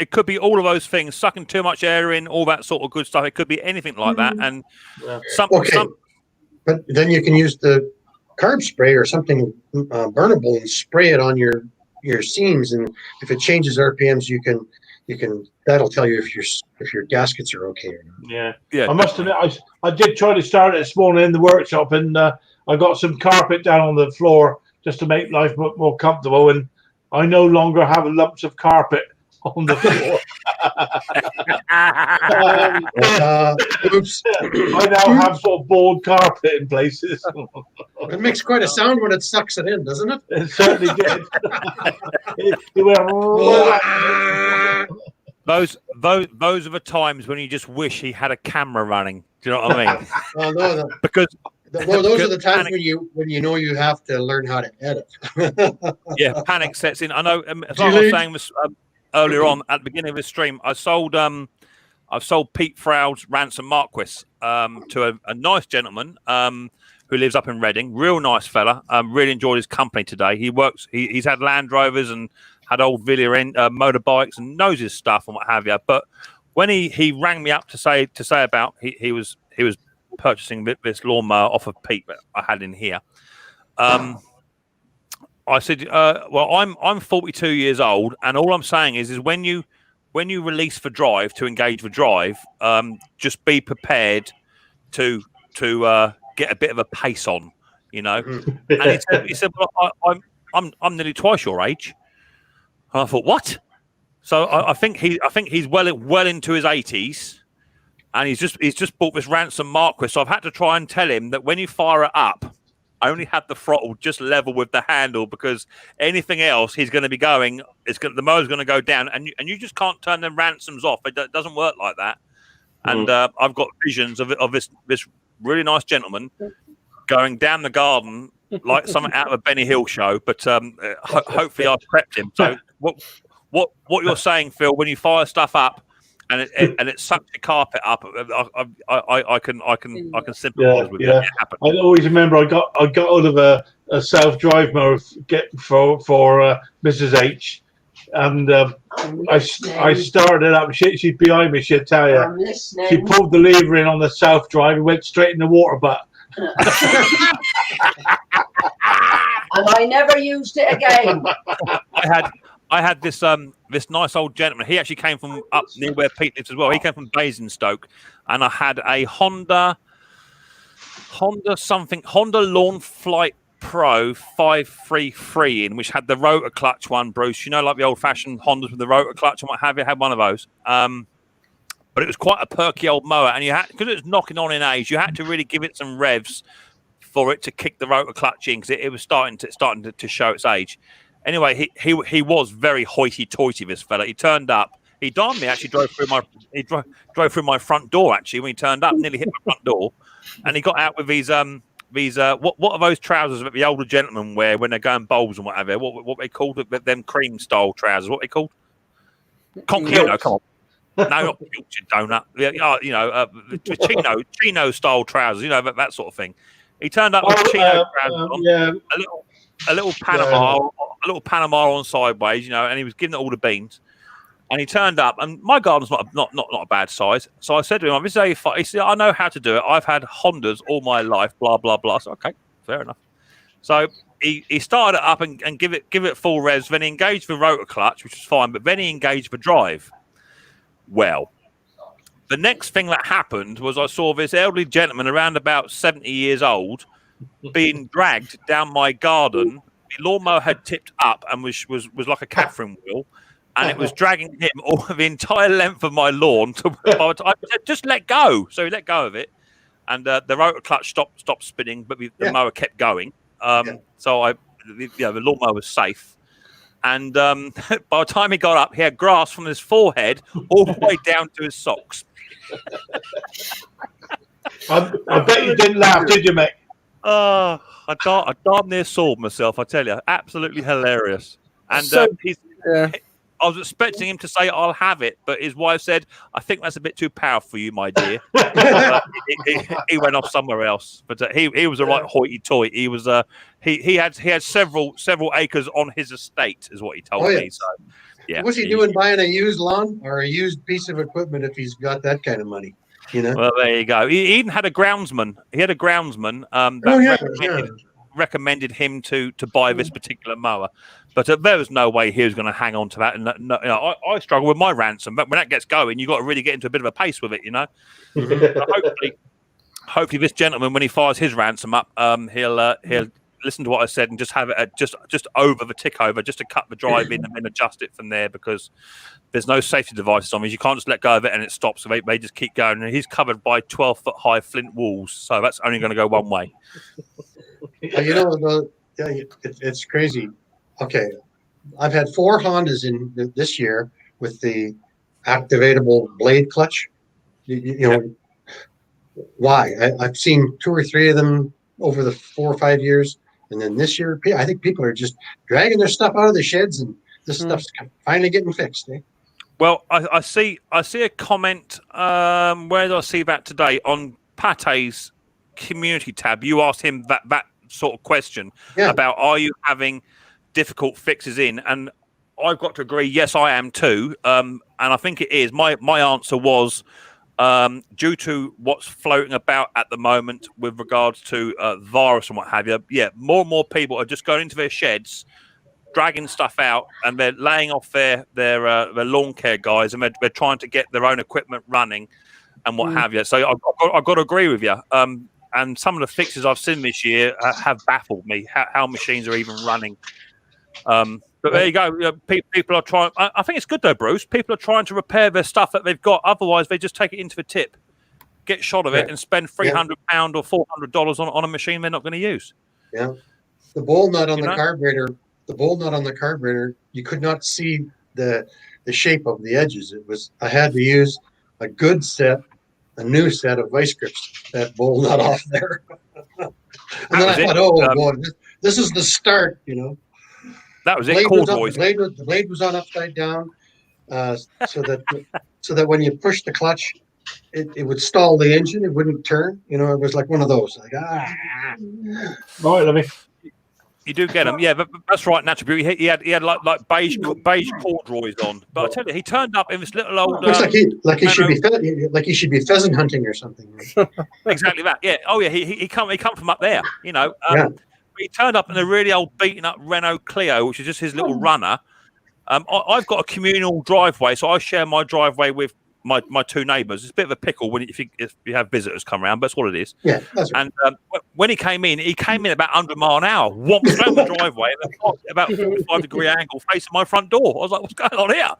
It could be all of those things, sucking too much air in, all that sort of good stuff. It could be anything like that, and but then you can use the carb spray or something burnable and spray it on your seams, and if it changes RPMs, you can that'll tell you if your gaskets are okay or not. Yeah. I must admit, I did try to start it this morning in the workshop, and I got some carpet down on the floor just to make life more comfortable, and I no longer have lumps of carpet on the floor. Oops. I now have sort of board carpet in places. It makes quite a sound when it sucks it in, doesn't it? It certainly did. Those are the times when you just wish he had a camera running. Do you know what I mean? Because those are the times when you know you have to learn how to edit. Panic sets in. I know. As I was saying earlier on at the beginning of the stream, I've sold Pete Froud's Ransom Marquis to a nice gentleman who lives up in Reading. Real nice fella. Really enjoyed his company today. He's had Land Rovers and had old Villiers motorbikes and knows his stuff and what have you. But when he rang me up to say about he was purchasing this lawnmower off of Pete that I had in here. I said, well, I'm 42 years old, and all I'm saying is when you release for drive to engage the drive, just be prepared to get a bit of a pace on, you know. And he said, well, I'm nearly twice your age. And I thought, what? So I think he's well into his 80s, and he's just bought this Ransom Marquis. So I've had to try and tell him that when you fire it up, I only have the throttle just level with the handle, because anything else he's going to be going. The motor's going to go down, and you just can't turn the Ransoms off. It doesn't work like that. And I've got visions of this really nice gentleman going down the garden like something out of a Benny Hill show. But hopefully I've prepped him. So what you're saying, Phil, when you fire stuff up and it sucks your carpet up, I can sympathise with you. I always remember I got out of a self-drive mower for Mrs. H, and I started up. She's behind me. She'll tell you. She pulled the lever in on the self-drive and went straight in the water butt. And I never used it again. I had this nice old gentleman. He actually came from up near where Pete lives as well. He came from Basingstoke, and I had a Honda Lawn Flight Pro 533 in, which had the rotor clutch one, Bruce. You know, like the old-fashioned Hondas with the rotor clutch and what have you. Had one of those. But it was quite a perky old mower, and you had, because it was knocking on in age, you had to really give it some revs for it to kick the rotor clutch in, because it was starting to show its age. Anyway, he was very hoity-toity, this fella. He turned up. He darned me. Actually, drove through my front door. Actually, when he turned up, nearly hit my front door, and he got out with these what are those trousers that the older gentlemen wear when they're going bowls and whatever? What they called them cream style trousers? What they called? Conchino, come on. No, not Pilchard donut. You know, chino style trousers. You know, that sort of thing. He turned up with chino trousers on, a little Panama on sideways. You know, and he was giving it all the beans. And he turned up, and my garden's not a bad size. So I said to him, "This is A5." He said, "I know how to do it. I've had Hondas all my life." Blah blah blah. So okay, fair enough. So he started it up and give it full revs. Then he engaged the rotor clutch, which was fine. But then he engaged the drive. Well, the next thing that happened was I saw this elderly gentleman around about 70 years old being dragged down my garden. The lawnmower had tipped up and was like a Catherine wheel, and it was dragging him all the entire length of my lawn. I said, "Just let go." So he let go of it, and the rotor clutch stopped spinning, but the mower kept going. So the lawnmower was safe. And by the time he got up, he had grass from his forehead all the way down to his socks. I bet you didn't laugh, did you, mate? I darn near sawed myself, I tell you. Absolutely hilarious. And I was expecting him to say, "I'll have it," but his wife said, "I think that's a bit too powerful for you, my dear." He went off somewhere else. But he was a right hoity-toity. He was he had several acres on his estate, is what he told me. So yeah. What's he doing buying a used lawn or a used piece of equipment if he's got that kind of money? You know. Well, there you go. He even had a groundsman. He had a groundsman recommended him to buy this particular mower. But there was no way he was going to hang on to that. And I struggle with my ransom. But when that gets going, you've got to really get into a bit of a pace with it, you know. Hopefully, this gentleman, when he fires his ransom up, he'll listen to what I said and just have it at just over the tick over, just to cut the drive in and then adjust it from there, because there's no safety devices on these. You can't just let go of it and it stops. So they just keep going. And he's covered by 12-foot high flint walls, so that's only going to go one way. You know, it's crazy. Okay, I've had 4 Hondas in this year with the activatable blade clutch. You know, why? I've seen 2 or 3 of them over the 4 or 5 years, and then this year, I think people are just dragging their stuff out of the sheds, and this stuff's finally getting fixed. Eh? Well, I see a comment. Where did I see that today? On Pate's community tab, you asked him that sort of question about, are you having difficult fixes in? And I've got to agree, yes, I am too. And I think it is. My answer was, due to what's floating about at the moment with regards to virus and what have you, more and more people are just going into their sheds, dragging stuff out, and they're laying off their lawn care guys, and they're trying to get their own equipment running and what have you. So I've got to agree with you. And some of the fixes I've seen this year have baffled me, how machines are even running. But there you go. People are trying. I think it's good though, Bruce. People are trying to repair their stuff that they've got. Otherwise, they just take it into the tip, get shot of it, and spend £300 or $400 on a machine they're not going to use. Yeah, the bowl nut on the carburetor. The bowl nut on the carburetor. You could not see the shape of the edges. I had to use a new set of vice grips, that bowl nut off there. And then I thought, boy, this is the start, you know. That was it. The blade was on upside down, so that when you push the clutch, it would stall the engine. It wouldn't turn. You know, it was like one of those. Like Right, let me. You do get them, yeah. But that's right, naturally. He had like beige corduroys on. But I tell you, he turned up in this little old. Looks like he should be pheasant hunting or something. Exactly that. Yeah. Oh yeah. He come from up there. You know. He turned up in a really old beaten up Renault Clio, which is just his little runner. I've got a communal driveway, so I share my driveway with my two neighbours. It's a bit of a pickle if you have visitors come around, but that's what it is. Yeah, that's right. And when he came in about 100 mile an hour, whomped straight on the driveway, about 45-degree angle facing my front door. I was like, "What's going on here?"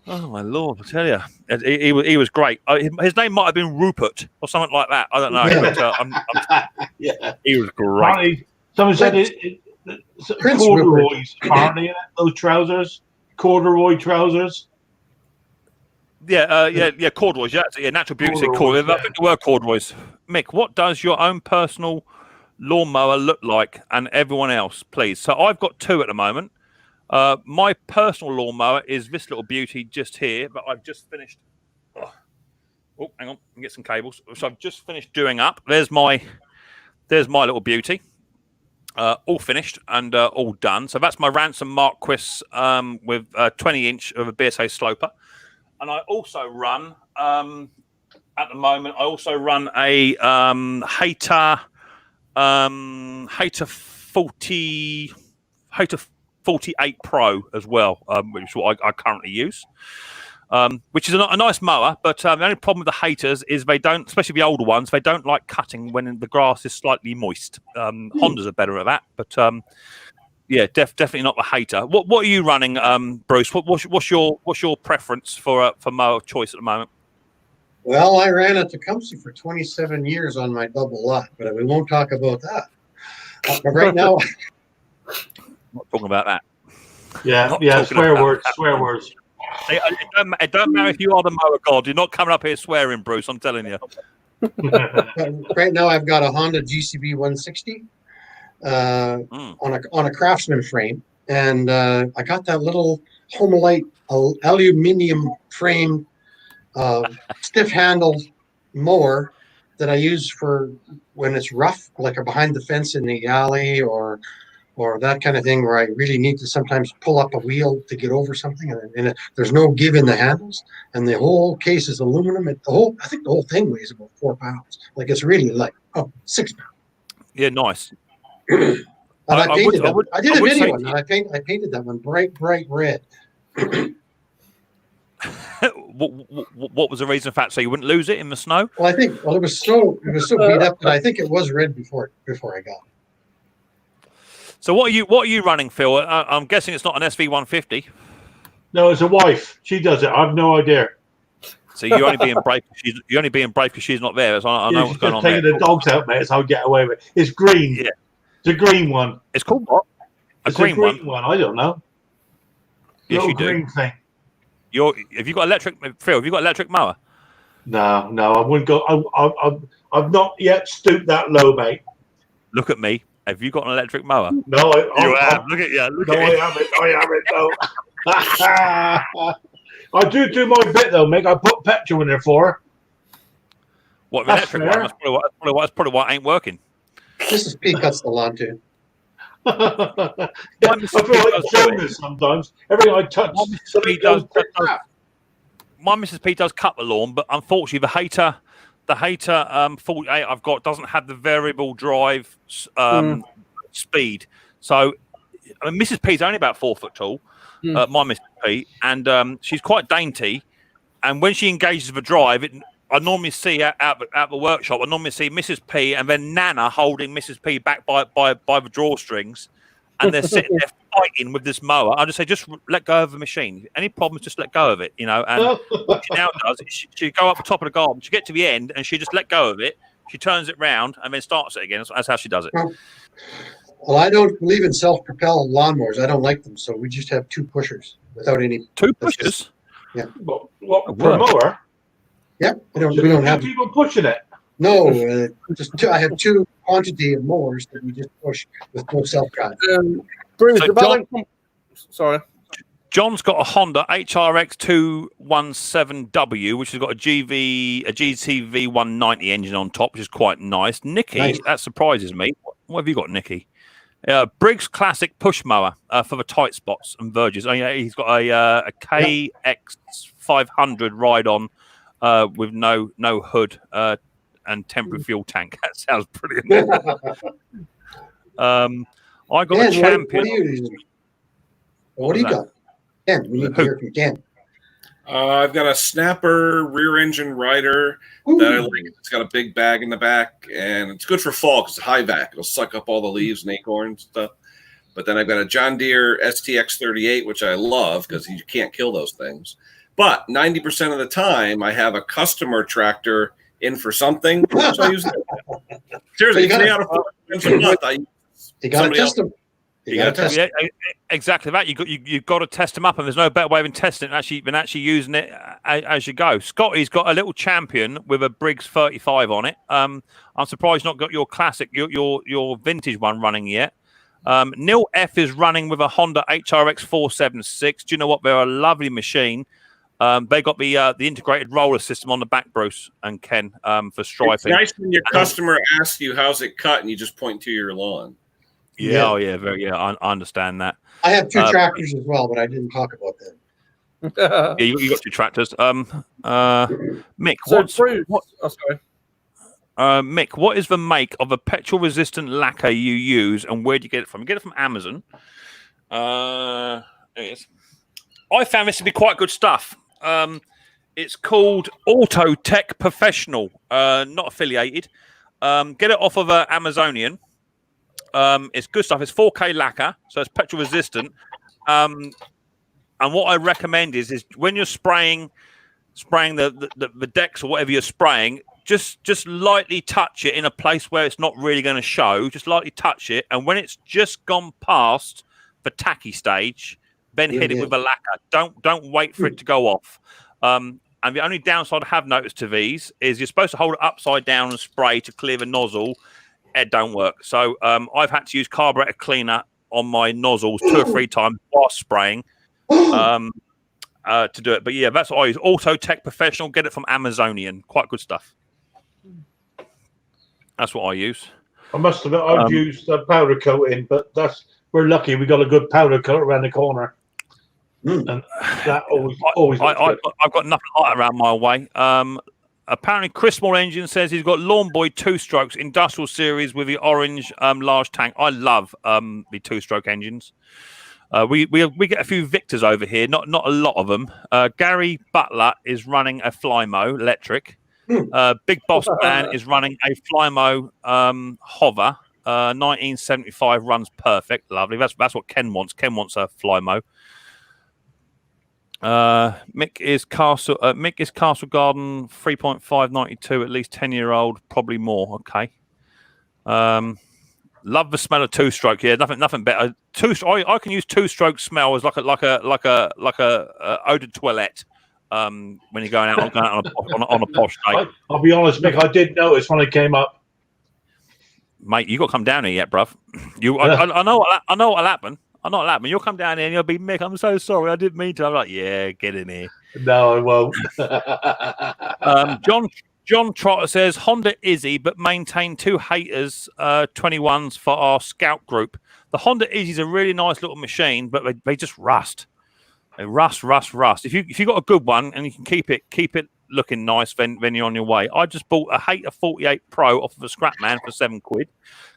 Oh my Lord! I tell you, he was great. His name might have been Rupert or something like that. I don't know. But, yeah, he was great. Apparently, someone said corduroys. Apparently, those trousers, corduroy trousers. Yeah, corduroys. Yeah, Natural Beauty said corduroys. I think they were corduroys. Mick, what does your own personal lawnmower look like, and everyone else, please? So I've got two at the moment. My personal lawnmower is this little beauty just here, but I've just finished. Oh, hang on, let me get some cables. So I've just finished doing up. There's my little beauty, all finished and all done. So that's my Ransom Marquis with 20-inch of a BSA sloper, and I also run at the moment. I also run a Hater 48 Pro as well, which is what I currently use. Which is a nice mower, but the only problem with the haters is they don't, especially the older ones, they don't like cutting when the grass is slightly moist. Hondas are better at that, but yeah, definitely not the hater. What are you running, Bruce? What's your preference for mower choice at the moment? Well, I ran at Tecumseh for 27 years on my double lot, but we won't talk about that. But right now, not talking about that. Yeah, swear words. It don't matter if you are the mower god. You're not coming up here swearing, Bruce. I'm telling you. right now I've got a Honda GCB 160 on a Craftsman frame, and I got that little Homelite aluminum frame stiff-handled mower that I use for when it's rough, like behind the fence in the alley or that kind of thing, where I really need to sometimes pull up a wheel to get over something, and there's no give in the handles, and the whole case is aluminum. I think the whole thing weighs about 4 pounds. Like, it's really light. 6 pounds. Yeah, nice. And I painted that. I did a video on that. I painted that one bright red. What was the reason for that? So you wouldn't lose it in the snow? Well, it was so beat up that I think it was red before I got it. So what are you running, Phil? I'm guessing it's not an SV150. No, it's a wife. She does it. I have no idea. So you're only being brave. You're only being brave because she's not there. So I know what's going on there. Taking the dogs out, mate. So I'll get away with it. It's green. Yeah, it's a green one. It's called what? A green one. I don't know. Yes, you do. Green thing. Have you got electric, Phil? Have you got electric mower? No, I wouldn't go. I've not yet stooped that low, mate. Look at me. Have you got an electric mower? No, you have. Look at you. I haven't. No. I do my bit though, Mick. I put petrol in there for her. What, an electric one? That's probably why it ain't working. Mrs. P cuts the lawn too. I feel like Jonas sometimes. Everything I touch, my Mrs. P does cut the lawn, but unfortunately, the Hater 48 I've got doesn't have the variable drive speed. So, I mean, Mrs. P's only about 4 foot tall. My Mrs. P, and she's quite dainty. And when she engages the drive, I normally see out the workshop. I normally see Mrs. P and then Nana holding Mrs. P back by the drawstrings, and they're sitting there fighting with this mower. I just say, just let go of the machine. Any problems, just let go of it. And what she now does is she go up the top of the garden. She get to the end and she just let go of it. She turns it round and then starts it again. That's how she does it. Well, I don't believe in self-propelled lawnmowers. I don't like them, so we just have 2 pushers without any. 2 pushers? Yeah. What per mower? Yeah, we don't have people pushing it. No, just 2. I have 2 quantity of mowers that we just push with no self-drive. Bruce, sorry. John's got a Honda HRX 217W, which has got a GTV 190 engine on top, which is quite nice. Nicky, that surprises me. What have you got, Nicky? Briggs Classic push mower for the tight spots and verges. Oh yeah, he's got a KX500 ride-on with no hood and temporary fuel tank. That sounds brilliant. I got a Champion. What do you got? Ken, we need to hear from Ken. I've got a snapper rear engine rider that I like. It's got a big bag in the back, and it's good for fall because it's high vac. It'll suck up all the leaves and acorns and stuff. But then I've got a John Deere STX38, which I love because you can't kill those things. But 90% of the time, I have a customer tractor in for something, so I use it. Seriously, 3 out of 4 times a month. You got to test them. Yeah, exactly that. You've got to test them up, and there's no better way of testing it than actually using it as you go. Scotty's got a little Champion with a Briggs 35 on it. I'm surprised you've not got your classic, your vintage one running yet. Neil F is running with a Honda HRX 476. Do you know what? They're a lovely machine. They got the integrated roller system on the back, Bruce and Ken, for striping. It's nice when your customer asks you how's it cut, and you just point to your lawn. Yeah, oh yeah, I understand that. I have 2 tractors as well, but I didn't talk about them. Yeah, you got 2 tractors. Mick, Mick, what is the make of a petrol-resistant lacquer you use, and where do you get it from? You get it from Amazon. There it is. I found this to be quite good stuff. It's called Auto Tech Professional, not affiliated. Get it off of Amazonian. It's good stuff. It's 4K lacquer, so it's petrol resistant. And what I recommend is when you're spraying the decks or whatever you're spraying, just lightly touch it in a place where it's not really going to show. Just lightly touch it, and when it's just gone past the tacky stage, then hit it with a lacquer. Don't wait for it to go off. And the only downside I have noticed to these is you're supposed to hold it upside down and spray to clear the nozzle. It don't work. So I've had to use carburetor cleaner on my nozzles 2 or 3 times while spraying to do it. But yeah, that's what I use. Auto Tech Professional. Get it from Amazonian. Quite good stuff. That's what I use. I must admit, I've used powder coating, but we're lucky we got a good powder coat around the corner. And that always I've got nothing like that around my way. Apparently, Chris Small Engine says he's got Lawn Boy 2-strokes industrial series with the orange large tank. I love the 2-stroke engines. We get a few Victors over here, not a lot of them. Gary Butler is running a Flymo electric. Big Boss Man is running a Flymo Hover. 1975 runs perfect, lovely. That's what Ken wants. Ken wants a Flymo. Mick is Castle Garden 3.592, at least 10-year-old, probably more. Okay. Love the smell of 2-stroke. Yeah, nothing better. I can use 2-stroke smell as like a eau de toilette. When you're going out on a posh day. I'll be honest, Mick. I did notice when I came up. Mate, you got to come down here yet, bruv. I know what'll happen. I'm not laughing. You'll come down here and you'll be, Mick, I'm so sorry. I didn't mean to. I'm like, yeah, get in here. No, I won't. John Trotter says, Honda Izzy, but maintain 2 haters, 21s for our scout group. The Honda Izzy's a really nice little machine, but they just rust. They rust. If you got a good one and you can keep it looking nice, then you're on your way. I just bought a Hater 48 Pro off of a scrap man for £7.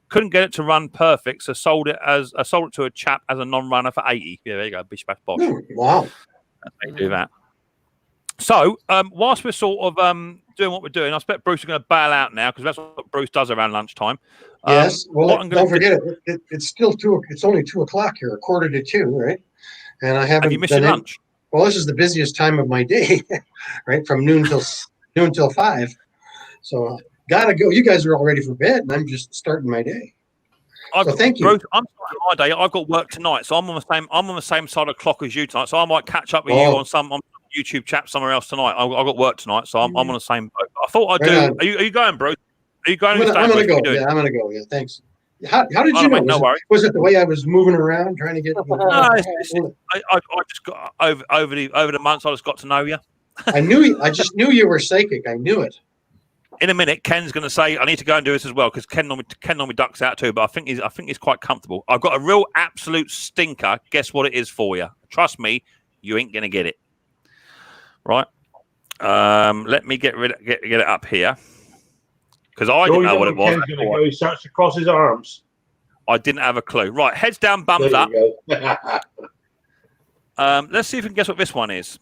Couldn't get it to run perfect, so sold it to a chap as a non-runner for 80. Yeah, there you go, bish bash bosh. Wow, that's how you do that. So, whilst we're sort of doing what we're doing, I expect Bruce is going to bail out now because that's what Bruce does around lunchtime. Yes. Well, don't forget it. It's still 2. It's only 2 o'clock here, 1:45, right? And I haven't. Have you missed your lunch? Well, this is the busiest time of my day, right? From noon till 5. So gotta go. You guys are all ready for bed, and I'm just starting my day. Thank you. Bruce, I'm starting my day. I've got work tonight, so I'm on the same side of the clock as you tonight. So I might catch up with you on some YouTube chat somewhere else tonight. I've got work tonight, so I'm on the same boat. I thought I'd do. Are you going, Bruce? Are you going? I'm gonna go. Yeah, I'm gonna go. Yeah, thanks. How did you know? Was it the way I was moving around trying to get? No, I just got over the months. I just got to know you. I knew you. I just knew you were psychic. I knew it. In a minute, Ken's going to say I need to go and do this as well because Ken normally ducks out too. But I think he's quite comfortable. I've got a real absolute stinker. Guess what it is for you? Trust me, you ain't going to get it. Right? Let me get it up here because I didn't know what it was. He starts to cross his arms. I didn't have a clue. Right, heads down, bums up. Let's see if we can guess what this one is.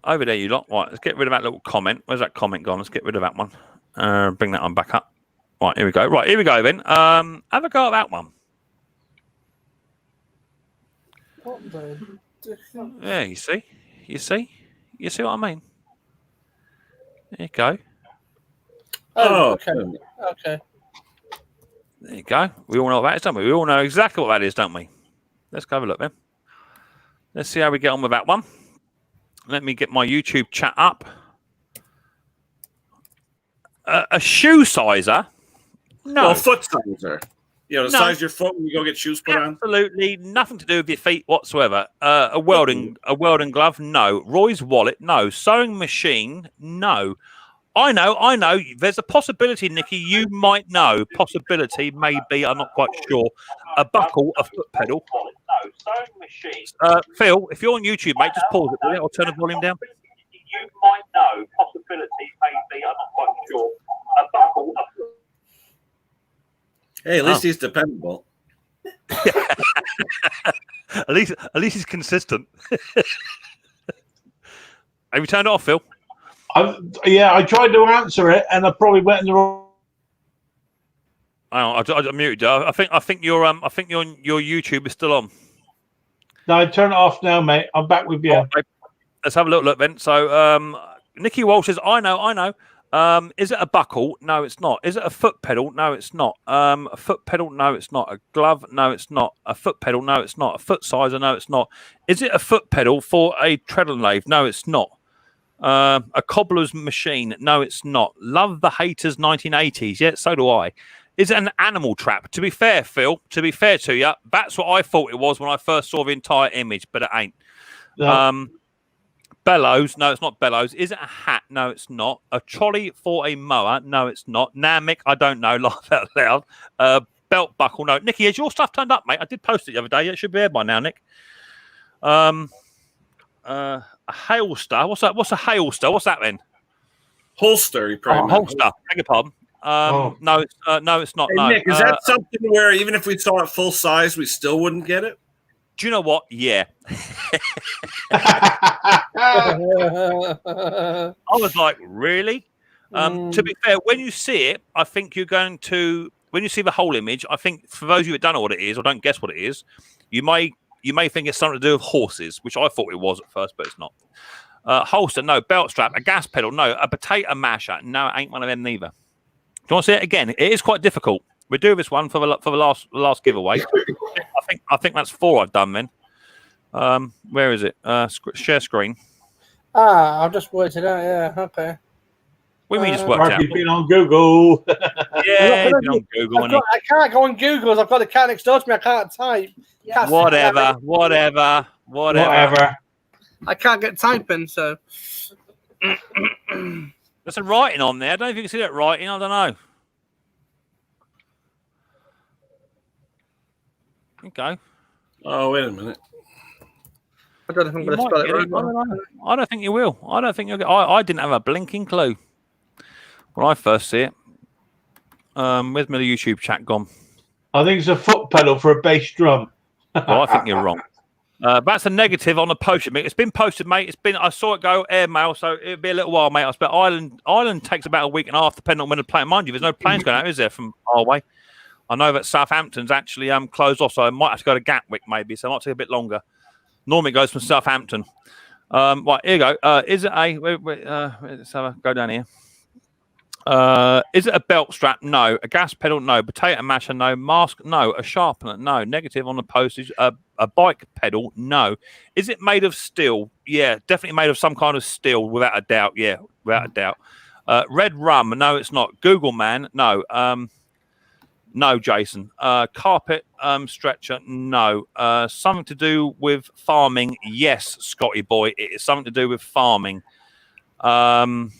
Over there, you lot. Right, let's get rid of that little comment. Where's that comment gone? Let's get rid of that one. Bring that one back up. Right, here we go. Right, here we go then. Have a go at that one. What the? Yeah, you see what I mean. There you go. Oh, okay. Okay. There you go. We all know what that is, don't we? We all know exactly what that is, don't we? Let's go have a look then. Let's see how we get on with that one. Let me get my YouTube chat up. A shoe sizer? No. Well, foot sizer. You know, the size of your foot when you go get shoes put on? Absolutely nothing to do with your feet whatsoever. A welding glove? No. Roy's wallet? No. Sewing machine? No. I know. There's a possibility, Nikki, you might know. Possibility, maybe, I'm not quite sure. A buckle, a foot pedal. No. Sewing machine. Phil, if you're on YouTube, mate, just pause it, will you? Or turn the volume down. You might know. Possibility, maybe, I'm not quite sure. A buckle, a foot. Hey, at least he's dependable. At least he's consistent. Have you turned it off, Phil? I tried to answer it, and I probably went in the wrong. I muted you. I think your YouTube is still on. No, I turn it off now, mate. I'm back with you. Okay. Let's have a look then. So, Nikki Walsh says, I know. Is it a buckle? No, it's not. Is it a foot pedal? No, it's not. A foot pedal? No, it's not. A glove? No, it's not. A foot pedal? No, it's not. A foot sizer? No, it's not. Is it a foot pedal for a treadle lathe? No, it's not. A cobbler's machine? No, it's not. Love the haters 1980s. Yeah, so do I. Is it an animal trap? To be fair, Phil, to be fair to you, that's what I thought it was when I first saw the entire image, but it ain't. No. Bellows? No, it's not bellows. Is it a hat? No, it's not. A trolley for a mower? No, it's not. Nah, Mick, I don't know. Laugh out loud. Belt buckle? No. Nicky, has your stuff turned up, mate? I did post it the other day. It should be there by now, Nick. A hailster? What's that? What's a hailster? What's that then? Holster, you probably holster. Beg your pardon. No, it's not. Hey, no. Nick, is that something where even if we saw it full size, we still wouldn't get it? Do you know what? Yeah. I was like, really? To be fair, when you see it, I think you're going to, when you see the whole image, I think for those of you that don't know what it is or don't guess what it is, you may think it's something to do with horses, which I thought it was at first, but it's not. Holster, no. Belt strap, a gas pedal, no. A potato masher, no, it ain't one of them neither. Do you want to see it again? It is quite difficult. We do this one for the last giveaway. I think that's 4 I've done then. Where is it? Share screen. I've just worked it out. Yeah, okay. We just worked out. You've been on Google. Yeah, been on Google. I can't go on Google. I've got a cat next door to me. I can't type. Whatever. I can't get typing, so. There's a writing on there. I don't know if you can see that writing. I don't know. Okay. Oh, wait a minute. I don't know if I'm going to spell it right. I don't think you will. I don't think you'll. I didn't have a blinking clue when I first see it. Where's my YouTube chat gone? I think it's a foot pedal for a bass drum. Well, I think you're wrong. That's a negative on the post. It's been posted, mate. I saw it go airmail, so it'll be a little while, mate. I expect Ireland takes about a week and a half, depending on when the plane. Mind you, there's no planes going out, is there, from our way? I know that Southampton's actually closed off, so I might have to go to Gatwick maybe, so it might take a bit longer. Normally it goes from Southampton. Right, here you go. Is it a... let's have a go down here. Is it a belt strap? No. A gas pedal? No. Potato masher? No. Mask? No. A sharpener? No. Negative on the postage. A bike pedal? No. Is it made of steel? Yeah, definitely made of some kind of steel, without a doubt. Yeah, without a doubt. Red rum? No, it's not. Google man? No. No, Jason. Carpet stretcher? No. Something to do with farming? Yes, Scotty boy. It is something to do with farming. Foot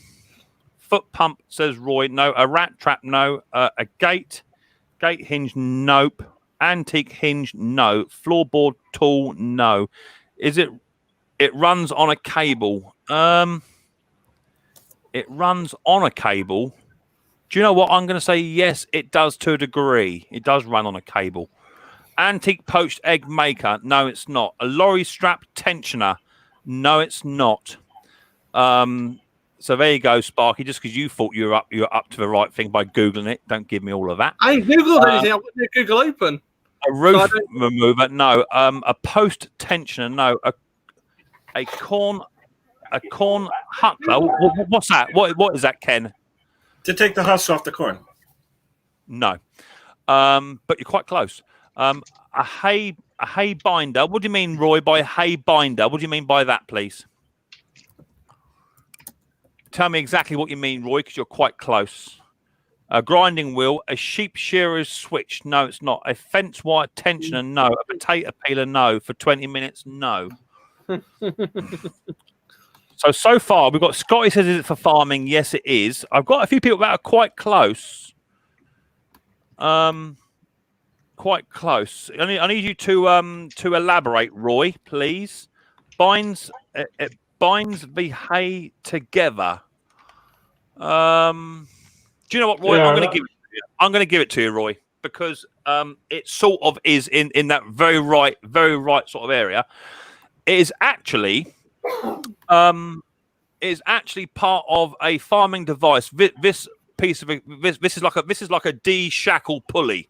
pump, says Roy. No. A rat trap? No. A gate hinge? Nope. Antique hinge? No. Floorboard tool? No. Is it? It runs on a cable. It runs on a cable. Do you know what? I'm going to say yes, it does to a degree. It does run on a cable. Antique poached egg maker? No, it's not. A lorry strap tensioner? No, it's not. So there you go, Sparky. Just because you thought you were up to the right thing by googling it, don't give me all of that. I ain't googled anything. I've got the Google open. A roof remover, no. A post tensioner, no. A corn huckler. What's that? What is that, Ken? To take the husk off the corn. No. But you're quite close. A hay binder. What do you mean, Roy, by hay binder? What do you mean by that, please? Tell me exactly what you mean, Roy, because you're quite close. A grinding wheel, a sheep shearer's switch. No, it's not. A fence wire tensioner. No. A potato peeler. No. For 20 minutes. No. So far, we've got Scotty says, is it for farming? Yes, it is. I've got a few people that are quite close. Quite close. I need you to elaborate, Roy, please. It binds the hay together. Do you know what, Roy? Yeah, I'm going to give it to you, Roy, because it sort of is in that very right sort of area. It is actually part of a farming device. This is like a D-shackle pulley.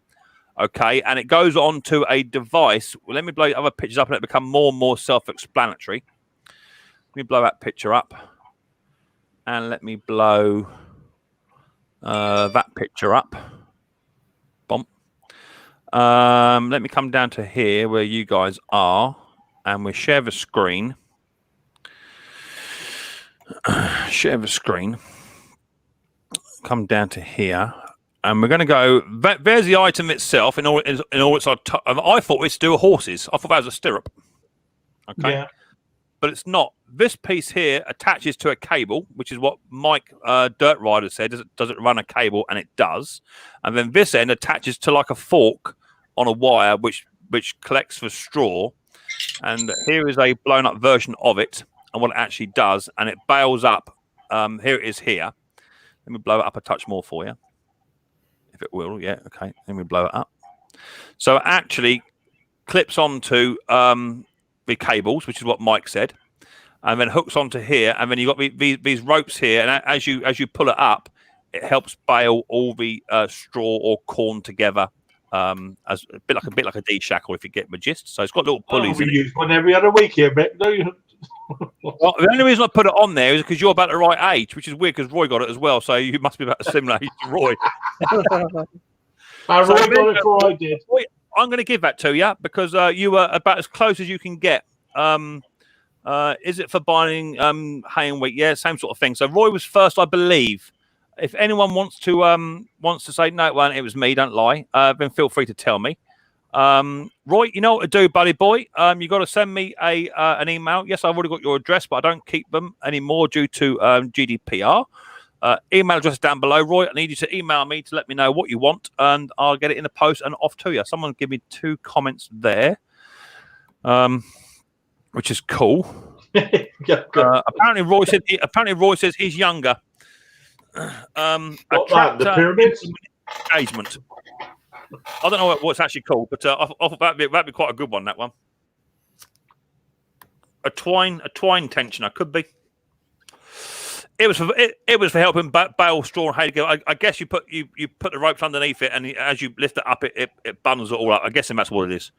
Okay, and it goes on to a device. Well, let me blow other pictures up and it become more and more self-explanatory. Let me blow that picture up. And let me blow that picture up. Bomb. Let me come down to here where you guys are. And we share the screen. Share the screen. Come down to here. And we're going to go. There's the item itself. In all its. I thought it's to do with horses. I thought that was a stirrup. Okay, Yeah. but it's not. This piece here attaches to a cable, which is what Mike Dirt Rider said. Does it run a cable? And it does. And then this end attaches to like a fork on a wire, which collects for straw. And here is a blown up version of it, and what it actually does, and it bails up. Here it is. Here. Let me blow it up a touch more for you. If it will, yeah, okay. Then we blow it up. So it actually clips onto the cables, which is what Mike said, and then hooks onto here, and then you got these ropes here, and as you pull it up, it helps bale all the straw or corn together, as a bit like a D-shackle, if you get my gist. So it's got little pulleys. We use one every other week here, Mick. No, well, the only reason I put it on there is because you're about the right age, which is weird because Roy got it as well. So you must be about a similar age to Roy. Roy got it before I did. Roy, I'm going to give that to you because you were about as close as you can get. Is it for buying hay and wheat? Yeah, same sort of thing. So Roy was first, I believe. If anyone wants to say no, well, it was me. Don't lie. Then feel free to tell me. Roy, you know what to do, buddy boy. You got to send me an email. Yes, I've already got your address, but I don't keep them anymore due to GDPR. Email address down below, Roy. I need you to email me to let me know what you want, and I'll get it in the post and off to you. Someone give me 2 comments there, which is cool. Apparently, Roy says he's younger. The pyramids engagement. I don't know what's actually called, but I thought that'd be quite a good one. That one, a twine tensioner could be. It was for helping bale straw and hay together. I guess you put the ropes underneath it, and as you lift it up, it bundles it all up. I'm guessing that's what it is.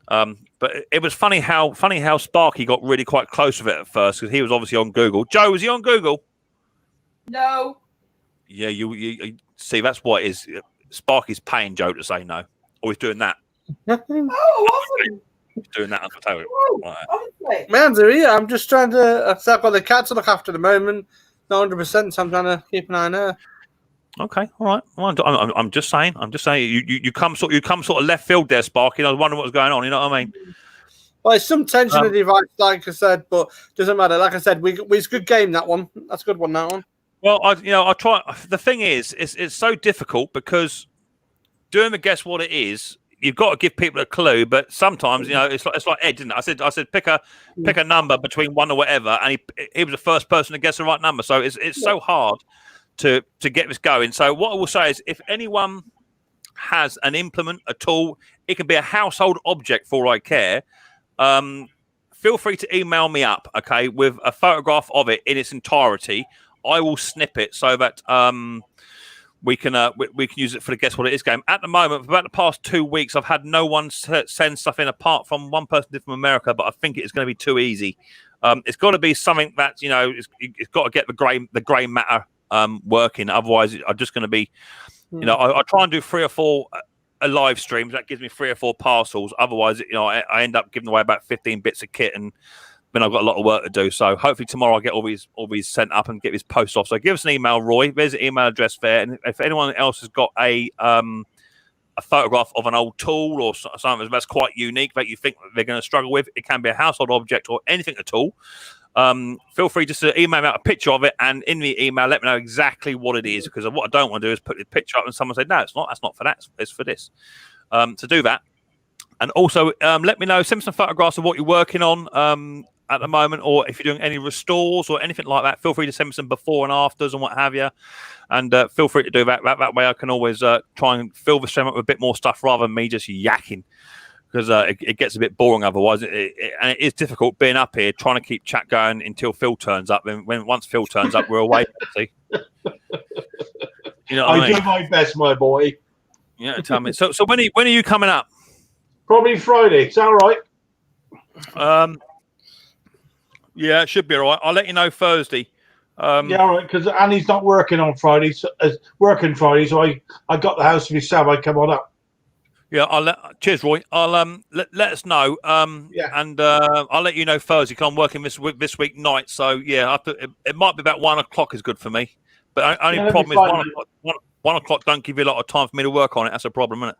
But it was funny how Sparky got really quite close with it at first because he was obviously on Google. Joe, was he on Google? No. Yeah, you see, that's what it is. Sparky's paying Joe to say no, or he's doing that. Oh, awesome. He's doing that. I'll tell you. Honestly. Man's here. I'm just trying to. I've got the cat to look after at the moment. Not 100%. So I'm trying to keep an eye on her. Okay, all right. Well, I'm just saying. You come sort of left field there, Sparky. I was wondering what was going on. You know what I mean? Well, it's some tension device, like I said, but doesn't matter. Like I said, it's a good game, that one. That's a good one, that one. Well, I try. The thing is, it's so difficult because doing the guess what it is, you've got to give people a clue. But sometimes, it's like Ed, didn't it? I said pick a number between 1 or whatever, and he was the first person to guess the right number. So it's so hard to get this going. So what I will say is, if anyone has an implement, a tool, it can be a household object for all I care. feel free to email me up, okay, with a photograph of it in its entirety. I will snip it so that we can use it for the Guess What It Is game. At the moment, for about the past 2 weeks, I've had no one send stuff in apart from one person did from America, but I think it's going to be too easy. It's got to be something that, you know, it's got to get the grey matter working. Otherwise, I'm just going to be, you know, I try and do 3 or 4 live streams. That gives me 3 or 4 parcels. Otherwise, you know, I end up giving away about 15 bits of kit, and then I've got a lot of work to do. So hopefully tomorrow I'll get all these sent up and get these posts off. So give us an email, Roy. There's an email address there. And if anyone else has got a photograph of an old tool or something that's quite unique that you think they're going to struggle with, it can be a household object or anything at all. Feel free just to email me out a picture of it, and in the email let me know exactly what it is, because what I don't want to do is put the picture up and someone say, no, it's not. That's not for that. It's for this. To do that. And also let me know, send me some photographs of what you're working on at the moment, or if you're doing any restores or anything like that, feel free to send me some before and afters and what have you. And feel free to do that. That way I can always try and fill the stream up with a bit more stuff rather than me just yakking, because it gets a bit boring otherwise. And it is difficult being up here trying to keep chat going until Phil turns up. And once Phil turns up, we're away. See? You know what I mean? Do my best, my boy. Yeah, tell me. So when are you coming up? Probably Friday. Is that all right? Yeah, it should be all right. I'll let you know Thursday. Yeah, all right, because Annie's not working on Friday, so I got the house to myself. I come on up. Yeah, cheers, Roy. I'll let us know. Yeah. And I'll let you know Thursday, because I'm working this week night. So yeah, it might be about 1 o'clock is good for me. But only problem is 1 o'clock don't give you a lot of time for me to work on it. That's a problem, isn't it?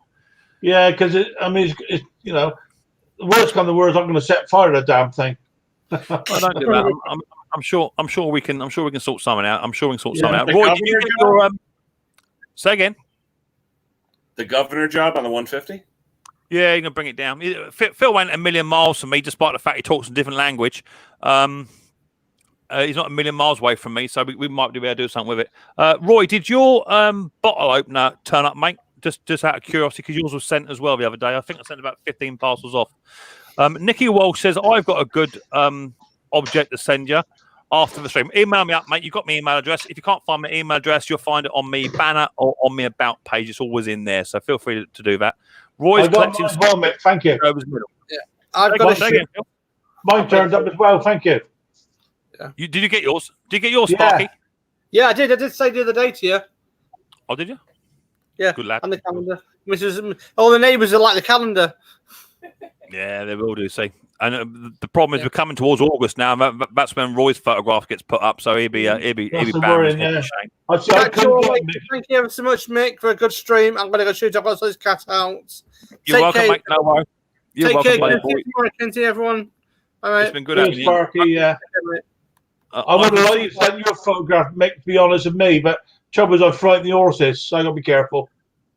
Yeah, because it's you know, the worst come to the worst, I'm going to set fire to the damn thing. I don't do that. I'm sure we can sort something out. I'm sure we can sort something out. Roy, did you get your say again? The governor job on the 150? Yeah, you're gonna bring it down. Phil went a million miles from me, despite the fact he talks a different language. He's not a million miles away from me, so we might be able to do something with it. Roy, did your bottle opener turn up, mate? Just out of curiosity, because yours was sent as well the other day. I think I sent about 15 parcels off. Nikki Walsh says, I've got a good object to send you after the stream. Email me up, mate. You've got my email address. If you can't find my email address, you'll find it on me banner or on my about page. It's always in there, so feel free to do that. Roy's collecting. Thank you. Yeah, I've got a Mine turned up as well. Thank you. Yeah. Did you get yours? Did you get yours, Sparky? Yeah, I did. I did say the other day to you. Oh, did you? Yeah. Good lad. And the calendar. All the neighbours are like the calendar. Yeah, they will do. See, and the problem is we're coming towards August now. That's when Roy's photograph gets put up, so he'll be bound. Thank you ever so much, Mick, for a good stream. I'm going to go shoot up all those cat outs. You're welcome, mate. No worries. You're welcome, buddy. Kenzie, everyone. All right. It's been good having you. Sparky, yeah. I would have liked you sent your photograph, Mick, to be honest with me, but trouble is I frighten the horses, so I got to be careful.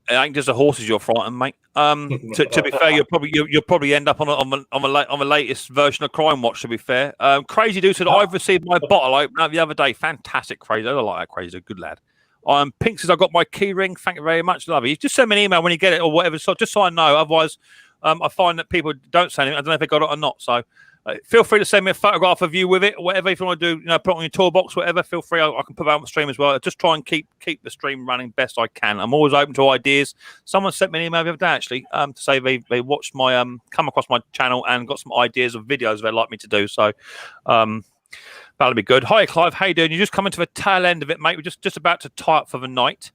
It ain't just the horses you're frightened, mate. To be fair, you'll probably end up on the latest version of Crime Watch. To be fair, Crazy Dude said I've received my bottle opener the other day. Fantastic, Crazy. I like that, Crazy. Good lad. Pink says I got my key ring. Thank you very much, love you. Just send me an email when you get it or whatever, so just so I know. Otherwise, I find that people don't send it. I don't know if they got it or not. So feel free to send me a photograph of you with it, or whatever. If you want to do, put it on your toolbox, whatever. Feel free. I can put that on the stream as well. I just try and keep the stream running best I can. I'm always open to ideas. Someone sent me an email the other day actually to say they watched my come across my channel and got some ideas of videos they'd like me to do. So that'll be good. Hi Clive, how you doing? You're just coming to the tail end of it, mate. We're just about to tie up for the night.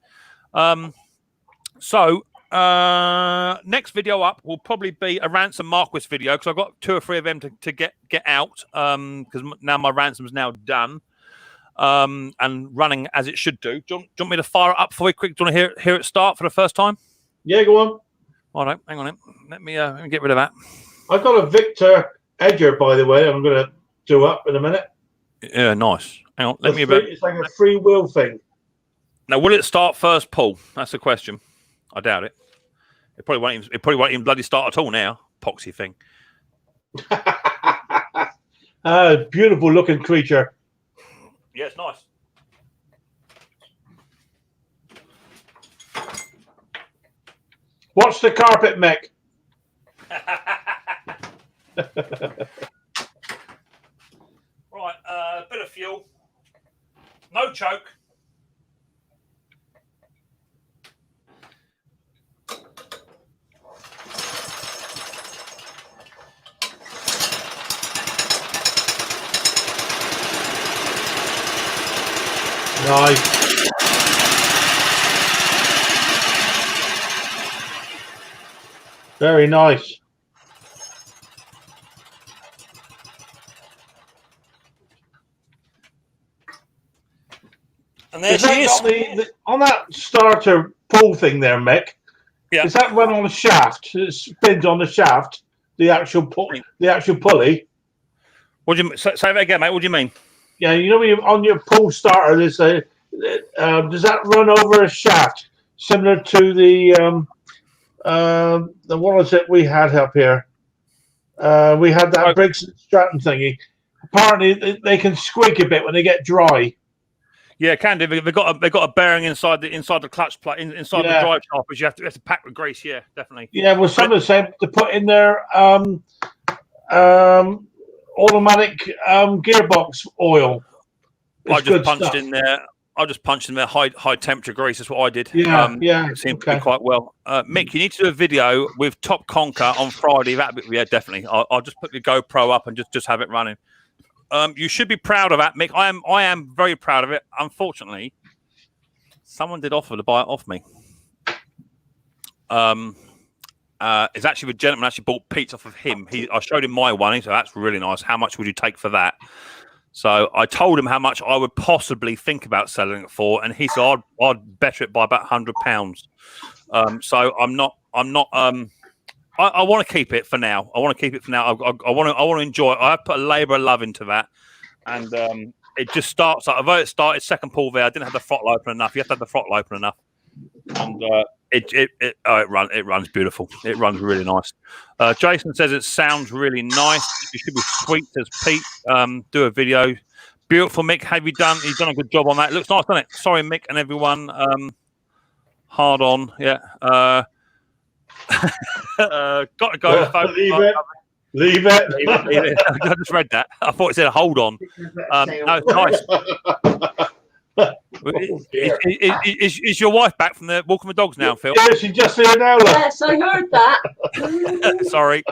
Next video up will probably be a ransom Marquis video, because I've got 2 or 3 of them to get out, because now my ransom's now done and running as it should do. Do you want me to fire it up for you quick? Do you want to hear it start for the first time? Yeah, go on. All right, hang on. Let me get rid of that. I've got a Victor Edger, by the way. I'm going to do up in a minute. Yeah, nice. Hang on. It's like a free will thing. Now, will it start first, Paul? That's the question. I doubt it. It probably won't even bloody start at all now. Poxy thing. Beautiful looking creature. Yeah, it's nice. Watch the carpet, Mick. No choke. Nice. Very nice. And there she is. On that starter pull thing there, Mick. Yeah. Is that run on a shaft? It spins on the shaft. The actual pulley. What do you say that again, mate? What do you mean? Yeah, you know when you're on your pull starter, there's a does that run over a shaft similar to the what was it we had up here? We had that Briggs and Stratton thingy. Apparently, they can squeak a bit when they get dry. Yeah, can do. They've got a bearing inside the clutch plate, inside the drive shaft, which you have to pack with grease. Yeah, definitely. Yeah, well, some of the same to put in their automatic gearbox oil. I just punched in there high temperature grease. That's what I did. Yeah, it seemed to be quite well. Mick, you need to do a video with Top Conker on Friday. Yeah, definitely. I'll just put the GoPro up and just have it running. You should be proud of that, Mick. I am very proud of it. Unfortunately, someone did offer to buy it off me. It's actually the gentleman actually bought Pete's off of him. I showed him my one. He said, "That's really nice. How much would you take for that?" So I told him how much I would possibly think about selling it for, and he said I'd better it by about £100. So I'm not. I want to keep it for now. I want to enjoy it. I put a labour of love into that, and it just starts. Although it started second pull there, I didn't have the throttle open enough. You have to have the throttle open enough, and it runs beautiful. It runs really nice. Jason says it sounds really nice. It should be sweet, says Pete. Do a video. Beautiful, Mick. You've done a good job on that. It looks nice, doesn't it? Sorry, Mick and everyone. Hard on, yeah. Got to go. Leave it. I just read that. I thought it said hold on. No, nice. Is your wife back from the walking the dogs now, Phil? Yeah, she's just here now. Yes, I heard that. Sorry.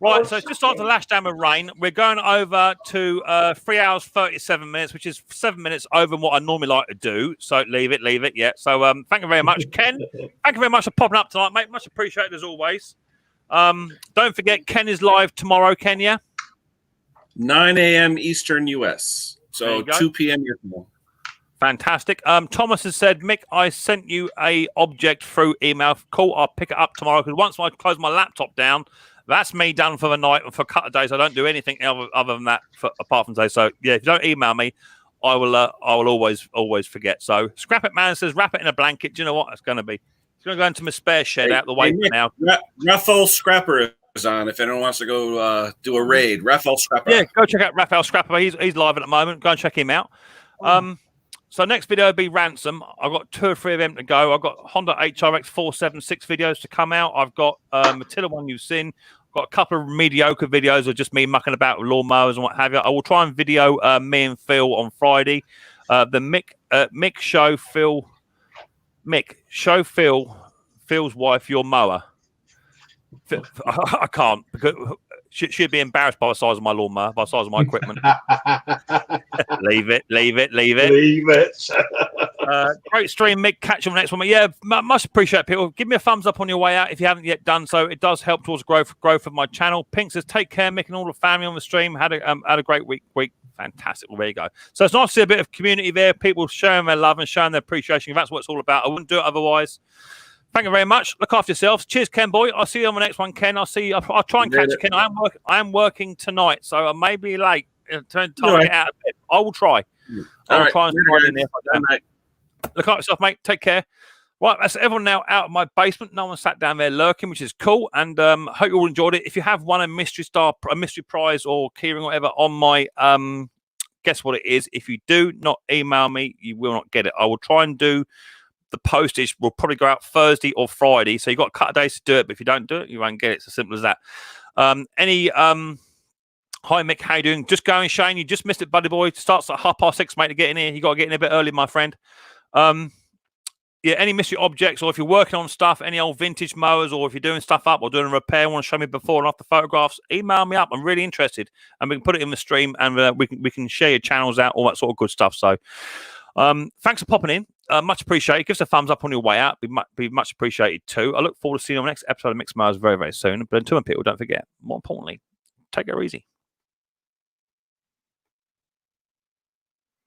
Right, so it's just starting to lash down with rain. We're going over to 3 hours 37 minutes, which is 7 minutes over what I normally like to do. So leave it. Yeah. So thank you very much, Ken. Thank you very much for popping up tonight, mate. Much appreciated as always. Don't forget, Ken is live tomorrow, Ken. Yeah. 9 a.m. Eastern US. So 2 p.m. your time. Fantastic. Thomas has said, Mick, I sent you a object through email. Cool. I'll pick it up tomorrow because once I close my laptop down, that's me done for the night. For a couple of days, I don't do anything other than that apart from today. So yeah, if you don't email me, I will always forget. So Scrap It Man says, wrap it in a blanket. Do you know what it's going to be? It's going to go into my spare shed out the way Nick, now. Raphael Scrapper is on. If anyone wants to go do a raid, Raphael Scrapper. Yeah, go check out Raphael Scrapper. He's live at the moment. Go and check him out. So next video will be Ransom. I've got 2 or 3 of them to go. I've got Honda HRX 476 videos to come out. I've got Matilda one you've seen. I've got a couple of mediocre videos of just me mucking about with lawnmowers and what have you. I will try and video me and Phil on Friday. The Mick show Phil. Mick show Phil's wife your mower. I can't because she'd be embarrassed by the size of my lawnmower, by the size of my equipment. Leave it. Great stream, Mick. Catch you on the next one. But yeah, much appreciate people. Give me a thumbs up on your way out if you haven't yet done so. It does help towards growth of my channel. Pink says, take care, Mick, and all the family on the stream. Had a great week. Fantastic. Well, there you go. So it's nice to see a bit of community there. People showing their love and showing their appreciation. That's what it's all about. I wouldn't do it otherwise. Thank you very much. Look after yourselves. Cheers, Ken boy. I'll see you on the next one, Ken. I'll try and catch you, Ken. I am working tonight, so I may be late. Time to get out of bed. I will try. I will try and slide in there if I can. Look after yourself, mate. Take care. Right, that's everyone now out of my basement. No one sat down there lurking, which is cool. And hope you all enjoyed it. If you have won a mystery prize or keyring or whatever on my guess what it is. If you do not email me, you will not get it. I will try and do the postage. Will probably go out Thursday or Friday. So you've got a couple of days to do it. But if you don't do it, you won't get it. It's as simple as that. Hi, Mick. How you doing? Just going, Shane. You just missed it, buddy boy. It starts at 6:30, mate, to get in here. You got to get in a bit early, my friend. Yeah, any mystery objects, or if you're working on stuff, any old vintage mowers, or if you're doing stuff up or doing a repair, want to show me before and after photographs, email me up. I'm really interested, and we can put it in the stream, and we can share your channels out, all that sort of good stuff. So, thanks for popping in. Much appreciated. Give us a thumbs up on your way out. Be much appreciated too. I look forward to seeing you on the next episode of Micks Mowers very, very soon. But until then, people, don't forget, more importantly, take it easy.